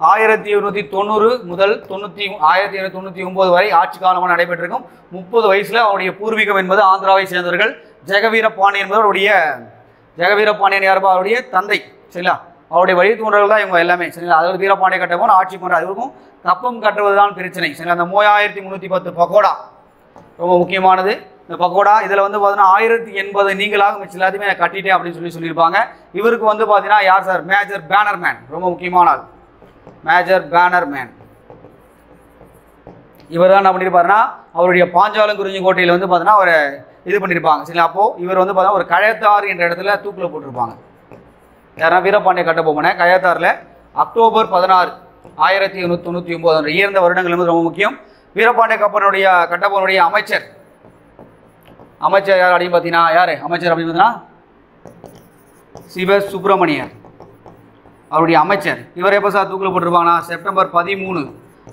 1790 முதல் 1799 வரை ஆட்சி காலமாக நடைபெற்றிருக்கும். 30 வயசுல அவருடைய பூர்வீகம் என்பது ஆந்திராவை சேர்ந்தவர்கள். ஜெகவீரபாண்டியன் என்பது அவருடைய ஜெகவீரபாண்டியன் யாருப்பா? அவருடைய தந்தை. சரிங்களா, அவருடைய வழித்தோன்றர்கள் தான் இவங்க எல்லாமே. சரிங்களா, அதாவது வீரபாண்டிய கட்டபொம்மன் ஆட்சி பண்ணுற அதுக்கும் கப்பம் கட்டுவதுதான் பிரச்சனை. சரிங்களா, அந்த 3310 பகோடா ரொம்ப முக்கியமானது. இந்த பகோடா இதில் வந்து பார்த்தீங்கன்னா 1080 நீங்களாக மிச்சம் எல்லாத்தையுமே நான் கட்டிட்டேன் அப்படின்னு சொல்லியிருப்பாங்க. இவருக்கு வந்து பார்த்தீங்கன்னா யார் சார்? Major Bannerman. ரொம்ப முக்கியமான ஆள் மேஜர் பேனர்மேன். இவர் தான் என்ன பண்ணியிருப்பாருன்னா அவருடைய பாஞ்சாலங்குறிஞ்சி கோட்டையில் வந்து பார்த்தீங்கன்னா அவரை இது பண்ணியிருப்பாங்க. சரிங்களா, அப்போது இவர் வந்து பார்த்தீங்கன்னா ஒரு கயத்தாறு என்ற இடத்துல தூக்கில் போட்டிருப்பாங்க. யாரா? வீரபாண்டிய கட்டபொம்மனை கயத்தாறில் அக்டோபர் 16 1899 ஈர்ந்த வருடங்கள் என்பது ரொம்ப முக்கியம். வீரபாண்டிய கட்டபொம்மனுடைய அமைச்சர் யார் அப்படின்னு பார்த்தீங்கன்னா யார் அமைச்சர் அப்படின்னு பார்த்தீங்கன்னா சிவசுப்பிரமணியர் அவருடைய அமைச்சர். இவர் எப்போ சார் தூக்கில் போட்டிருப்பாங்கன்னா செப்டம்பர் 13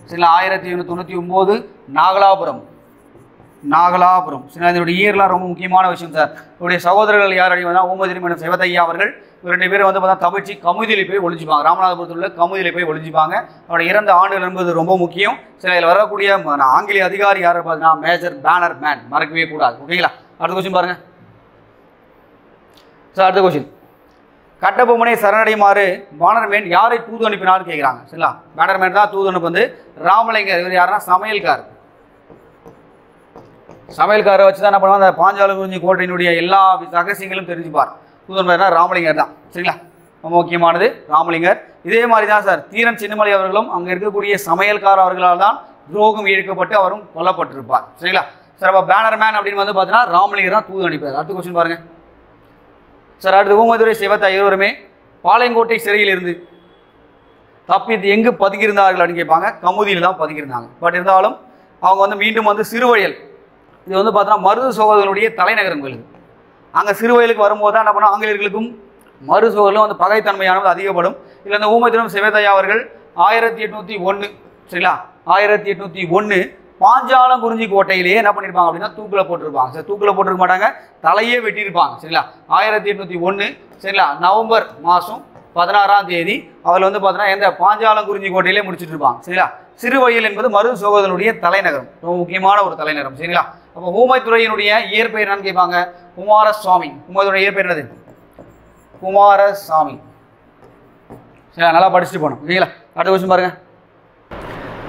சரிங்களா 1899 நாகலாபுரம். சரிங்களா, இதனுடைய இயர்லாம் ரொம்ப முக்கியமான விஷயம் சார். இவருடைய சகோதரர்கள் யார் அப்படின்னு ஓமதிரி மற்றும் சிவத்தையா அவர்கள். இவர் 2 பேரும் வந்து பார்த்தா தவிர்த்து கமுதியில் போய் ஒழிஞ்சுப்பாங்க. ராமநாதபுரத்தில் உள்ள கமுதியில் போய் ஒழிஞ்சுப்பாங்க. அவருடைய இறந்த ஆண்டுகள் என்பது ரொம்ப முக்கியம். சில இதில் வரக்கூடிய ஆங்கிலேய அதிகாரி யார் பார்த்தீங்கன்னா மேஜர் பேனர்மேன். மறக்கவே கூடாது. ஓகேங்களா, அடுத்த கொஸ்டின் பாருங்க சார். அடுத்த கொஸ்டின், கட்டபொம்மனை சரணடையுமாறு பேனர்மேன் யாரை தூது அனுப்பினான்னு கேட்குறாங்க. சரிங்களா, பேனர்மேன் தான் தூது அனுப்பு வந்து ராமலிங்கர். இவர் யாருன்னா சமையல்காரை வச்சு தான் என்ன பண்ணுவாங்க அந்த பாஞ்சாலங்குறிஞ்சி கோட்டையினுடைய எல்லா ரகசியங்களும் தெரிஞ்சுப்பார். தூதன்பார்னா ராமலிங்கர் தான். சரிங்களா, ரொம்ப முக்கியமானது ராமலிங்கர். இதே மாதிரி தான் சார் தீரன் சின்னமலை அவர்களும் அங்கே இருக்கக்கூடிய சமையல்கார் அவர்களால் தான் துரோகம் இழுக்கப்பட்டு அவரும் கொல்லப்பட்டிருப்பார். சரிங்களா சார். அப்போ பேனர்மேன் அப்படின்னு வந்து பார்த்தீங்கன்னா ராமலிங்கர் தான் தூது அனுப்பினார். அடுத்த கொஸ்டின் பாருங்க சார். அடுத்து ஊமதுரை சிவத்தை இருவருமே பாளையங்கோட்டை சிறையில் இருந்து தப்பித்து எங்கு பதுங்கியிருந்தார்கள் அப்படின்னு கேட்பாங்க. கமுதியில் தான் பதுங்கியிருந்தாங்க. பட் இருந்தாலும் அவங்க வந்து மீண்டும் வந்து சிறுவயல், இது வந்து பார்த்தீங்கன்னா மருது சகோதரனுடைய தலைநகரம் கோயில். அங்கே சிறுவயலுக்கு வரும்போது தான் என்ன பண்ணோம், ஆங்கிலேயர்களுக்கும் மருது சகோதரர்களும் வந்து பகைத்தன்மையானது அதிகப்படும். இதில் இந்த ஊமைத்துறை சிவேதையா அவர்கள் 1801 சரிங்களா 1801 பாஞ்சாலங்குறிஞ்சி கோட்டையிலேயே என்ன பண்ணியிருப்பாங்க அப்படின்னா தூக்கில் போட்டிருப்பாங்க. சரி, தூக்கில் போட்டிருக்க மாட்டாங்க, தலையே வெட்டியிருப்பாங்க. சரிங்களா 1801 சரிங்களா நவம்பர் மாதம் 16ஆம் தேதி அவள் வந்து பார்த்தீங்கன்னா எந்த பாஞ்சாலங்குறிஞ்சி கோட்டையிலே முடிச்சுட்டு இருப்பாங்க. சரிங்களா சிறுவயல் என்பது மரு சோகதனுடைய தலைநகரம், ரொம்ப முக்கியமான ஒரு தலைநகரம். சரிங்களா அப்போ ஊமைத்துறையினுடைய இயற்பெயர் என்னன்னு கேட்பாங்க, குமாரசுவாமி. ஊமைத்துறை இயற்பெயர் என்னது? குமாரசாமி. சரி, நல்லா படிச்சுட்டு போகணும். ஓகேங்களா, அடுத்த கொஸ்டின் பாருங்க.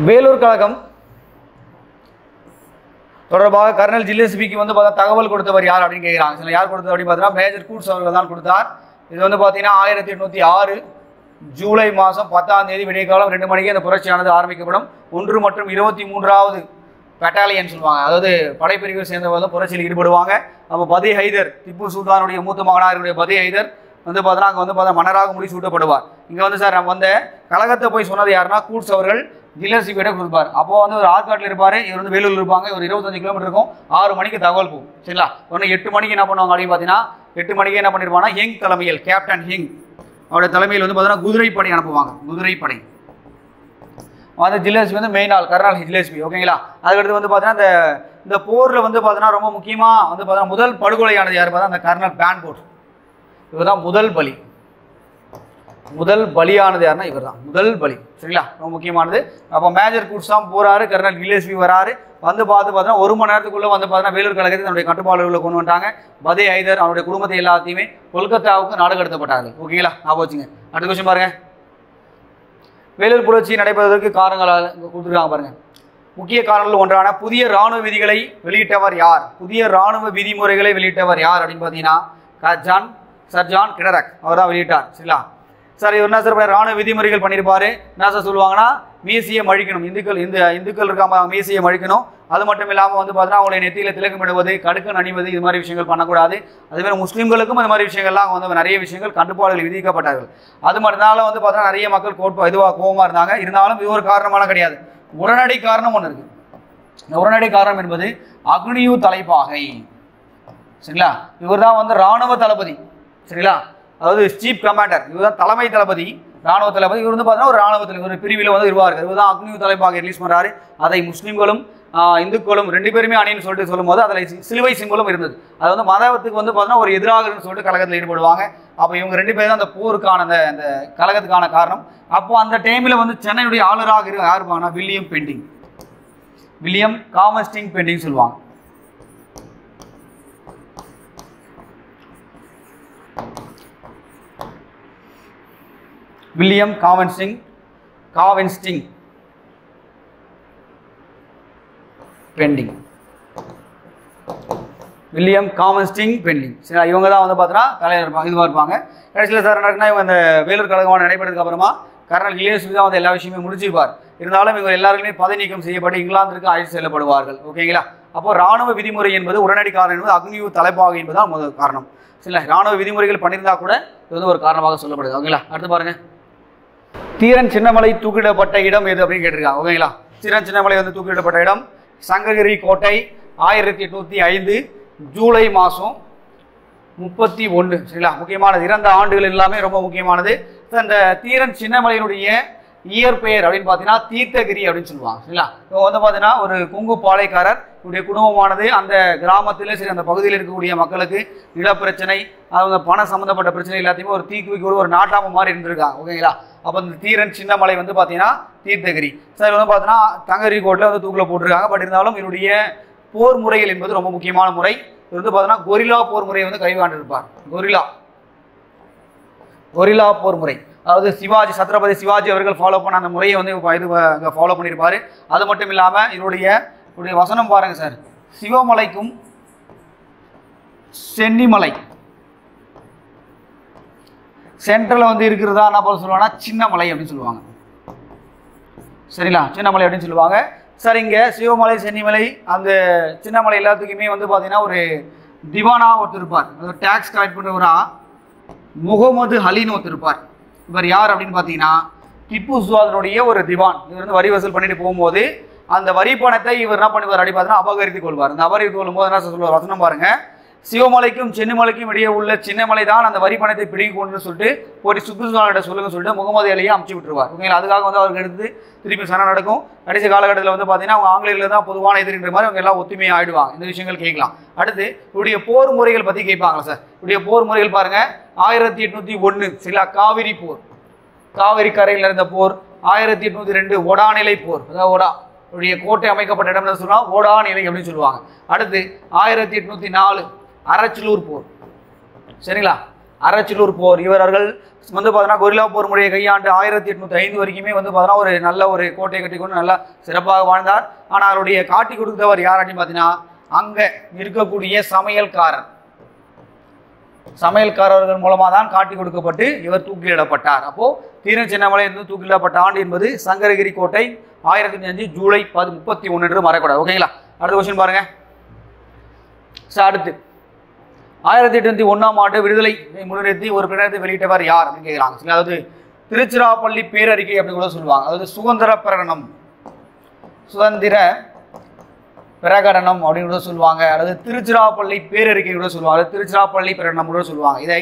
வேலூர் கழகம் தொடர்பாக கர்னல் ஜில்லஸ்பிக்கு வந்து பார்த்தா தகவல் கொடுத்தவர் யார் அப்படின்னு கேட்குறாங்க. சில யார் கொடுத்தது அப்படின்னு பார்த்தீங்கன்னா மேஜர் கூட்ஸ் அவர்கள் தான் கொடுத்தார். இது வந்து பார்த்தீங்கன்னா 1806 ஜூலை மாதம் 10ஆம் தேதி விடியற்காலம் 2 மணிக்கு அந்த புரட்சியானது ஆரம்பிக்கப்படும். 1 மற்றும் 23வது பட்டாலியன் சொல்லுவாங்க, அதாவது படைப்பிரிவை சேர்ந்தவர்கள் புரட்சியில் ஈடுபடுவாங்க. அப்போ பதி ஹைதர், திப்பு சுல்தானுடைய மூத்த மகனாருடைய பதி ஹைதர் வந்து பார்த்தீங்கன்னா அங்கே வந்து பார்த்தா மன்னராக முடிசூட்டப்படுவார். இங்கே வந்து சார் நம்ம வந்து கழகத்தை போய் சொன்னது யாருன்னா கூட்ஸ் அவர்கள் ஜில்லஸ்பியிட கொடுப்பார். அப்போ வந்து ஒரு ஆற்காட்டில் இருப்பார், இவர் வந்து வேலூர் இருப்பாங்க. ஒரு 25 கிலோமீட்டர் இருக்கும். 6 மணிக்கு தகவல் போகும். சரிங்களா ஒன்று 8 மணிக்கு என்ன பண்ணுவாங்க அப்படின்னு பார்த்தீங்கன்னா 8 மணிக்கு என்ன பண்ணிருப்பாங்கன்னா ஹிங் தலைமையில், கேப்டன் ஹிங் அவருடைய தலைமையில் வந்து பார்த்தீங்கன்னா குதிரைப்படை அனுப்புவாங்க. குதிரைப்படை வந்து ஜில்லஸ்பி வந்து மெயின் ஆள், கர்னல் ஜில்லஸ்பி. ஓகேங்களா அதுக்கடுத்து வந்து பார்த்தீங்கன்னா இந்த போரில் வந்து பார்த்தீங்கன்னா ரொம்ப முக்கியமாக வந்து பார்த்தீங்கன்னா முதல் படுகொலையானது யார் பார்த்தா அந்த கர்னல் பேன்போர்ட். இவர் தான் முதல் பலியானது யாருன்னா இவர் தான் முதல் பலி. சரிங்களா ரொம்ப முக்கியமானது. அப்போ மேஜர் கூட்ஸ் தான் போறாரு, கர்னல் ஜில்லஸ்பி வராரு. வந்து பார்த்தீங்கன்னா 1 மணி நேரத்துக்குள்ள வந்து பார்த்தீங்கன்னா வேலூர் கழகத்தை தன்னுடைய கட்டுப்பாடுகளை கொண்டு வந்துட்டாங்க. பதி ஹைதர் அவருடைய குடும்பத்தை எல்லாத்தையுமே கொல்கத்தாவுக்கு நாடு கடத்தப்பட்டார்கள். ஓகேங்களா ஞாபகம் வச்சுங்க. அடுத்த கொஸ்டின் பாருங்க. வேலூர் புரட்சி நடைபெறுவதற்கு காரணங்களாக கொடுத்துருக்காங்க பாருங்க. முக்கிய காரணங்கள் ஒன்றான புதிய இராணுவ விதிகளை வெளியிட்டவர் யார்? புதிய இராணுவ விதிமுறைகளை வெளியிட்டவர் யார் அப்படின்னு பார்த்தீங்கன்னா சர் ஜான் கிடரக் அவர் தான் வெளியிட்டார். சரிங்களா சார் இவர் என்ன சார் இராணுவ விதிமுறைகள் பண்ணியிருப்பாரு. என்ன சார் சொல்லுவாங்கன்னா மீசியம் அழிக்கணும், இந்துக்கள் இருக்காம மீசியம் அழிக்கணும். அது மட்டும் இல்லாமல் வந்து பார்த்தீங்கன்னா அவங்களுடைய நெத்தியில் திலக்கமிடுவது, கடுக்கன் அணிவது, இது மாதிரி விஷயங்கள் பண்ணக்கூடாது. அதேமாதிரி முஸ்லீம்களுக்கும் இந்த மாதிரி விஷயங்கள்லாம் வந்து நிறைய விஷயங்கள் கட்டுப்பாடுகள் விதிக்கப்பட்டார்கள். அது மட்டும்னால வந்து பார்த்தீங்கன்னா நிறைய மக்கள் கோபமாக இருந்தாங்க. இருந்தாலும் இது ஒரு காரணமான கிடையாது, உடனடி காரணம் ஒன்று இருக்குது. இந்த உடனடி காரணம் என்பது அக்னியூ தலைப்பாகை. சரிங்களா இவர் தான் வந்து இராணுவ தளபதி. சரிங்களா அதாவது சீஃப் கமாண்டர், இவர் தான் தலைமை தளபதி, ராணுவ தளபதி. இவர் வந்து பார்த்தீங்கன்னா ஒரு ராணுவத்தில் ஒரு பிரிவில் வந்து இருவார்கள். இவர் தான் அக்னியூ தலைப்பாகை ரிலீஸ் பண்ணுறாரு. அதை முஸ்லீம்களும் இந்துக்களும் 2 பேருமே அணின்னு சொல்லிட்டு சொல்லும்போது அதில் சிலுவை சிம்பலும் இருந்தது. அது வந்து மதத்துக்கு வந்து பார்த்தீங்கன்னா ஒரு எதிராகன்னு சொல்லிட்டு கழகத்தில் ஈடுபடுவாங்க. அப்போ இவங்க 2 பேரும் தான் அந்த போருக்கான அந்த கழகத்துக்கான காரணம். அப்போ அந்த டைமில் வந்து சென்னையுடைய ஆளுநராக யார் இருப்பாங்கன்னா வில்லியம் காமஸ்டிங் பெண்டிங் சொல்லுவாங்க. William Cavendish Bentinck. William Cavendish Bentinck. சரி இவங்க தான் வந்து பார்த்தீங்கன்னா தலைவர் இருப்பாங்க, இதுவாக இருப்பாங்க. கடைசியில் சார் நடக்குன்னா இவங்க இந்த வேலூர் கழகமான நடைபெறதுக்கு அப்புறமா கர்னல் ஜில்லஸ்பி தான் வந்து எல்லா விஷயமே முடிச்சிருப்பார். இருந்தாலும் இவங்க எல்லாருமே பதவி நீக்கம் செய்யப்பட்டு இங்கிலாந்திற்கு அழைத்து செல்லப்படுவார்கள். ஓகேங்களா அப்போ ராணுவ விதிமுறை என்பது உடனடி காரணம் என்பது அக்னியூ தலைப்பாகை என்பதுதான் முதல் காரணம். சரிங்களா ராணுவ விதிமுறைகள் பண்ணியிருந்தா கூட இது வந்து ஒரு காரணமாக சொல்லப்படுது. ஓகேங்களா அடுத்து பாருங்க. தீரன் சின்னமலை தூக்கிடப்பட்ட இடம் எது அப்படின்னு கேட்டிருக்காங்க. ஓகேங்களா தீரன் சின்னமலை வந்து தூக்கிடப்பட்ட இடம் சங்ககிரி கோட்டை 1805 ஜூலை மாதம் 31. சரிங்களா முக்கியமானது, 2 ஆண்டுகள் எல்லாமே ரொம்ப முக்கியமானது. அந்த தீரன் சின்னமலையினுடைய இயற்பெயர் அப்படின்னு பார்த்தீங்கன்னா தீர்த்தகிரி அப்படின்னு சொல்லுவாங்க. சரிங்களா இவங்க வந்து பார்த்தீங்கன்னா ஒரு குங்கு பாளையக்காரர். இவருடைய குடும்பமானது அந்த கிராமத்தில் சரி அந்த பகுதியில் இருக்கக்கூடிய மக்களுக்கு நிலப்பிரச்சனை, அவங்க பண சம்மந்தப்பட்ட பிரச்சனை எல்லாத்தையுமே ஒரு தீர்க்க ஒரு நாட்டாம மாதிரி இருந்திருக்காங்க. ஓகேங்களா அப்போ இந்த தீரன் சின்னமலை வந்து பார்த்தீங்கன்னா தீர்த்தகிரி. சார் வந்து பார்த்தீங்கன்னா தங்ககிரி கோட்டில் வந்து தூக்கில் போட்டிருக்காங்க. பட் இருந்தாலும் இவருடைய போர் முறைகள் என்பது ரொம்ப முக்கியமான முறை. இது வந்து பார்த்தீங்கன்னா கொரில்லா போர் முறையை வந்து கைவாண்டிருப்பார். கொரில்லா போர் முறை, அதாவது சத்ரபதி சிவாஜி அவர்கள் ஃபாலோ பண்ண அந்த முறையை வந்து இது ஃபாலோ பண்ணியிருப்பார். அது மட்டும் இல்லாமல் இவருடைய வசனம் பாருங்க சார், சிவமலைக்கும் சென்னிமலை சென்ட்ரலில் வந்து இருக்கிறதா என்ன போல சொல்லுவாங்கன்னா சின்னமலை அப்படின்னு சொல்லுவாங்க. சரிங்களா சின்னமலை அப்படின்னு சொல்லுவாங்க. சார் இங்கே சிவமலை சென்னிமலை அந்த சின்னமலை எல்லாத்துக்குமே வந்து பார்த்தீங்கன்னா ஒரு திவானா ஒருத்தர் இருப்பார், டேக்ஸ் கலெக்ட் பண்ணுறவரா முகமது அலின்னு ஒருத்தர் இருப்பார். இவர் யார் அப்படின்னு பார்த்தீங்கன்னா திப்பு சுல்தானுடைய ஒரு திவான். இவர் வந்து வரி வசூல் பண்ணிட்டு போகும்போது அந்த வரி பணத்தை இவர் என்ன பண்ணுவார் அப்படி பார்த்தீங்கன்னா அபகரித்து கொள்வார். அந்த அபகரித்து கொள்ளும்போது என்ன சொல்லுவார் வசனம் பாருங்க, சிவமலைக்கும் சென்னிமலைக்கும் இடையே உள்ள சின்னமலை தான் அந்த வரி பணத்தை பிடிங்கி கொண்டு சொல்லிட்டு போய் சுற்றுச்சூழலிட சொல்லுங்க சொல்லிட்டு முகமது அலியை அமுச்சு விட்டுருவார். ஓகேங்களா, அதுக்காக வந்து அவருக்கு எடுத்து திருப்பி சண்டை நடக்கும். கடைசி காலகட்டத்தில் வந்து பார்த்தீங்கன்னா அவங்க ஆங்கிலேயர்கள் தான் பொதுவான எதிரின்ற மாதிரி அவங்க எல்லாம் ஒத்துமையாக ஆயிடுவாங்க. இந்த விஷயங்கள் கேட்கலாம். அடுத்து இவருடைய போர் முறைகள் பற்றி கேட்பாங்களா சார்? இவருடைய போர் முறைகள் பாருங்க. 1801 சரிங்களா, காவிரி போர், காவிரி கரையில் இருந்த போர். 1802 ஒடாநிலை போர், அதாவது ஒடா உடைய கோட்டை அமைக்கப்பட்ட இடம் என்ன சொல்லுவாங்க, ஓடாநிலை அப்படின்னு சொல்லுவாங்க. அடுத்து 1804 அரச்சலூர் போர் சரிங்களா, அரச்சலூர் போர். இவர்கள் வந்து பார்த்தீங்கன்னா கொரில்லா போர் முறையை கையாண்டு 1805 வரைக்குமே வந்து பார்த்தீங்கன்னா ஒரு நல்ல ஒரு கோட்டையை கட்டிக்கொண்டு நல்லா சிறப்பாக வாழ்ந்தார். ஆனால் அவருடைய காட்டி கொடுத்தவர் யார் அப்படின்னு பார்த்தீங்கன்னா அங்கே இருக்கக்கூடிய சமையல்காரர்கள் மூலமாக தான் காட்டி கொடுக்கப்பட்டு இவர் தூக்கிலிடப்பட்டார். அப்போ தீரன் சின்னமலை இருந்து தூக்கிலிடப்பட்ட ஆண்டு என்பது சங்கரகிரி கோட்டை 1005 ஜூலை 31 என்று மறக்கூடாது. ஓகேங்களா, அடுத்த கொஸ்டின் பாருங்க. அடுத்து 1801 ஆண்டு விடுதலை முன்னிறுத்தி ஒரு பிரகடனத்தை வெளியிட்டவர் யார் அப்படின்னு கேட்கறாங்க. அதாவது திருச்சிராப்பள்ளி பேரறிக்கை அப்படின்னு கூட சொல்லுவாங்க. அதாவது சுதந்திர பிரகடனம் அப்படின்னு கூட சொல்லுவாங்க. அல்லது திருச்சிராப்பள்ளி பேரறிக்கை கூட சொல்லுவாங்க, திருச்சிராப்பள்ளி பிரகடனம் கூட சொல்லுவாங்க. இதை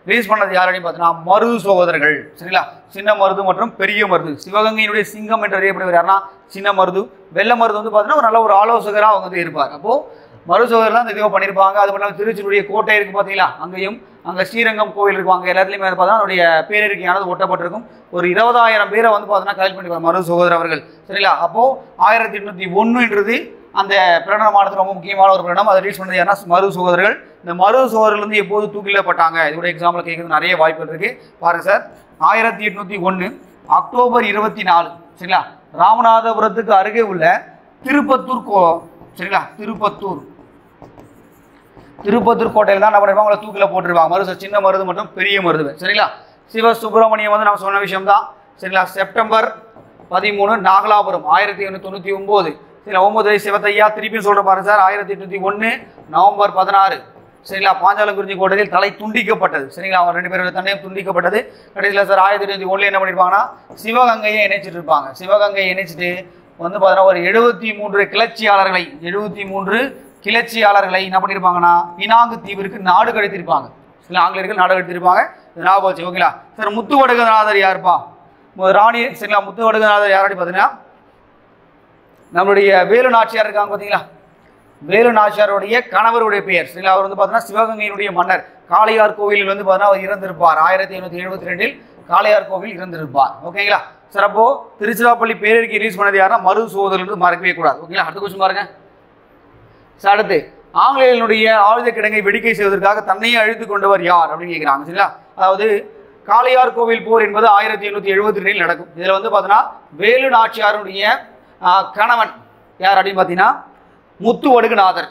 ரிலீஸ் பண்ணது யார் அப்படின்னு பார்த்தீங்கன்னா மருது சகோதரர்கள் சரிங்களா. சின்ன மருது மற்றும் பெரிய மருது, சிவகங்கையினுடைய சிங்கம் என்று அறியப்படுவர் யாருன்னா சின்ன மருது. வெள்ளை மருது வந்து பார்த்தீங்கன்னா ஒரு நல்ல ஒரு ஆலோசகராக அவங்க வந்து இருப்பார். அப்போ மருது சகோதரர்லாம் இந்த இதுவாக பண்ணியிருப்பாங்க. அது மட்டும் திருச்சியுடைய கோட்டை இருக்குது பார்த்தீங்களா, அங்கேயும் அங்கே ஸ்ரீரங்கம் கோவில் இருப்பாங்க. எல்லாத்துலேயுமே பார்த்தா அதனுடைய பேரறிக்கையானது ஒட்டப்பட்டிருக்கும். ஒரு 20,000 பேரை வந்து பார்த்தீங்கன்னா கலெக்ட் பண்ணிப்பாங்க மருது சகோதரர் அவர்கள் சரிங்களா. அப்போது 1801 அந்த பிரகடனமானது ரொம்ப முக்கியமான ஒரு பிரகடனம். அதை ரிலீஸ் பண்ணது யாருன்னா மருது சகோதரர்கள். இந்த மருது சகோதரர்கள் வந்து எப்போது தூக்கிலிடப்பட்டாங்க, இதோட எக்ஸாம்பிள் கேட்குறது நிறைய வாய்ப்புகள் இருக்குது. பாருங்கள் சார், 1801 அக்டோபர் 24 சரிங்களா, ராமநாதபுரத்துக்கு அருகே உள்ள திருப்பத்தூர் சரிங்களா, திருப்பத்தூர் கோட்டையில் தான் என்ன பண்ணிருப்பாங்க, அவங்களை தூக்கில போட்டுருவாங்க. மருது சின்ன மருது மற்றும் பெரிய மருது சரிங்களா. சிவசுப்பிரமணியம் வந்து நம்ம சொன்ன விஷயம் தான் சரிங்களா. செப்டம்பர் 13 நாகலாபுரம் 1899 சரிங்களா. 9 சிவத்தையா திருப்பியும் சொல்ற பாருங்க சார். 1801 நவம்பர் 16 சரிங்களா, பாஞ்சாலங்குறிச்சி கோட்டையில் தலை துண்டிக்கப்பட்டது சரிங்களா. அவங்க 2 பேரோட தண்டையும் துண்டிக்கப்பட்டது. கடைசியில் சார் 1801 என்ன பண்ணியிருப்பாங்கன்னா சிவகங்கையை இணைச்சிட்டு இருப்பாங்க. சிவகங்கையை இணைச்சிட்டு வந்து பார்த்தீங்கன்னா ஒரு 73 கிளர்ச்சியாளர்களை என்ன பண்ணியிருப்பாங்கன்னா பினாங்கு தீவிற்கு நாடு கடத்திருப்பாங்க. சில ஆங்கிலேயர்கள் நாடு கடத்திருப்பாங்க. ஞாபகம் வச்சு ஓகேங்களா சார். முத்துவடுகநாதர் யாருப்பா ராணி சரிங்களா. முத்துவடுகநாதர் யாராடி பார்த்தீங்கன்னா நம்மளுடைய வேலு நாச்சியார் இருக்காங்க பார்த்தீங்களா, வேலு நாச்சியாருடைய கணவருடைய பெயர் சரிங்களா. அவர் வந்து பார்த்தீங்கன்னா சிவகங்கையினுடைய மன்னர். காளையார் கோவிலில் வந்து பார்த்தீங்கன்னா அவர் இறந்திருப்பார். 1872 காளையார் கோவில் இறந்திருப்பார். ஓகேங்களா சார். அப்போ திருச்சிராப்பள்ளி பேரறிக்கை ரிலீஸ் பண்ணது யாருன்னா மருது சகோதரர்கள் மறக்கவே கூடாது. ஓகேங்களா, அடுத்த கொஸ்டின் பாருங்க சார். அடுத்து ஆங்கிலேயர்களுடைய ஆயுத கிடங்கை வெடிக்கை செய்வதற்காக தன்னையே அழித்து கொண்டவர் யார் அப்படின்னு கேட்குறாங்க சரிங்களா. அதாவது காளையார் கோவில் போர் என்பது 1872 நடக்கும். இதில் வந்து பார்த்தீங்கன்னா வேலு நாச்சியாருடைய கணவன் யார் அப்படின்னு பார்த்தீங்கன்னா முத்துவடுகநாதர்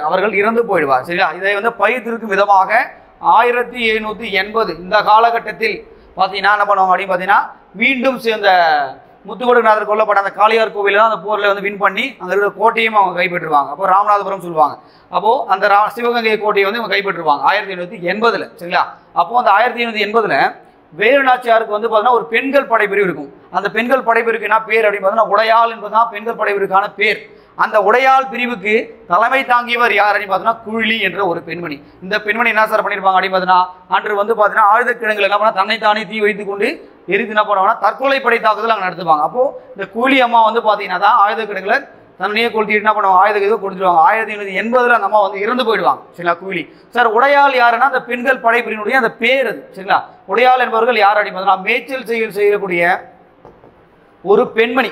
அவர்கள் இறந்து போயிடுவார் சரிங்களா. இதை வந்து பயிர்த்திருக்கும் விதமாக 1780 இந்த காலகட்டத்தில் பார்த்தீங்கன்னா என்ன பண்ணுவாங்க அப்படின்னு பார்த்தீங்கன்னா மீண்டும் சேர்ந்த முத்துவடுகநாதர் கொல்லப்பட்ட அந்த காளையார் கோவிலில் தான் அந்த போரில் வந்து வின் பண்ணி அங்கே இருக்கிற கோட்டையும் அவங்க கைப்பற்றுவாங்க. அப்போ ராமநாதபுரம் சொல்லுவாங்க. அப்போது அந்த சிவகங்கை கோட்டையை வந்து இவங்க கைப்பற்றுவாங்க 1880 சரிங்களா. அப்போது அந்த 1880 வேலு நாச்சியாருக்கு வந்து பார்த்தீங்கன்னா ஒரு பெண்கள் படைப்பிரிவு இருக்கும். அந்த பெண்கள் படைப்பிரிவுக்கு என்ன பேர் அப்படின்னு பார்த்தீங்கன்னா உடையாள் என்பதுதான் பெண்கள் படைப்பிரிவுக்கான பேர். அந்த உடையாள் பிரிவுக்கு தலைமை தாங்கியவர் யார் அப்படின்னு பார்த்தீங்கன்னா குழலி என்ற ஒரு பெண்மணி. இந்த பெண்மணி என்ன சார் பண்ணியிருப்பாங்க அப்படின்னு பார்த்தீங்கன்னா அன்று வந்து பார்த்தீங்கன்னா ஆயுத கிடங்குகள் என்ன பண்ணால் தன்னைத்தானே தீ வைத்து கொண்டு எரித்து என்ன பண்ணுவாங்கன்னா தற்கொலை படை தாக்குதல் அங்கே நடத்துவாங்க. அப்போது இந்த குழலி அம்மா வந்து பார்த்தீங்கன்னா தான் ஆயுத கிடங்குல தன்னையே கொளுத்திட்டு என்ன பண்ணுவாங்க ஆயுத இதை கொடுத்துருவாங்க. 1880 அந்த அம்மா வந்து இறந்து போயிடுவாங்க சரிங்களா. குழலி சார். உடையாள் யாருன்னா அந்த பெண்கள் படைப்பிரிவினுடைய அந்த பேர் அது சரிங்களா. உடையாள் என்பவர்கள் யார் அப்படின்னு பார்த்தீங்கன்னா மேய்ச்சல் செய்யக்கூடிய ஒரு பெண்மணி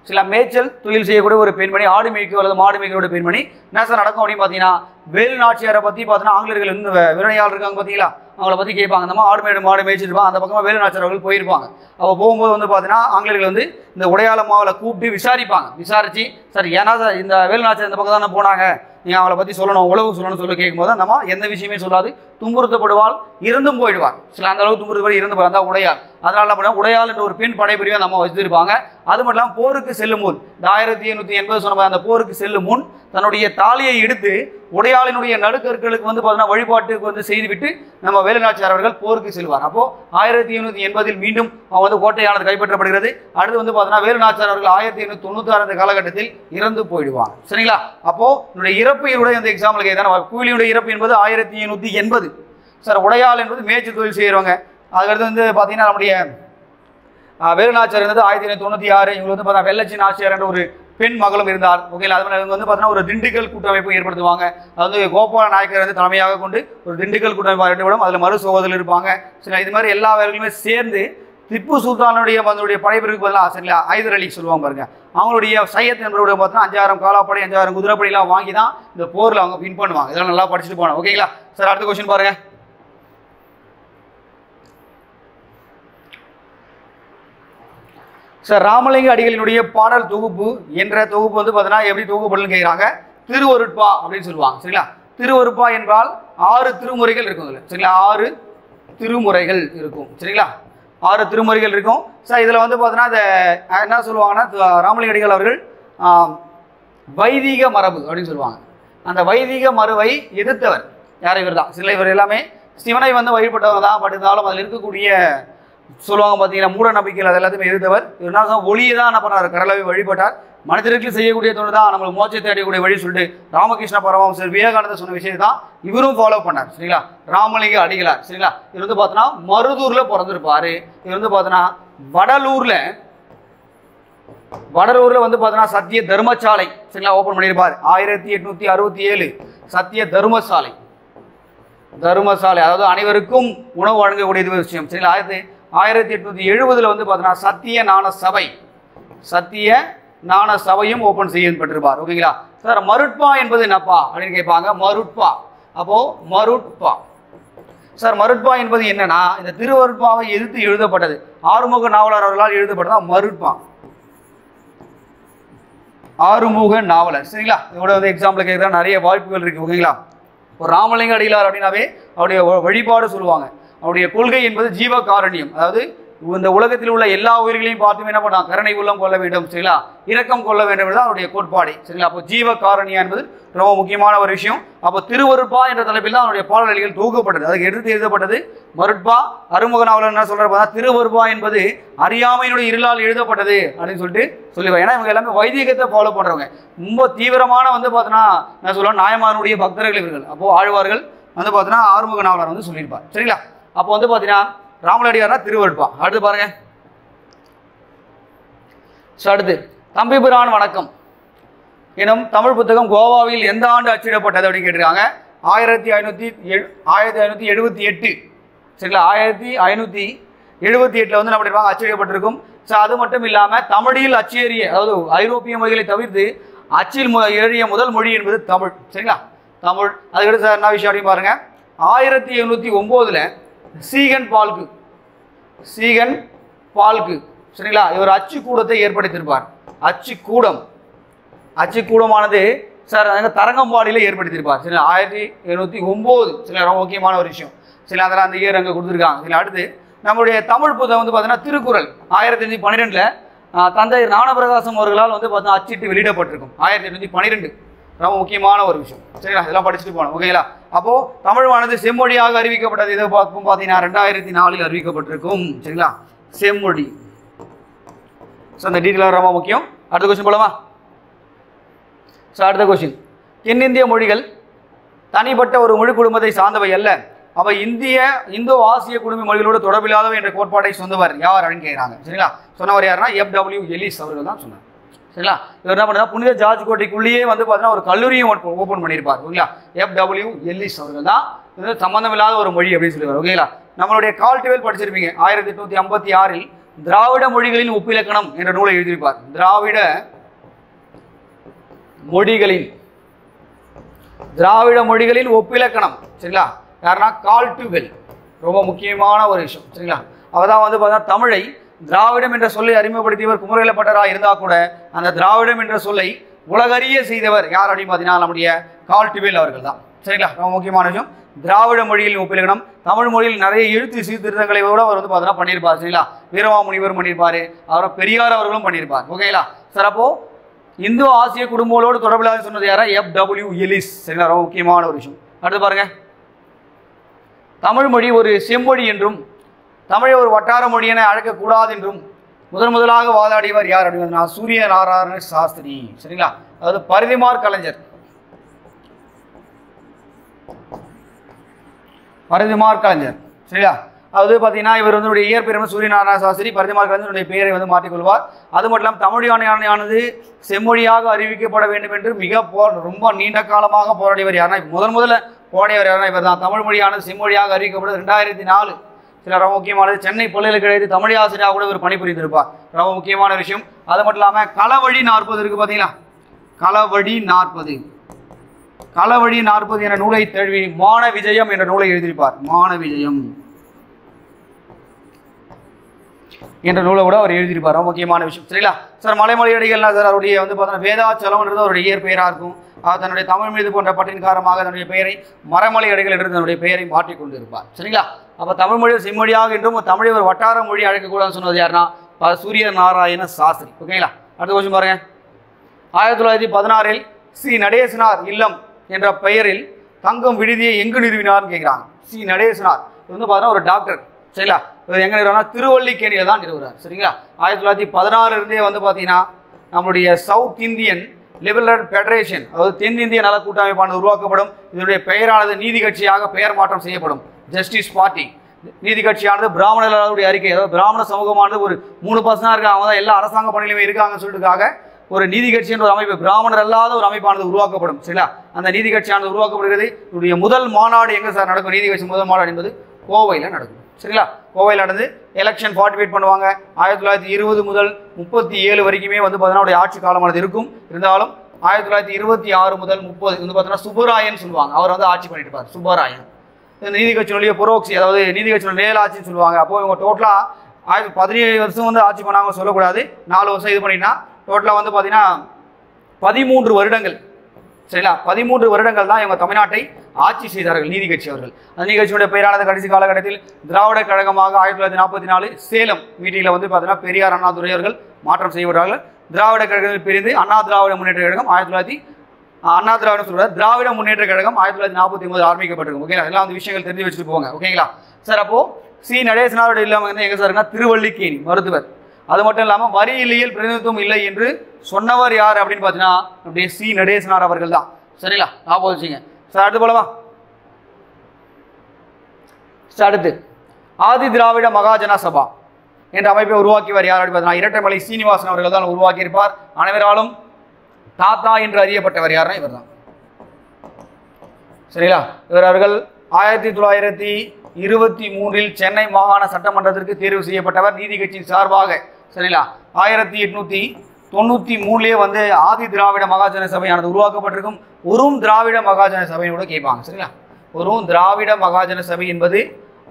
சில மேய்ச்சல் தொழில் செய்யக்கூடிய ஒரு பெண்மணி, ஆடு மேய்க்க அல்லது மாடு மேய்க்கிறோட பெண்மணி. என்ன சார் நடக்கும் அப்படின்னு பார்த்தீங்கன்னா வேலு நாச்சியாரை பற்றி பார்த்தீங்கன்னா ஆங்கிலேயர்கள் இருந்து விவரணையாளர் இருக்காங்க பார்த்தீங்களா, அவங்கள பற்றி கேட்பாங்க. அந்த மாடு மாடு மேய்ச்சிருப்பாங்க. அந்த பக்கமாக வேலு நாச்சியார் அவர்கள் போயிருப்பாங்க. அப்போ போகும்போது வந்து பார்த்தீங்கன்னா ஆங்கிலேயர்கள் வந்து இந்த உடையாளம்மாவை கூப்பிட்டு விசாரித்து சார் ஏன்னா சார் இந்த வேலு நாச்சியார் இந்த பக்கம் தானே போனாங்க, நீங்கள் அவளை பற்றி சொல்லணும் உழவு சொல்லணும்னு சொல்லி கேட்கும்போது அந்த எந்த விஷயமே சொல்லாது துன்புறுத்தப்படுவாள், இறந்தும் போயிடுவார். சில அந்த அளவுக்கு துன்புறுத்தப்படி இறந்து போய் அந்த உடையாள். அதனால என்ன உடையாள் என்ற ஒரு பெண் படைப்பிரிவை நம்ம வச்சிருப்பாங்க. அது மட்டும் இல்லாமல் போருக்கு செல்லும் முன் இந்த 1880 சொன்ன அந்த போருக்கு செல்லும் முன் தன்னுடைய தாலியை எடுத்து உடையாளினுடைய நடுக்கற்களுக்கு வந்து பார்த்தீங்கன்னா வழிபாட்டுக்கு வந்து செய்துவிட்டு நம்ம வேலுநாச்சியார் அவர்கள் போருக்கு செல்வார். அப்போ 1880 மீண்டும் வந்து கோட்டையானது கைப்பற்றப்படுகிறது. அடுத்து வந்து பார்த்தீங்கன்னா வேலுநாச்சியார் அவர்கள் 1896 காலகட்டத்தில் இறந்து போயிடுவாங்க. சரிங்களா? அப்போ என்னுடைய இறப்பு இந்த எக்ஸாம்பிளுக்கு ஏதான கூலியுடைய இறப்பு என்பது 1880. சார் உடையாள் என்பது மேய்ச்சி தொழில் செய்கிறவங்க. அதுக்கடுத்து வந்து பார்த்தீங்கன்னா நம்முடைய வேலுநாச்சியார் இருந்தது 1896. இவங்க வந்து பார்த்தா வெள்ளச்சி நாச்சியார் என்ற ஒரு பெண் மகளும் இருந்தார். ஓகேங்களா? அது மாதிரி வந்து பார்த்தீங்கன்னா ஒரு திண்டுக்கல் கூட்டமைப்பு ஏற்படுத்துவாங்க. அது வந்து கோபால நாயக்கர் வந்து தலைமையாக கொண்டு ஒரு திண்டுக்கல் கூட்டமைப்பு ஏற்படும். அதில் மறு சகோதரர் இருப்பாங்க. சரி, இது மாதிரி எல்லா வேலைகளுமே சேர்ந்து திப்பு சுல்தானுடைய அதனுடைய படைப்பிரிவுக்கு பதிலாக சரிங்களா ஐதர் அலி சொல்லுவாங்க பாருங்க. அவங்களுடைய சையத் என்பவருடைய பார்த்தீங்கன்னா 5000 காலாப்படை 5000 குதிரைப்படையெல்லாம் வாங்கி தான் இந்த போரில் அவங்க வின் பண்ணுவாங்க. இதெல்லாம் நல்லா படிச்சுட்டு போனோம். ஓகேங்களா? சார் அடுத்த கொஸ்டின் பாருங்க. சார் ராமலிங்க அடிகளினுடைய பாடல் தொகுப்பு என்ற தொகுப்பு வந்து பார்த்தீங்கன்னா எப்படி தொகுப்புன்னு கேட்குறாங்க. திருவருட்பா அப்படின்னு சொல்லுவாங்க. சரிங்களா? திருவருட்பா என்றால் 6 திருமுறைகள் இருக்கும். சரிங்களா? 6 திருமுறைகள் இருக்கும். சரிங்களா? 6 திருமுறைகள் இருக்கும். சார் இதில் வந்து பார்த்தீங்கன்னா இந்த என்ன சொல்லுவாங்கன்னா ராமலிங்க அடிகள் அவர்கள் வைதிக மரபு அப்படின்னு சொல்லுவாங்க. அந்த வைதிக மரபை எதிர்த்தவர் யார்? இவர் தான். சில இவர் எல்லாமே சிவனை வந்து வழிபட்டவர் தான். பட் இருந்தாலும் அதில் இருக்கக்கூடிய சொல்லுவாங்க பார்த்தீங்கன்னா மூட நம்பிக்கைகள் அது எல்லாத்தையுமே எதிர்த்தவர். இவர் என்ன ஒளியை தான் என்ன பண்ணார்? கடலாவை வழிபட்டார். மனிதருக்கு செய்யக்கூடிய தொண்டு தான் நம்மளுக்கு மோட்சத்தை அடையக்கூடிய வழி சொல்லிட்டு ராமகிருஷ்ண பரமஹம்சர் விவேகானந்தர் சொன்ன விஷயம் தான் இவரும் ஃபாலோ பண்ணார். சரிங்களா? ராமலிங்க அடிகளார். சரிங்களா? இவர் வந்து பார்த்தோன்னா மருதூர்ல பிறந்திருப்பாரு. இவர் வந்து பார்த்தோன்னா வடலூர்ல வந்து பார்த்தோன்னா சத்திய தர்மசாலை சரிங்களா ஓப்பன் பண்ணியிருப்பார். 1867 சத்திய தர்மசாலை அதாவது அனைவருக்கும் உணவு வழங்கக்கூடிய விஷயம். சரிங்களா? 1870 வந்து பார்த்தோன்னா சத்திய ஞான சபையும் ஓபன் செய்யப்பட்டிருப்பார். ஓகேங்களா? சார் மருட்பா என்பது என்னப்பா அப்படின்னு கேட்பாங்க. மருட்பா. அப்போ மருட்பா சார் மருட்பா என்பது என்னன்னா இந்த திருவருட்பாவை எதிர்த்து எழுதப்பட்டது. ஆறுமுக நாவலர் அவர்களால் எழுதப்பட்டதா மருட்பா. ஆறுமுக நாவலர். சரிங்களா? இதோட வந்து எக்ஸாம்பிள் கேட்குற நிறைய வாய்ப்புகள் இருக்கு. ஓகேங்களா? ஒரு ராமலிங்க அடிகளார் அப்படின்னாவே அவருடைய வழிபாடு சொல்லுவாங்க. அவருடைய கொள்கை என்பது ஜீவகாரண்யம். அதாவது இந்த உலகத்தில் உள்ள எல்லா உயிர்களையும் பார்த்து என்ன பண்ணாங்க? கருணை உள்ளம் கொள்ள வேண்டும். சரிங்களா? இரக்கம் கொள்ள வேண்டும் என்பது அவருடைய கோட்பாடு. சரிங்களா? அப்போ ஜீவகாரண்யம் என்பது ரொம்ப முக்கியமான ஒரு விஷயம். அப்போ திருவருட்பா என்ற தலைப்பில் தான் அவருடைய பாடல்கள் தொகுக்கப்பட்டது. அதுக்கு எடுத்து எழுதப்பட்டது மருட்பா. அறுமுக நாவலர் என்ன சொல்ற திருவருட்பா என்பது அறியாமையினுடைய இருளால் எழுதப்பட்டது அப்படின்னு சொல்லிட்டு சொல்லுவாங்க. ஏன்னா இவங்க எல்லாமே வைதிகத்தை ஃபாலோ பண்றவங்க. ரொம்ப தீவிரமான வந்து பார்த்தீங்கன்னா நான் சொல்லுவேன் நாயமானுடைய பக்தர்கள் இவர்கள். அப்போ ஆழ்வார்கள் வந்து பார்த்தீங்கன்னா ஆறுமுக நாவலர் வந்து சொல்லியிருப்பார். சரிங்களா? அப்போ வந்து பார்த்தீங்கன்னா ராமலடியார்னா திருவருட்பா. அடுத்து பாருங்க. அடுத்து தம்பிபிரான் வணக்கம் எனும் தமிழ் புத்தகம் கோவாவில் எந்த ஆண்டு அச்சிடப்பட்டது அப்படின்னு கேட்டிருக்காங்க. 1578. சரிங்களா? 1578 வந்து நம்ம அச்சிடப்பட்டிருக்கும். ஸோ அது மட்டும் இல்லாமல் தமிழில் அச்சேறிய அதாவது ஐரோப்பிய மொழிகளை தவிர்த்து அச்சில் எழுதிய முதல் மொழி என்பது தமிழ். சரிங்களா? தமிழ். அதுக்கடுத்து சார் என்ன விஷயம் அப்படின்னு பாருங்க. 1709 சீகன் பால்கு சரிங்களா இவர் அச்சுக்கூடத்தை ஏற்படுத்தியிருப்பார். அச்சுக்கூடமானது சார் தரங்கம்பாடியில் ஏற்படுத்தியிருப்பார். சரிங்களா? 1709. சரிங்களா? ரொம்ப முக்கியமான ஒரு விஷயம். சரி, அதெல்லாம் அந்த இயர் அங்கே கொடுத்துருக்காங்க. சரி, அடுத்து நம்மளுடைய தமிழ் புத்தகம் வந்து பார்த்தீங்கன்னா திருக்குறள் 1812 தந்தை ஞானப்பிரகாசம் அவர்களால் வந்து பார்த்தீங்கன்னா அச்சிட்டு வெளியிடப்பட்டிருக்கும். 1812 ரொம்ப முக்கியமான ஒரு விஷயம். சரிங்களா? இதெல்லாம் படிச்சுட்டு போனோம். ஓகேங்களா? அப்போ தமிழ்வானது செம்மொழியாக அறிவிக்கப்பட்டது. இதை பார்த்தீங்கன்னா 2004 அறிவிக்கப்பட்டிருக்கும். சரிங்களா? செம்மொழி. ஸோ அந்த டீட்டெயிலாக ரொம்ப முக்கியம். அடுத்த கொஸ்டின் போலாமா? ஸோ அடுத்த கொஸ்டின். தென்னிந்திய மொழிகள் தனிப்பட்ட ஒரு மொழி குடும்பத்தை சார்ந்தவை அல்ல, அவை இந்தோ ஆசிய குடும்ப மொழிகளோடு தொடர்பில்லாதவை என்ற கோட்பாட்டை சொந்தவர் யார் அப்படின்னு கேட்குறாங்க. சரிங்களா? சொன்னவர் யாருன்னா FW எல்லிஸ் அவர்கள் தான் சொன்னார். சரிங்களா? இவர் என்ன பண்ணா புனித ஜார்ஜ் கோட்டைக்குள்ளேயே வந்து பார்த்தீங்கன்னா ஒரு கல்லூரியும் ஓப்பன் பண்ணியிருப்பார். ஓகேங்களா? FW எல்லிஸ் அவர்கள் தான் இது சம்பந்தம் இல்லாத ஒரு மொழி அப்படின்னு சொல்லுவார். ஓகேங்களா? நம்மளுடைய கால்டுவெல் படிச்சிருப்பீங்க. 1856 திராவிட மொழிகளின் ஒப்பிலக்கணம் என்ற நூலை எழுதியிருப்பார். திராவிட மொழிகளின் ஒப்பிலக்கணம். சரிங்களா? யாருன்னா கால்டுவெல். ரொம்ப முக்கியமான ஒரு விஷயம். சரிங்களா? அவதான் வந்து பார்த்தீங்கன்னா தமிழை திராவிடம் என்ற சொல்லை அறிமுகப்படுத்தியவர் குமரவேலப்பட்டராக இருந்தால் கூட அந்த திராவிடம் என்ற சொல்லை உலகறிய செய்தவர் யார் அப்படின்னு பார்த்தீங்கன்னா நம்முடைய கால்டுவெல் அவர்கள் தான். சரிங்களா? ரொம்ப முக்கியமான விஷயம். திராவிட மொழியில் ஒப்பிலக்கணம். தமிழ் மொழியில் நிறைய எழுத்து சீர்திருத்தங்களை கூட அவர் வந்து பார்த்தீங்கன்னா பண்ணியிருப்பார். சரிங்களா? வீரமாமுனிவர் பண்ணியிருப்பார், அவரை பெரியார் அவர்களும் பண்ணியிருப்பார். ஓகேங்களா சார்? அப்போ இந்தோ ஆசிய குடும்பங்களோடு தொடர்பில்லாத சொன்னது யாரா? FW Ellis. சரிங்களா? ரொம்ப முக்கியமான ஒரு விஷயம். அடுத்து பாருங்க, தமிழ் மொழி ஒரு செம்மொழி என்றும் தமிழை ஒரு வட்டார மொழி என அழைக்கக்கூடாது என்றும் முதலாக வாதாடியவர் யார் அப்படின்னா சூரிய நாராயண சாஸ்திரி. சரிங்களா? அதாவது பரிதிமார் கலைஞர். பரிதிமார் கலைஞர். சரிங்களா? அதாவது பார்த்தீங்கன்னா இவர் வந்து இயற்பெயர் சூரிய நாராயண சாஸ்திரி. பரிதிமார் கலைஞருடைய பெயரை வந்து மாற்றிக்கொள்வார். அது மட்டும் இல்லாமல் தமிழ் யானையானது செம்மொழியாக அறிவிக்கப்பட வேண்டும் என்று ரொம்ப நீண்ட காலமாக போராடியவர் யாருன்னா முதல்ல போராடியவர் யாருன்னா இவர் தான். தமிழ் மொழியானது செம்மொழியாக அறிவிக்கப்பட்டது 2004. சில ரொம்ப முக்கியமானது. சென்னை பல்கலைக்கழகத்தில் தமிழ் ஆசிரியராக கூட இவர் பணிபுரிந்திருப்பார். ரொம்ப முக்கியமான விஷயம். அது மட்டும் இல்லாமல் களவழி 40 இருக்கு பார்த்தீங்களா? களவழி 40 களவழி 40 என்ற நூலை தழுவி மான விஜயம் என்ற நூலை எழுதியிருப்பார். மான விஜயம் என்ற நூலை கூட அவர் எழுதியிருப்பார். ரொம்ப முக்கியமான விஷயம். சரிங்களா சார்? மலைமொழி அடிகள்னா சார் அவருடைய வந்து பார்த்தீங்கன்னா வேதாச்சலம்ன்றது அவருடைய இயற்பெயராக இருக்கும். அவர் தன்னுடைய தமிழ் மீது போன்ற பட்டின் காரணமாக தன்னுடைய பெயரை மரமலை அடிகள் என்று தன்னுடைய பெயரை மாற்றிக்கொண்டு இருப்பார். சரிங்களா? அப்போ தமிழ் மொழி செம்மொழியாக என்றும் தமிழை ஒரு வட்டார மொழி அழைக்கக்கூடாதுன்னு சொன்னது யாருன்னா சூரிய நாராயண சாஸ்திரி. ஓகேங்களா? அடுத்த கொஸ்டின் பாருங்க. 1916 சி நடேசனார் இல்லம் என்ற பெயரில் தங்கும் விடுதியை எங்கு நிறுவினார்னு கேட்குறாங்க. சி நடேசனார் இது வந்து பார்த்தீங்கன்னா ஒரு டாக்டர். சரிங்களா? இவர் எங்கே நிறுவனா திருவல்லிக்கேணியில் தான் நிறுவுறார். சரிங்களா? 1916 இருந்தே வந்து பார்த்தீங்கன்னா நம்மளுடைய சவுத் இந்தியன் லிபரல் ஃபெடரேஷன், அதாவது தென்னிந்திய நல கூட்டமைப்பானது உருவாக்கப்படும். இதனுடைய பெயரானது நீதி கட்சியாக பெயர் மாற்றம் செய்யப்படும். Justice party. நீதி கட்சியானது பிராமணர்களுடைய அறிக்கை, அதாவது பிராமண சமூகமானது ஒரு 3% இருக்காங்க, அவங்க தான் எல்லா அரசாங்க பணியிலுமே இருக்காங்கன்னு சொல்லிட்டுக்காக ஒரு நீதி கட்சி என்ற ஒரு அமைப்பு, பிராமணர் அல்லாத ஒரு அமைப்பானது உருவாக்கப்படும். சரிங்களா? அந்த நீதி கட்சியானது உருவாக்கப்படுகிறது. இதனுடைய முதல் மாநாடு எங்கே சார் நடக்கும்? நீதி கட்சி முதல் மாநாடு என்பது கோவையில் நடக்கும். சரிங்களா? கோவையில் நடந்து எலெக்ஷன் பார்ட்டிசிபேட் பண்ணுவாங்க. 1920 முதல் 37 வரைக்குமே வந்து பார்த்தீங்கன்னா ஆட்சி காலமானது இருக்கும். இருந்தாலும் 1926 முதல் 30 வந்து பார்த்தீங்கன்னா சுப்பராயன் சொல்லுவாங்க, அவர் வந்து ஆட்சி பண்ணிட்டு இருப்பார். சுப்பராயன் இந்த நீதி கட்சியினுடைய புரோக்சி, அதாவது நீதி கட்சியினுடைய மேலாட்சின்னு சொல்லுவாங்க. அப்போ இவங்க டோட்டலாக 17 வருஷம் வந்து ஆட்சி பண்ணாங்க சொல்லக்கூடாது, 4 வருஷம் இது பண்ணினா டோட்டலாக வந்து பார்த்தீங்கன்னா 13 வருடங்கள். சரிங்களா? 13 வருடங்கள் தான் இவங்க தமிழ்நாட்டை ஆட்சி செய்தார்கள் நீதி கட்சி அவர்கள். அந்த நீதி கட்சியுடைய பெயரானது கடைசி காலகட்டத்தில் திராவிட கழகமாக 1944 சேலம் மீட்டிங்கில் வந்து பார்த்தீங்கன்னா பெரியார் அண்ணாதுரை அவர்கள் மாற்றம் செய்யப்படுறார்கள். திராவிட கழகத்தில் பிரிந்து அண்ணா திராவிட முன்னேற்ற கழகம் அண்ணா திராவிட சொல்றாரு திராவிட முன்னேற்ற கழகம் 1949 ஆரம்பிக்கப்பட்டிருக்கும். ஓகேங்களா? எல்லாம் அந்த விஷயங்கள் தெரிஞ்சு வச்சுட்டு போங்க. ஓகேங்களா சார்? அப்போ சி நடேசனாரோட இல்லாமல் வந்து எங்கே சார்னா திருவல்லிக்கேணி மருத்துவர். அது மட்டும் இல்லாமல் வரி இல்லையில் பிரதிநிதித்துவம் இல்லை என்று சொன்னவர் யார் அப்படின்னு பார்த்தீங்கன்னா அப்படியே சி நடேசனார் அவர்கள் தான். சரிங்களா? ஞாபகம் வச்சுங்க சார். அடுத்து போலவா சார்? அடுத்து ஆதி திராவிட மகாஜன சபா என்ற அமைப்பை உருவாக்கியவர் யார் அப்படின்னு பார்த்தீங்கன்னா இரட்டைமலை சீனிவாசன் அவர்கள் தான் உருவாக்கியிருப்பார். அனைவராலும் தாத்தா என்று அறியப்பட்டவர் யாருன்னா இவர் தான். சரிங்களா? இவர் அவர்கள் 1923 சென்னை மாகாண சட்டமன்றத்திற்கு தேர்வு செய்யப்பட்டவர் நீதி கட்சியின் சார்பாக. சரிங்களா? 1893 வந்து ஆதி திராவிட மகாஜன சபையானது உருவாக்கப்பட்டிருக்கும். ஒரும் திராவிட மகாஜன சபையை கூட கேட்பாங்க. சரிங்களா? ஒரும் திராவிட மகாஜன சபை என்பது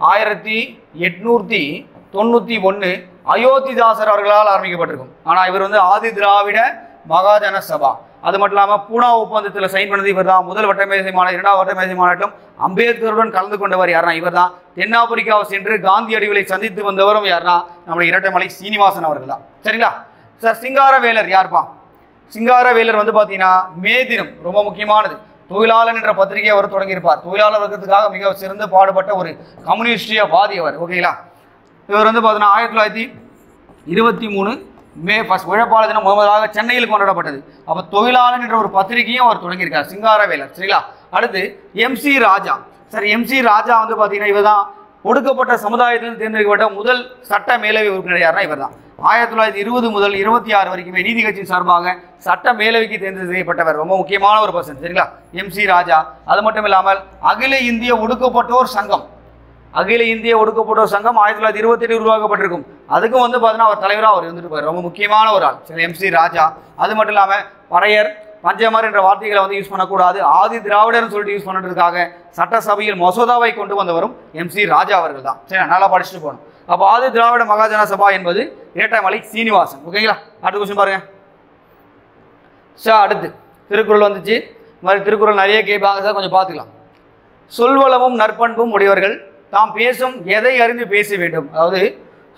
1891 அயோத்திதாசர் அவர்களால் ஆரம்பிக்கப்பட்டிருக்கும். ஆனால் இவர் வந்து ஆதி திராவிட மகாஜன சபா. அது மட்டும் இல்லாமல் பூனா ஒப்பந்தத்தில் சைன் பண்ணது இவர் தான். முதல் வட்டமேசை மாநாடு, 2வது வட்டமேசை மாநாட்டிலும் அம்பேத்கருடன் கலந்து கொண்டவர் யாருன்னா இவர் தான். தென்னாப்பிரிக்காவை சென்று காந்தியடிகளை சந்தித்து வந்தவரும் யாருன்னா நம்முடைய இரட்டைமலை சீனிவாசன் அவர்கள் தான். சரிங்களா சார்? சிங்காரவேலர் யார்ப்பா? சிங்காரவேலர் வந்து பார்த்தீங்கன்னா மே தினம் ரொம்ப முக்கியமானது. தொழிலாளன் என்ற பத்திரிகையை அவர் தொடங்கியிருப்பார். தொழிலாளர் வர்க்கத்துக்காக மிக சிறந்து பாடுபட்ட ஒரு கம்யூனிஸ்டியவாதி அவர். ஓகேங்களா? இவர் வந்து பார்த்தீங்கன்னா 1923 மே 1 உழைப்பாளர் தினம் முதலாக சென்னையில் கொண்டாடப்பட்டது. அப்போ தொழிலாளன் என்ற ஒரு பத்திரிகையும் அவர் தொடங்கியிருக்கார் சிங்காரவேலர். சரிங்களா? அடுத்து MC ராஜா. சார் MC ராஜா வந்து பார்த்தீங்கன்னா இவர் தான் ஒடுக்கப்பட்ட சமுதாயத்தில் தேர்ந்தெடுக்கப்பட்ட முதல் சட்ட மேலவை உறுப்பினர் யாருன்னா இவர் தான். 1920 முதல் 26 வரைக்குமே நீதி கட்சியின் சார்பாக சட்ட மேலவைக்கு தேர்ந்தெடுத்து செய்யப்பட்டவர். ரொம்ப முக்கியமான ஒரு பர்சன். சரிங்களா? MC ராஜா. அது மட்டும் இல்லாமல் அகில இந்திய ஒடுக்கப்பட்டோர் சங்கம், அகில இந்திய ஒடுக்கப்பட்டோர் சங்கம் 1928 உருவாக்கப்பட்டிருக்கும். அதுக்கும் வந்து பார்த்தீங்கன்னா அவர் தலைவராக அவர் இருந்துட்டு ரொம்ப முக்கியமான ஒரு ஆள். சரி, MC ராஜா. அது மட்டும் இல்லாமல் பறையர் பஞ்சமர் என்ற வார்த்தைகளை வந்து யூஸ் பண்ணக்கூடாது, ஆதி திராவிடர்னு சொல்லிட்டு யூஸ் பண்ணுறதுக்காக சட்டசபையில் மசோதாவை கொண்டு வந்தவரும் MC ராஜா அவர்கள் தான். சரி, நல்லா படிச்சுட்டு போகணும். அப்போ ஆதி திராவிட மகாஜன சபா என்பது இரட்டைமலை சீனிவாசன். ஓகேங்களா? அடுத்த கொஸ்டின் பாருங்க சார். அடுத்து திருக்குறள் வந்துச்சு. இந்த மாதிரி திருக்குறள் நிறைய கேட்பாங்க சார், கொஞ்சம் பார்த்துக்கலாம். சொல்வளமும் நற்பண்பும் உடையவர்கள் தாம் பேசும் எதை அறிந்து பேச வேண்டும். அதாவது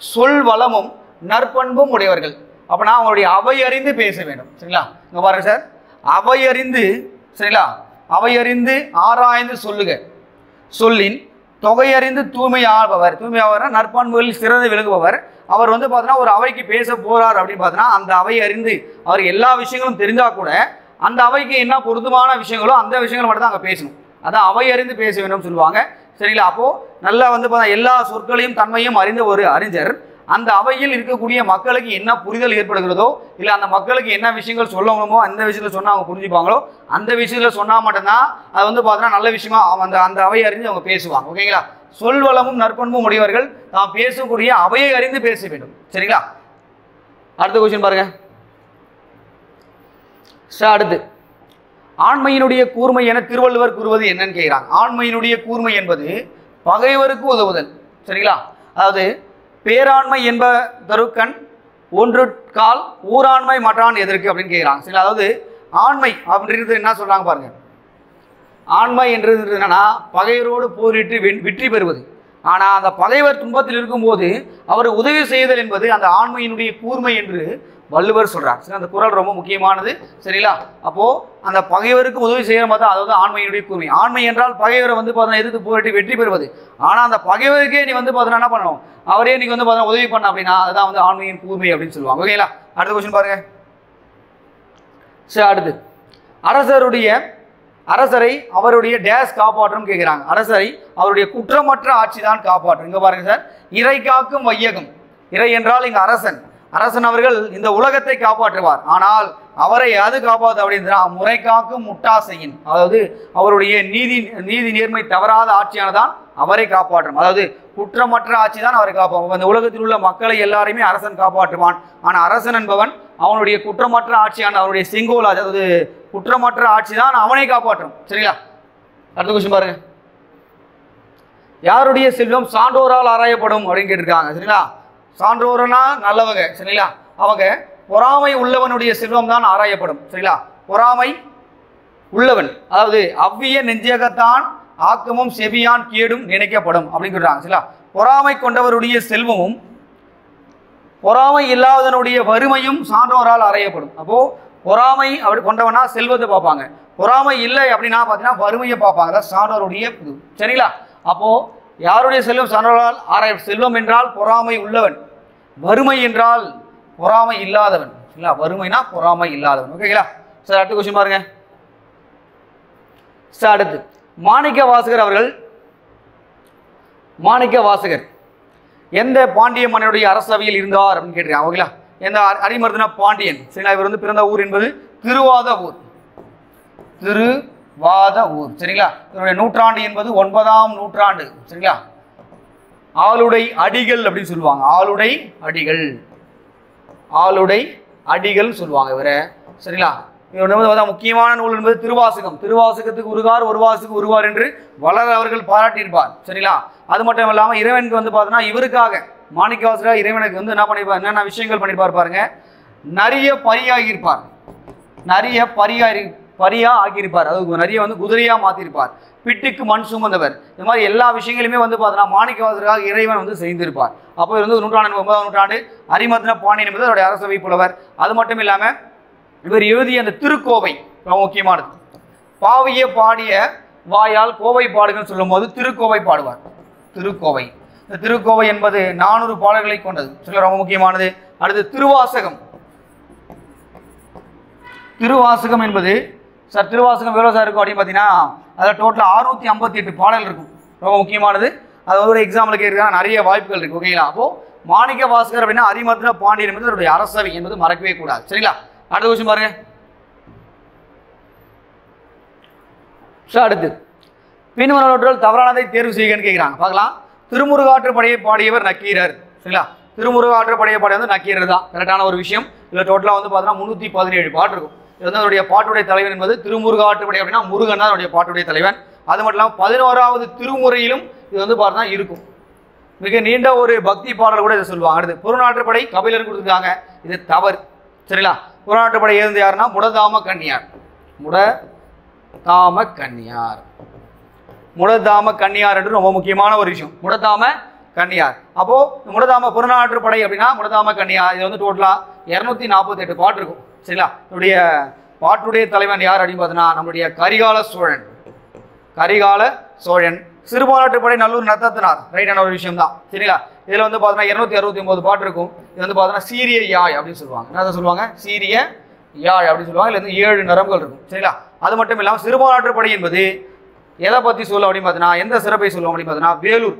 சொல்வளமும் நற்பண்பும் உடையவர்கள் அப்படின்னா அவங்களுடைய அவை அறிந்து பேச வேண்டும். சரிங்களா, இங்க பாருங்க சார், அவை அறிந்து, சரிங்களா, அவை அறிந்து ஆராய்ந்து சொல்லுக சொல்லின் தொகையறிந்து தூய்மை ஆள்பவர். தூய்மை ஆள்பவர் நற்பண்புகளில் சிறந்து விளங்குபவர். அவர் வந்து பார்த்தீங்கன்னா ஒரு அவைக்கு பேச போறார் அப்படின்னு பார்த்தீங்கன்னா அந்த அவை அறிந்து அவர் எல்லா விஷயங்களும் தெரிஞ்சா கூட அந்த அவைக்கு என்ன பொருத்தமான விஷயங்களோ அந்த விஷயங்கள் மட்டும் தான் அங்கே பேசணும். அதான் அவை அறிந்து பேச வேண்டும் சொல்லுவாங்க. சரிங்களா, அப்போ நல்லா வந்து பார்த்தா எல்லா சொற்களையும் தன்மையும் அறிந்த ஒரு அறிஞர் அந்த அவையில் இருக்கக்கூடிய மக்களுக்கு என்ன புரிதல் ஏற்படுகிறதோ இல்லை அந்த மக்களுக்கு என்ன விஷயங்கள் சொல்லணுமோ அந்த விஷயத்தில் சொன்னால் அவங்க புரிஞ்சுப்பாங்களோ அந்த விஷயத்தில் சொன்னால் மட்டும்தான் அது வந்து பார்த்தீங்கன்னா நல்ல விஷயமா அந்த அவையை அறிஞ்சு அவங்க பேசுவாங்க. ஓகேங்களா, சொல்வளமும் நற்பண்பும் உடையவர்கள் தாம் பேசக்கூடிய அவையை அறிந்து பேச வேண்டும். சரிங்களா, அடுத்த கொஸ்டின் பாருங்க. அடுத்து ஆண்மையினுடைய கூர்மை என திருவள்ளுவர் கூறுவது என்னன்னு கேட்கிறாங்க. ஆண்மையினுடைய கூர்மை என்பது பகைவருக்கு உதவுதல். சரிங்களா, அதாவது பேராண்மை என்ப தருக்கண் ஒன்று கால் ஊராண்மை மற்றான் எதற்கு அப்படின்னு கேட்குறாங்க. சரி, அதாவது ஆண்மை அப்படின்றது என்ன சொல்றாங்க பாருங்க. ஆண்மை என்றது என்னன்னா பகைவரோடு போரிட்டு வெற்றி பெறுவது. ஆனால் அந்த பகைவர் துன்பத்தில் இருக்கும்போது அவர் உதவி செய்தல் என்பது அந்த ஆண்மையினுடைய கூர்மை என்று வள்ளுவர் சொல்றார். சரி, அந்த குறள் ரொம்ப முக்கியமானது. சரிங்களா, அப்போ அந்த பகைவருக்கு உதவி செய்யற மாதிரி தான் அதாவது ஆண்மையினுடைய கூர்மை. ஆண்மை என்றால் பகைவரை வந்து பார்த்தீங்கன்னா எதிர்த்து போரிட்டு வெற்றி பெறுவது. ஆனால் அந்த பகைவருக்கே நீ வந்து பார்த்தீங்கன்னா என்ன பண்ணணும், அவரே நீங்க வந்து பார்த்தீங்கன்னா உதவி பண்ண அப்படின்னா அதுதான் வந்து ஆண்மையின் கூர்மை அப்படின்னு சொல்லுவாங்க. ஓகேங்களா, அடுத்த கொஸ்டின் பாருங்க. சரி, அடுத்து அரசரை அவருடைய டேஸ் காப்பாற்றும் கேட்கிறாங்க. அரசரை அவருடைய குற்றமற்ற ஆட்சி தான் காப்பாற்றும். இங்க பாருங்க சார், இறை காக்கும் வையகம். இறை என்றால் இங்க அரசன் அவர்கள் இந்த உலகத்தை காப்பாற்றுவார். ஆனால் அவரை அது காப்பாற்று அப்படின்னா முறை காக்கும் முட்டாசையின், அதாவது அவருடைய நீதி நேர்மை தவறாத ஆட்சியானதான் அவரை காப்பாற்றும். அதாவது குற்றமற்ற ஆட்சி தான் அவரை காப்பாற்றும். அந்த உலகத்தில் உள்ள மக்களை எல்லாரையுமே அரசன் காப்பாற்றுவான். ஆனால் அரசன் என்பவன் அவனுடைய குற்றமற்ற ஆட்சியான அவருடைய செங்கோல், அதாவது குற்றமற்ற ஆட்சி தான் அவனை காப்பாற்றும். சரிங்களா, அடுத்த கொஸ்டின் பாருங்க. யாருடைய செல்வம் சான்றோரால் ஆராயப்படும் அப்படின்னு கேட்டிருக்காங்க. சரிங்களா, சான்றோரனா நல்லவங்க. சரிங்களா, அவங்க பொறாமை உள்ளவனுடைய செல்வம் தான் ஆராயப்படும். சரிங்களா, பொறாமை உள்ளவன் அதாவது அவ்விய நெஞ்சகத்தான் ஆக்கமும் செவியான் கேடும் நினைக்கப்படும் அப்படின்னு சொல்றாங்க. சரிங்களா, பொறாமை கொண்டவருடைய செல்வமும் பொறாமை இல்லாதவனுடைய வறுமையும் சான்றோரால் ஆராயப்படும். அப்போ பொறாமை அப்படி கொண்டவனா செல்வத்தை பார்ப்பாங்க, பொறாமை இல்லை அப்படின்னா பார்த்தீங்கன்னா வறுமையை பார்ப்பாங்க. அதான் சான்றோருடைய இது. சரிங்களா, அப்போ யாருடைய செல்வம் சான்றோரால் ஆராய, செல்வம் என்றால் பொறாமை உள்ளவன், வறுமை என்றால் பொறாமை இல்லாதவன். சரிங்களா, வறுமைனா பொறாமை இல்லாதவன். ஓகேங்களா, சார் அடுத்த கொஸ்டின் பாருங்க. சார் அடுத்து மாணிக்க வாசகர் எந்த பாண்டிய மன்னனுடைய அரசவையில் இருந்தார் அப்படின்னு கேட்டிருக்காங்க. ஓகேங்களா, எந்த அரிமர்தன பாண்டியன். சரிங்களா, இவர் வந்து பிறந்த ஊர் என்பது திருவாதவூர். சரிங்களா, இவருடைய நூற்றாண்டு என்பது 9ஆம் நூற்றாண்டு. சரிங்களா, ஆளுடை அடிகள் அப்படின்னு சொல்லுவாங்க. ஆளுடை அடிகள் சொல்லுவாங்க இவரை. சரிங்களா, இவர் முக்கியமான நூல் என்பது திருவாசகம். திருவாசகத்துக்கு ஒருவாசுக்கு உருவார் என்று வளர் அவர்கள் பாராட்டியிருப்பார். சரிங்களா, அது மட்டும் இல்லாமல் இறைவனுக்கு வந்து பார்த்தீங்கன்னா இவருக்காக மாணிக்கவாசகர் இறைவனுக்கு வந்து என்ன பண்ணியிருப்பார், என்னென்ன விஷயங்கள் பண்ணியிருப்பார் பாருங்க. நிறைய பரியா ஆகியிருப்பார். அதாவது நிறைய வந்து குதிரையா மாற்றிருப்பார். பிட்டுக்கு மண் சுமந்தவர். இந்த மாதிரி எல்லா விஷயங்களுமே வந்து பார்த்தீங்கன்னா மாணிக்கவாசகராக இறைவன் வந்து செய்திருப்பார். அப்போ இவர் வந்து 9ஆம் நூற்றாண்டு அரிமர்தன பாண்டியன் என்பது அவருடைய அரசவை புலவர். அது மட்டும் இல்லாமல் இவர் எழுதிய அந்த திருக்கோவை ரொம்ப முக்கியமானது. பாவிய பாடிய வாயால் கோவை பாடுகள்னு சொல்லும் போது திருக்கோவை பாடுவார். இந்த திருக்கோவை என்பது 400 பாடல்களை கொண்டது. சொல்ல ரொம்ப முக்கியமானது. அடுத்து திருவாசகம் என்பது சார் திருவாசகம் எவ்வளோ சார் இருக்கும் அப்படின்னு பார்த்தீங்கன்னா அதில் டோட்டலாக 658 பாடல் இருக்கும். ரொம்ப முக்கியமானது. அது ஒரு எக்ஸாம்பிளுக்கு இருக்காங்க, நிறைய வாய்ப்புகள் இருக்கு. ஓகேங்களா, அப்போ மாணிக்க வாசகர் அப்படின்னா அரிமர்தன பாண்டியன் என்பது அவருடைய அரசவை என்பது மறக்கவே கூடாது. சரிங்களா, அடுத்த கொஸ்டின் பாருங்க. அடுத்து பின்வருவனவற்றில் தவறானதை தேர்வு செய்யுங்கன்னு கேட்குறாங்க. பார்க்கலாம். திருமுருகாற்றுப்படையை பாடியவர் நக்கீரர். சரிங்களா, திருமுருகாற்றுப்படையை பாடிய வந்து நக்கீரர் தான் கரெக்டான ஒரு விஷயம். இதில் டோட்டலாக வந்து பார்த்தீங்கன்னா 317 பாட்டு இருக்கும். இது வந்து அவருடைய பாட்டுடைய தலைவன் என்பது திருமுருகாற்றுப்படை அப்படின்னா முருகன் தான் அவருடைய பாட்டுடைய தலைவன். அது மட்டும் இல்லாமல் 11வது திருமுறையிலும் இது வந்து பார்த்தீங்கன்னா இருக்கும். மிக நீண்ட ஒரு பக்தி பாடல் கூட இதை சொல்லுவாங்க. அடுத்து புறநாற்றுப்படை கபிலர் கொடுத்துருக்காங்க, இது தவறு. சரிங்களா, புறநாற்றுப்படை இருந்து யாருன்னா முடதாம கன்னியார். முடதாம கன்னியார் என்று ரொம்ப முக்கியமான ஒரு விஷயம். முடதாம கன்னியார். அப்போ முடதாம புறநானூற்று படை அப்படின்னா முடதாம கன்னியார். இது வந்து டோட்டலா 248 பாட்டு இருக்கும். சரிங்களா? இதோடைய பாட்டுடைய தலைவன் யார் அப்படின்னு பார்த்தீங்கன்னா நம்முடைய கரிகால சோழன். கரிகால சோழன். சிறுபான்ற்று படை நல்லூர் நத்தத்தினார். ரைட்டான ஒரு விஷயம் தான். சரிங்களா? இதில் வந்து பார்த்தீங்கன்னா 269 பாட்டு இருக்கும். இது வந்து பார்த்தீங்கன்னா சீரிய யாழ் அப்படின்னு சொல்லுவாங்க. என்ன சொல்லுவாங்க? சீரிய யாழ் அப்படின்னு சொல்லுவாங்க. இதுல வந்து 7 நரம்புகள் இருக்கும். சரிங்களா? அது மட்டும் இல்லாமல் சிறுபான்ற்று படை என்பது எதை பற்றி சொல்லும் அப்படின்னு பார்த்தீங்கன்னா எந்த சிறப்பை சொல்லுவோம் அப்படின்னு பார்த்தீங்கன்னா வேலூர்.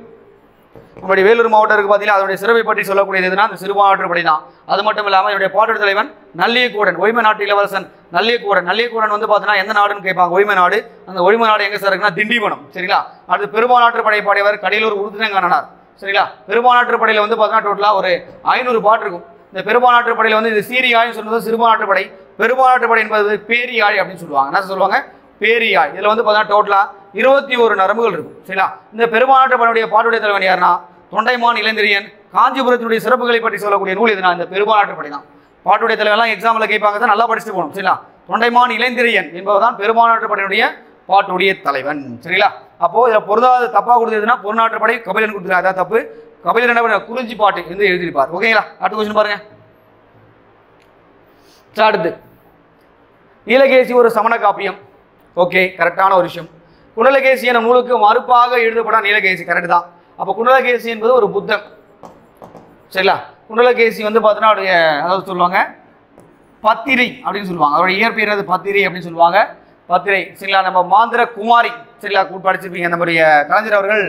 நம்முடைய வேலூர் மாவட்டம் இருக்கு பார்த்தீங்கன்னா அதனுடைய சிறப்பை பற்றி சொல்லக்கூடியது எதுனா அந்த சிறுபான்ற்று படை தான். அது மட்டும் இல்லாமல் என்னுடைய பாட்டு தலைவன் நல்லியக்கூடன், ஒய்மை நாட்டு இளவரசன் நல்லியக்கூடன். நல்லியக்கூடன் வந்து பார்த்தீங்கன்னா எந்த நாடுன்னு கேட்பாங்க. ஒய்மை நாடு. அந்த ஒய்மை நாடு எங்கே சார் இருக்குன்னா திண்டிவனம். சரிங்களா? அடுத்து பெரும்பாலாற்று படை பாடியவர் கடலூர் உருத்திரங்கண்ணனார். சரிங்களா? பெரும்பாலாற்று படையில் வந்து பார்த்தீங்கன்னா டோட்டலாக ஒரு 500 பாட்டு இருக்கும். இந்த பெரும்பாலாற்று படையில் வந்து இது சீரியாழ்னு சொல்றது சிறுபான்ற்று படை. பெரும்பாலாற்று படை என்பது பேரியாழ் அப்படின்னு சொல்லுவாங்க. என்ன சொல்லுவாங்க? பேரியாழ். இதில் வந்து பார்த்தீங்கன்னா டோட்டலா 21 நரம்புகள் இருக்கும். சரிங்களா? இந்த பெரும்பாலாற்று படையுடைய பாட்டுடைய தலைவன் யாருன்னா தொண்டைமான் இளந்திரியன். காஞ்சிபுரத்தினுடைய சிறப்புகளை பற்றி சொல்லக்கூடிய நூல் எதுனா இந்த பெரும்பாலாற்று படை தான். பாட்டுடைய தலைவெல்லாம் எக்ஸாம்ல கேட்பாங்க தான், நல்லா படிச்சுட்டு போகணும். சரிங்களா? தொண்டைமான் இளந்திரியன் என்பதுதான் பெரும்பாலாற்று படையினுடைய பாட்டுடைய தலைவன். சரிங்களா? அப்போ இதில் பொருளாதார தப்பா கொடுத்ததுன்னா பொருநாற்று படை கபிலன் கொடுத்துருக்காரு. அதான் தப்பு. கபிலன் என்ன பண்ண குறிஞ்சி பாட்டு என்று எழுதியிருப்பார். ஓகேங்களா? அடுத்த கொஸ்டின் பாருங்க. அடுத்து நீலகேசி ஒரு சமண காப்பியம். ஓகே, கரெக்டான ஒரு விஷயம். குண்டலகேசி என நூலுக்கு மறுப்பாக எழுதப்பட நீலகேசி. கரெக்ட் தான். அப்போ குண்டலகேசி என்பது ஒரு புத்தன். சரிங்களா? குண்டலகேசி வந்து பார்த்தீங்கன்னா அதாவது சொல்லுவாங்க பத்திரை அப்படின்னு சொல்லுவாங்க. அவருடைய இயற்பெயர் அது பத்திரை அப்படின்னு சொல்லுவாங்க. பத்திரை. சரிங்களா? நம்ம மாந்திர குமாரி. சரிங்களா? படிச்சிருப்பீங்க. நம்முடைய கலைஞர் அவர்கள்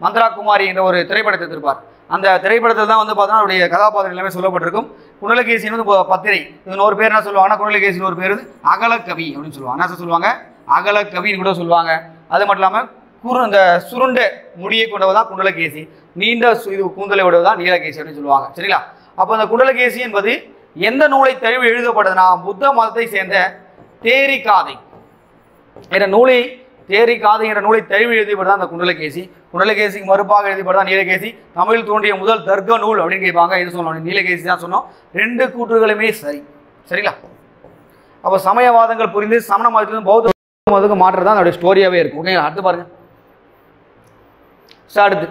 மந்திரா குமாரி என்ற ஒரு திரைப்படத்தை எடுத்திருப்பார். அந்த திரைப்படத்தில் தான் வந்து பார்த்தீங்கன்னா அவருடைய கதாபாத்திரம் எல்லாமே சொல்லப்பட்டிருக்கும். குண்டலகேசி வந்து பத்திரை. இது ஒரு பேர் என்ன சொல்லுவாங்கன்னா குண்டலகேசின் ஒரு பேர் அகலக்கவி அப்படின்னு சொல்லுவாங்க. என்ன சொல்லுவாங்க? அகலக்கவின்னு கூட சொல்லுவாங்க. அது மட்டும் இல்லாமல் இந்த சுருண்ட முடியை கொண்டவர் தான் குண்டலகேசி. நீண்ட இது கூந்தலை உடையவர் தான் நீலகேசி அப்படின்னு சொல்லுவாங்க. சரிங்களா? அப்போ அந்த குண்டலகேசி என்பது எந்த நூலை தழுவி எழுதப்பட்டதுன்னா புத்த மதத்தை சேர்ந்த தேரிகாதை என்ற நூலை தேரிகாதை என்ற நூலை தழுவி எழுதப்பட்டதான் அந்த குண்டலகேசி. குண்டலகேசிக்கு மறுப்பாக எழுதப்பட்டதான் நீலகேசி. தமிழில் தோன்றிய முதல் தர்க்க நூல் அப்படின்னு கேட்பாங்க. இது சொல்லணும் நீலகேசி தான் சொன்னோம். 2 கூற்றுகளுமே சரி. சரிங்களா? அப்போ சமயவாதங்கள் புரிந்து சமண மதத்திலிருந்து பௌத்த மதத்துக்கு மாற்றது தான் அதோடைய ஸ்டோரியாவே இருக்கும். ஓகே, அடுத்து பாருங்க. அடுத்து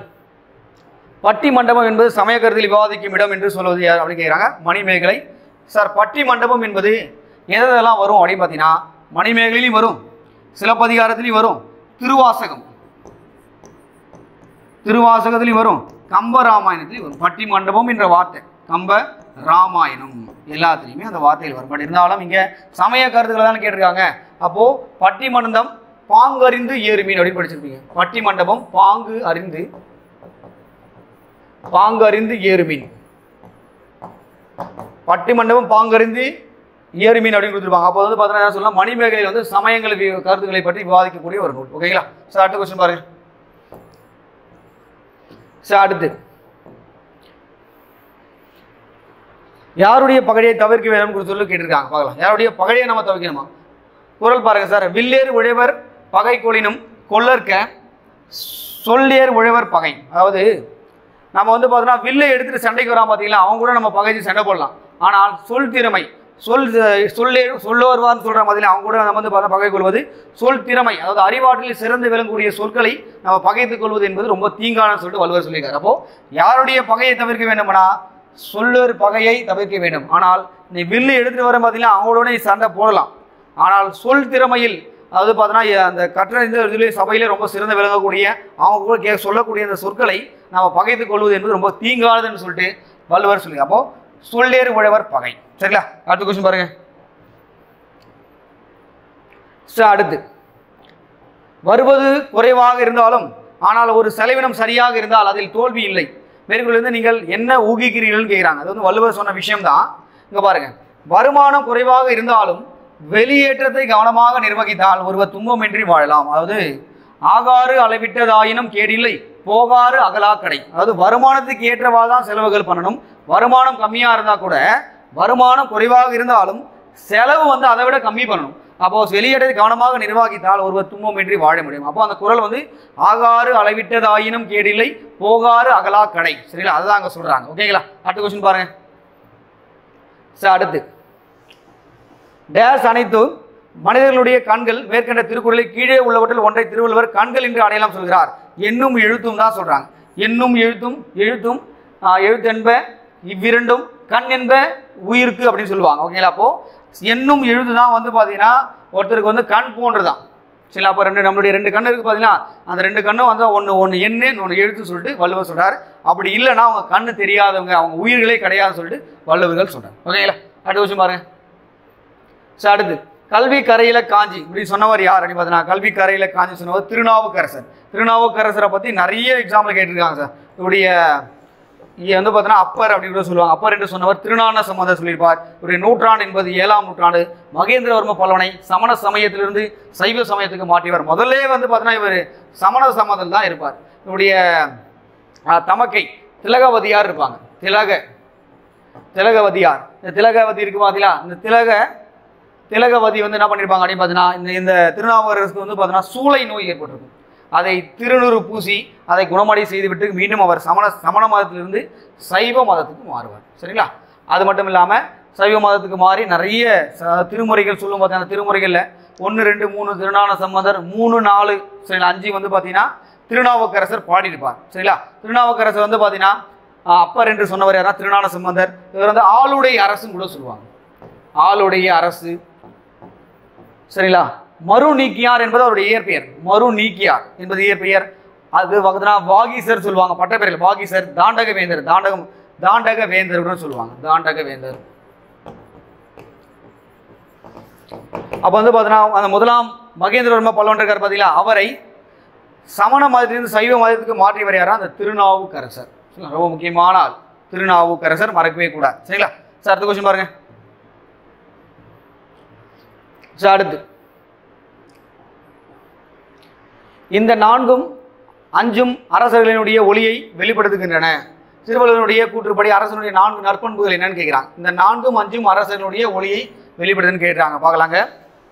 பட்டி மண்டபம் என்பது சமய கருத்தில் விவாதிக்கும் இடம் என்று சொல்வது யார் அப்படின்னு கேட்குறாங்க. மணிமேகலை. சார் பட்டி மண்டபம் என்பது எதெல்லாம் வரும் அப்படின்னு பார்த்தீங்கன்னா மணிமேகலையிலும் வரும், சிலப்பதிகாரத்திலையும் வரும், திருவாசகத்திலையும் வரும், கம்ப ராமாயணத்திலையும் வரும். பட்டி மண்டபம் என்ற வார்த்தை கம்ப ராமாயணம் எல்லாத்துலேயுமே அந்த வார்த்தையில் வரும். பட் இருந்தாலும் இங்கே சமய கருத்துக்களை தான் கேட்டிருக்காங்க. அப்போ பட்டி மண்டபம் பாங்கு அறிந்து ஏறுமீன் அப்படின்னு படிச்சிருப்பீங்க. பட்டி மண்டபம் பாங்கு அறிந்து ஏறுமீன். பட்டி மண்டபம் பாங்கறிந்து ஏறுமீன் அப்படின்னு கொடுத்துருப்பாங்க. அப்போ வந்து பார்த்தீங்கன்னா என்ன சொல்லலாம், மணிமேகலையில் வந்து சமயங்கள் கருத்துக்களை பற்றி விவாதிக்கக்கூடிய ஒரு நூல். ஓகேங்களா? சார் அடுத்த கொஸ்டின் பாருங்க. சார் அடுத்து யாருடைய பகையை தவிர்க்க வேண்டும் சொல்லி கேட்டிருக்காங்க. பார்க்கலாம். யாருடைய பகையை நம்ம தவிர்க்கணுமா? குரல் பாருங்க சார். வில்லேர் உழைவர் பகை கொளினும் கொள்ளற்க சொல்லேர் உழைவர் பகை. அதாவது நம்ம வந்து பார்த்தோன்னா வில்லை எடுத்துட்டு சண்டைக்கு வராம பார்த்தீங்களா, அவங்க கூட நம்ம பகைச்சு சண்டை போடலாம். ஆனால் சொல் திறமை சொல்லுவார்னு சொல்ற மாதிரி அவங்க கூட நம்ம வந்து பார்த்தா பகை கொள்வது சொல் திறமை, அதாவது அறிவாற்றலில் சிறந்து விளங்கக்கூடிய சொற்களை நம்ம பகைத்துக் கொள்வது என்பது ரொம்ப தீங்கானு சொல்லிட்டு வள்ளுவர் சொல்லியிருக்காரு. அப்போ யாருடைய பகையை தவிர்க்க வேண்டும்னா சொல்லர் பகையை தவிர்க்க வேண்டும். ஆனால் நீ வில்லு எடுத்துட்டு வர பார்த்தீங்கன்னா அவங்களோட நீ சண்டை போடலாம். ஆனால் சொல் திறமையில் அதாவது பார்த்தோன்னா அந்த கற்ற சபையிலே ரொம்ப சிறந்து விளங்கக்கூடிய அவங்க கூட சொல்லக்கூடிய அந்த சொற்களை நம்ம பகைத்துக் கொள்வது என்பது ரொம்ப தீங்கானதுன்னு சொல்லிட்டு வள்ளுவர் சொல்லி. அப்போ சொல்லேறு உழவர் பகை. சரிங்களா? அடுத்த கொஸ்டின் பாருங்க. அடுத்து வருவது குறைவாக இருந்தாலும் ஆனால் ஒரு செலவினம் சரியாக இருந்தால் அதில் தோல்வி இல்லை. மேற்கொண்டு நீங்கள் என்ன ஊகிக்கிறீர்கள் கேட்கிறாங்க. அது வந்து வள்ளுவர் சொன்ன விஷயம் தான். இங்க பாருங்க, வருமானம் குறைவாக இருந்தாலும் வெளியேற்றத்தை கவனமாக நிர்வகித்தால் ஒருவர் துன்பமின்றி வாழலாம். அதாவது ஆகாறு அளவிட்டதாயினும் கேடில்லை, போகாறு அகலாக்கடை. அதாவது வருமானத்துக்கு ஏற்றவாதான் செலவுகள் பண்ணணும். வருமானம் கம்மியா இருந்தா கூட வருமானம் குறைவாக இருந்தாலும் செலவு வந்து அதை விட கம்மி பண்ணணும். அப்போ வெளியேற்றத்தை கவனமாக நிர்வகித்தால் ஒருவர் துன்பமின்றி வாழ முடியும். அப்போ அந்த குறள் வந்து ஆகாறு அளவிட்டதாயினும் கேடில்லை, போகாறு அகலாக்கடை. சரிங்களா? அதுதான் அங்க சொல்றாங்க. ஓகேங்களா? அடுத்த கொஸ்டின் பாருங்க. அடுத்து டேஸ் அனைத்தும் மனிதர்களுடைய கண்கள் மேற்கண்ட திருக்குறளில் கீழே உள்ளவற்றில் ஒன்றை திருவள்ளுவர் கண்கள் என்று அடையாளம் சொல்கிறார். எண்ணும் எழுத்தும் தான் சொல்றாங்க. எண்ணும் எழுத்தும் எழுத்தென்ப இவ்விரண்டும் கண் என்ப உயிருக்கு அப்படின்னு சொல்லுவாங்க. ஓகேங்களா? அப்போ எண்ணும் எழுத்து தான் வந்து பார்த்தீங்கன்னா ஒருத்தருக்கு வந்து கண் போன்றுதான். சரிங்களா? அப்போ நம்மளுடைய 2 கண்ணு இருக்குது பார்த்தீங்கன்னா, அந்த 2 கண்ணும் வந்து ஒன்று எண்ணு ஒன்று எழுத்து சொல்லிட்டு வள்ளுவர் சொல்கிறார். அப்படி இல்லைன்னா அவங்க கண்ணு தெரியாதவங்க, அவங்க உயிர்களே கிடையாதுன்னு சொல்லிட்டு வள்ளுவர்கள் சொல்கிறார். ஓகேங்களா? அடுத்த விஷயம் பாருங்க. ஸோ அடுத்து கல்வி கரையில காஞ்சி இப்படி சொன்னவர் யார் அப்படின்னு பார்த்தீங்கன்னா, கல்வி கரையில காஞ்சி சொன்னவர் திருநாவுக்கரசர். திருநாவுக்கரசரை பற்றி நிறைய எக்ஸாம்பிள் கேட்டிருக்காங்க சார். இவருடைய வந்து பார்த்தீங்கன்னா அப்பர் அப்படின்னு கூட சொல்லுவாங்க. அப்பர் என்று சொன்னவர் திருஞான சம்பந்தர் சொல்லியிருப்பார். இவருடைய நூற்றாண்டு என்பது 7ஆம் நூற்றாண்டு. மகேந்திரவர்ம பல்லவனை சமண சமயத்திலிருந்து சைவ சமயத்துக்கு மாற்றியவர். முதல்ல வந்து பார்த்தீங்கன்னா இவர் சமண சமயத்தில் தான் இருப்பார். இவருடைய தமக்கை திலகவதியார் இருப்பாங்க. திலகவதியார். இந்த திலகவதி இருக்கு பார்த்தீங்களா? இந்த திலகவதி வந்து என்ன பண்ணியிருப்பாங்க அப்படின்னு பார்த்தீங்கன்னா, இந்த திருநாவுக்கரசுக்கு வந்து பார்த்தீங்கன்னா சூளை நோய் ஏற்பட்டிருக்கும். அதை திருநூறு பூசி அதை குணமடை செய்துவிட்டு மீண்டும் அவர் சமண மதத்திலிருந்து சைவ மதத்துக்கு மாறுவார். சரிங்களா? அது மட்டும் இல்லாமல் சைவ மதத்துக்கு மாறி நிறைய திருமுறைகள் சொல்லும் பார்த்தீங்கன்னா, அந்த திருமுறைகளில் 1, 2, 3 திருஞான சம்பந்தர், 3, 4 சரிங்களா 5 வந்து பார்த்தீங்கன்னா திருநாவுக்கரசர் பாடியிருப்பார். சரிங்களா? திருநாவுக்கரசர் வந்து பார்த்தீங்கன்னா அப்பர் என்று சொன்னவர் யாரா? திருஞான சம்பந்தர். இவர் வந்து ஆளுடைய அரசுன்னு கூட சொல்லுவாங்க. ஆளுடைய அரசு. சரிங்களா? மறு நீக்கியார் என்பது அவருடைய இயற்பெயர். மறு நீக்கியார் என்பது இயற்பெயர். அது பார்த்தீங்கன்னா வாகீசர் சொல்லுவாங்க. பட்டப்பெயர்கள் வாகீசர். தாண்டகவேந்தர். தாண்டகவேந்தர் சொல்லுவாங்க. தாண்டகவேந்தர். அப்போ வந்து பார்த்தீங்கன்னா அந்த முதலாம் மகேந்திரவர்ம பல்லவன் இருக்கார் பார்த்தீங்களா, அவரை சமண மதத்திலிருந்து சைவ மதத்துக்கு மாற்றியவர் யாரா? அந்த திருநாவுக்கரசர். ரொம்ப முக்கியமான ஆள் திருநாவுக்கரசர், மறக்கவே கூடாது. சரிங்களா? சார் அடுத்த கொஸ்டின் பாருங்க. சார் அடுத்து இந்த 4ம் 5ம் அரசர்களினுடைய ஒளியை வெளிப்படுத்துகின்றன. திருவள்ளுவருடைய கூற்றுப்படி அரசனுடைய 4 நற்பண்புகள் என்னன்னு கேட்கிறாங்க. இந்த 4ம் 5ம் அரசனுடைய ஒளியை வெளிப்படுத்துன்னு கேட்கிறாங்க. பார்க்கலாங்க.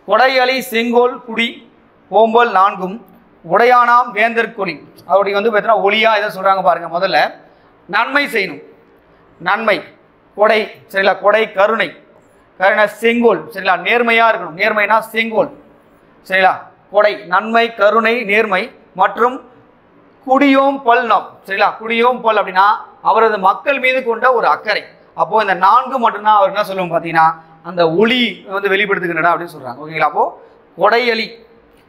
கொடையலி செங்கோல் குடி ஓம்பல் 4ம் உடையானாம் வேந்தற்கொடி. அவருடைய வந்து பார்த்தீங்கன்னா ஒளியா எதை சொல்றாங்க பாருங்க. முதல்ல நன்மை செய்யணும். நன்மை கொடை. சரிங்களா? கொடை கருணை. செங்கோல். சரிங்களா? நேர்மையா இருக்கணும். நேர்மைனா செங்கோல். சரிங்களா? கொடை நன்மை கருணை நேர்மை மற்றும் குடியோம் பல்னம். சரிங்களா? குடியோம் பல் அப்படின்னா அவரது மக்கள் மீது கொண்ட ஒரு அக்கறை. அப்போ இந்த 4 மட்டும்தான் அவர் என்ன சொல்லுவோம் பார்த்தீங்கன்னா அந்த ஒளி வந்து வெளிப்படுத்துகின்றன அப்படின்னு சொல்றாங்க. ஓகேங்களா? அப்போ கொடையலி.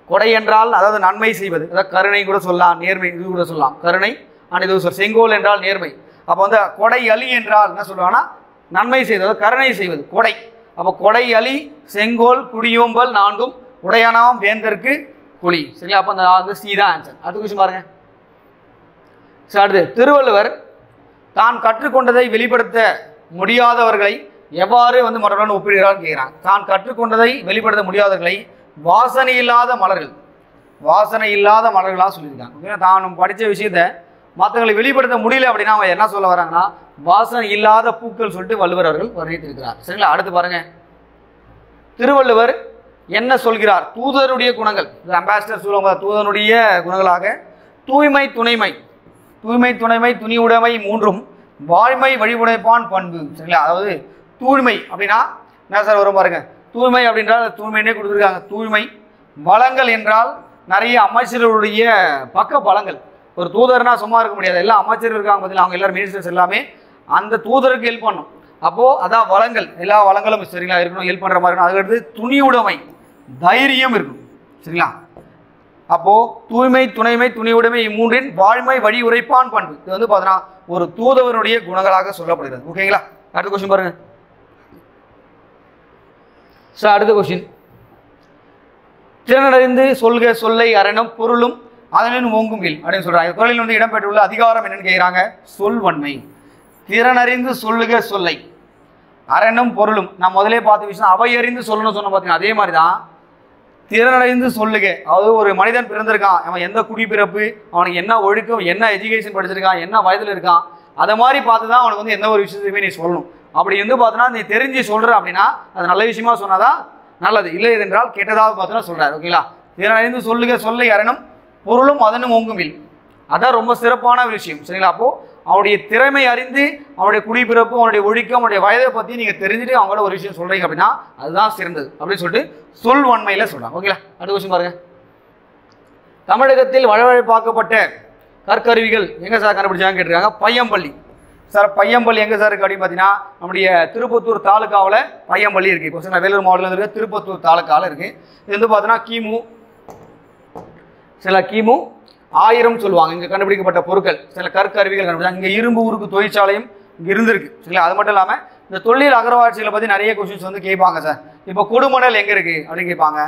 கொடை என்றால் அதாவது நன்மை செய்வது, அதாவது கருணை கூட சொல்லலாம், நேர்மை இது கூட சொல்லலாம். கருணை அண்ட் இது சொல். செங்கோல் என்றால் நேர்மை. அப்போ வந்து கொடை அலி என்றால் என்ன சொல்லுவாங்கன்னா நன்மை செய்வது, அதாவது கருணை செய்வது கொடை. அப்போ கொடை அலி செங்கோல் குடியோம்பல் 4ம் உடையானாம் வேந்தற்கு குழி. சரிங்களா? அப்போ அந்த சி தான் ஆன்சர். அடுத்த கொஸ்டின் பாருங்க. சரி அடுத்து திருவள்ளுவர் தான் கற்றுக்கொண்டதை வெளிப்படுத்த முடியாதவர்களை எவ்வாறு வந்து மற்றவர்களுடன் ஒப்பிடுகிறான்னு கேட்கிறாங்க. தான் கற்றுக்கொண்டதை வெளிப்படுத்த முடியாதவர்களை வாசனை இல்லாத மலர்கள், வாசனை இல்லாத மலர்களாக சொல்லியிருக்காங்க. தான் படித்த விஷயத்த மற்றவங்களை வெளிப்படுத்த முடியல அப்படின்னா அவங்க என்ன சொல்ல வராங்கன்னா வாசனை இல்லாத பூக்கள் சொல்லிட்டு வள்ளுவர் அவர்கள் வர்ணித்திருக்கிறார். சரிங்களா? அடுத்து பாருங்க. திருவள்ளுவர் என்ன சொல்கிறார்? தூதருடைய குணங்கள், அம்பாசிடர் சொல்லுவாங்க. தூதனுடைய குணங்களாக தூய்மை துணைமை, தூய்மை துணைமை துணிவுடைமை 3ம் வாய்மை வழிவுடைப்பான் பண்பு. சரிங்களா? அதாவது தூய்மை அப்படின்னா என்ன சார் வரும் பாருங்க. தூய்மை அப்படின்றால் தூய்மைன்னே கொடுத்துருக்காங்க. தூய்மை. வளங்கள் என்றால் நிறைய அமைச்சர்களுடைய பக்க பலங்கள். ஒரு தூதர்னா சும்மா இருக்க முடியாது. எல்லா அமைச்சர்கள் இருக்காங்க பார்த்தீங்கன்னா, அவங்க எல்லாரும் மினிஸ்டர்ஸ் எல்லாமே அந்த தூதருக்கு ஹெல்ப் பண்ணும். அப்போது அதான் வளங்கள், எல்லா வளங்களும் சரிங்களா இருக்கணும், ஹெல்ப் பண்ணுற மாதிரி இருக்கணும். அதுக்கடுத்து துணிவுடைமை, தைரியம் இருக்கும். சரிங்களா? அப்போது தூய்மை துணைமை துணிவுடைமை 3ன் வாழ்மை வழி உரைப்பான் பண்பு. இது வந்து பார்த்தீங்கன்னா ஒரு தூதவருடைய குணங்களாக சொல்லப்படுகிறது. ஓகேங்களா? அடுத்த கொஸ்டின் பாருங்க. சார் அடுத்த கொஸ்டின். திறனறிந்து சொல்க சொல்லை அரணம் பொருளும் அதனின் ஓங்கும் வில் அப்படின்னு சொல்றாங்க. குறளில் வந்து இடம்பெற்றுள்ள அதிகாரம் என்னன்னு கேட்கிறாங்க? சொல்வன்மை. திறனறிந்து சொல்லுக சொல்லை அரணம் பொருளும். நான் முதலே பார்த்த விஷயம் அவையறிந்து சொல்லணும்னு சொன்ன பார்த்தீங்கன்னா அதே மாதிரி தான் திறனறிந்து சொல்லுக. அதாவது ஒரு மனிதன் பிறந்திருக்கான், அவன் எந்த குடிப்பிறப்பு, அவனுக்கு என்ன ஒழுக்கம், என்ன எஜுகேஷன் படிச்சிருக்கான், என்ன வயதில் இருக்கான், அதை மாதிரி பார்த்து தான் அவனுக்கு வந்து எந்த ஒரு விஷயத்தையுமே நீ சொல்லணும். அப்படி வந்து பார்த்தோன்னா நீ தெரிஞ்சு சொல்கிற அப்படின்னா அது நல்ல விஷயமா சொன்னாதான் நல்லது, இல்லை என்றால் கெட்டதாக பார்த்தோன்னா சொல்கிறார். ஓகேங்களா? திறனறிந்து சொல்லுக சொல்லை அரணம் பொருளும் அதனும் ஓங்கும் வில். அதான் ரொம்ப சிறப்பான விஷயம். சரிங்களா? அப்போது அவனுடைய திறமை அறிந்து அவனுடைய குடிப்பிறப்பு, அவனுடைய ஒழுக்கம், அவனுடைய வயதை பற்றி நீங்கள் தெரிஞ்சுட்டு அவங்களோட ஒரு விஷயம் சொல்கிறீங்க அப்படின்னா அதுதான் சிறந்தது அப்படின்னு சொல்லிட்டு சொல்வன்மையில் சொல்கிறாங்க. ஓகேங்களா? அடுத்த கொஸ்டின் பாருங்க. தமிழகத்தில் வழவழைப்பாக்கப்பட்ட கற்கருவிகள் எங்கே சார் கண்டுபிடிச்சாங்க கேட்டிருக்காங்க. பையம்பள்ளி. சார் பையம்பள்ளி எங்கே சார் இருக்குது அப்படின்னு பார்த்தீங்கன்னா நம்முடைய திருப்பத்தூர் தாலுக்காவில் பையம்பள்ளி இருக்குது. இப்போ சார் வேலூர் மாவட்டத்தில் இருக்க திருப்பத்தூர் தாலுக்காவில் இருக்குது. இது வந்து பார்த்தீங்கன்னா கிமு 1000 சொல்லுவாங்க. இங்கே கண்டுபிடிக்கப்பட்ட பொருட்கள் சில கற்கருவிகள் கண்டுபிடிச்சாங்க. இங்கே இரும்பு உருக்கு தொழிற்சாலையும் இங்கே இருந்திருக்கு. சரிங்களா? அது மட்டும் இல்லாமல் இந்த தொழில் அகர்வாட்சிகளை பற்றி நிறைய கொஸ்டின்ஸ் வந்து கேட்பாங்க சார். இப்போ கொடுமணல் எங்கே இருக்குது அப்படின்னு கேட்பாங்க.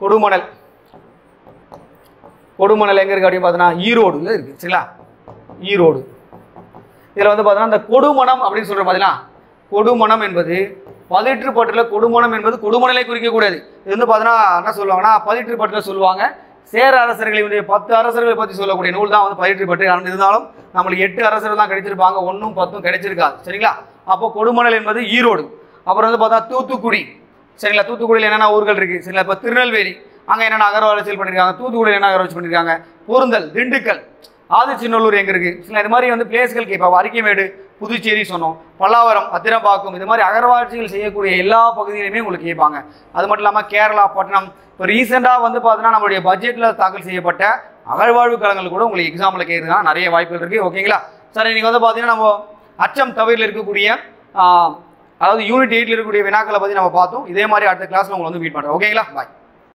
கொடுமணல் எங்கே இருக்குது அப்படின்னு பார்த்தீங்கன்னா ஈரோடுல இருக்குது. சரிங்களா? ஈரோடு. இதில் வந்து பார்த்தீங்கன்னா இந்த கொடுமணம் அப்படின்னு சொல்கிற பார்த்தீங்கன்னா கொடுமணம் என்பது பதிற்றுப்பட்டில் கொடுமணம் என்பது கொடுமணலை குறிக்கக்கூடாது. இது வந்து பார்த்தீங்கன்னா என்ன சொல்லுவாங்கன்னா பதிற்றுப்பட்டில் சொல்லுவாங்க. சேர அரசர்களுடைய 10 அரசர்களை பற்றி சொல்லக்கூடிய நூல் தான் வந்து பதிற்றுப்பட்டு. இருந்தாலும் நம்மளுக்கு 8 அரசர்கள் தான் கிடைச்சிருப்பாங்க, 1ம் 10ம் கிடைச்சிருக்காது. சரிங்களா? அப்போ கொடுமணல் என்பது ஈரோடு. அப்புறம் வந்து பார்த்தா தூத்துக்குடி. சரிங்களா? தூத்துக்குடியில் என்னென்ன ஊர்கள் இருக்குது? சரிங்களா? இப்போ திருநெல்வேலி அங்கே என்னென்ன அகர்வாட்சிகள் பண்ணியிருக்காங்க. தூத்துக்குடியில் என்ன அகர்வாட்சி பண்ணியிருக்காங்க. பொருந்தல், திண்டுக்கல், ஆதிச்சிநல்லூர் எங்கே இருக்குது? சரிங்களா? இது மாதிரி வந்து பிளேஸ்கள் கேட்பாங்க. அரிக்கைமேடு, புதுச்சேரி சொன்னோம், பல்லாவரம், அத்திரம்பாக்கம், இது மாதிரி அகர்வாட்சிகள் செய்யக்கூடிய எல்லா பகுதியிலுமே உங்களுக்கு கேட்பாங்க. அது மட்டும் இல்லாமல் கேரளா, பட்டணம். இப்போ ரீசெண்டாக வந்து பார்த்தீங்கன்னா நம்மளுடைய பட்ஜெட்டில் தாக்கல் செய்யப்பட்ட அகழ்வாழ்வு களங்கள் கூட உங்களுக்கு எக்ஸாமில் கேட்குறதுனா நிறைய வாய்ப்புகள் இருக்குது. ஓகேங்களா? சார் இன்றைக்கி வந்து பார்த்தீங்கன்னா நம்ம அச்சம் தவிரில் இருக்கக்கூடிய அதாவது யூனிட் 8 இருக்கக்கூடிய வினாக்களை பற்றி நம்ம பார்த்தோம். இதே மாதிரி அடுத்த கிளாஸில் உங்களை வந்து மீட் பண்ணுறோம். ஓகேங்களா? பாய்.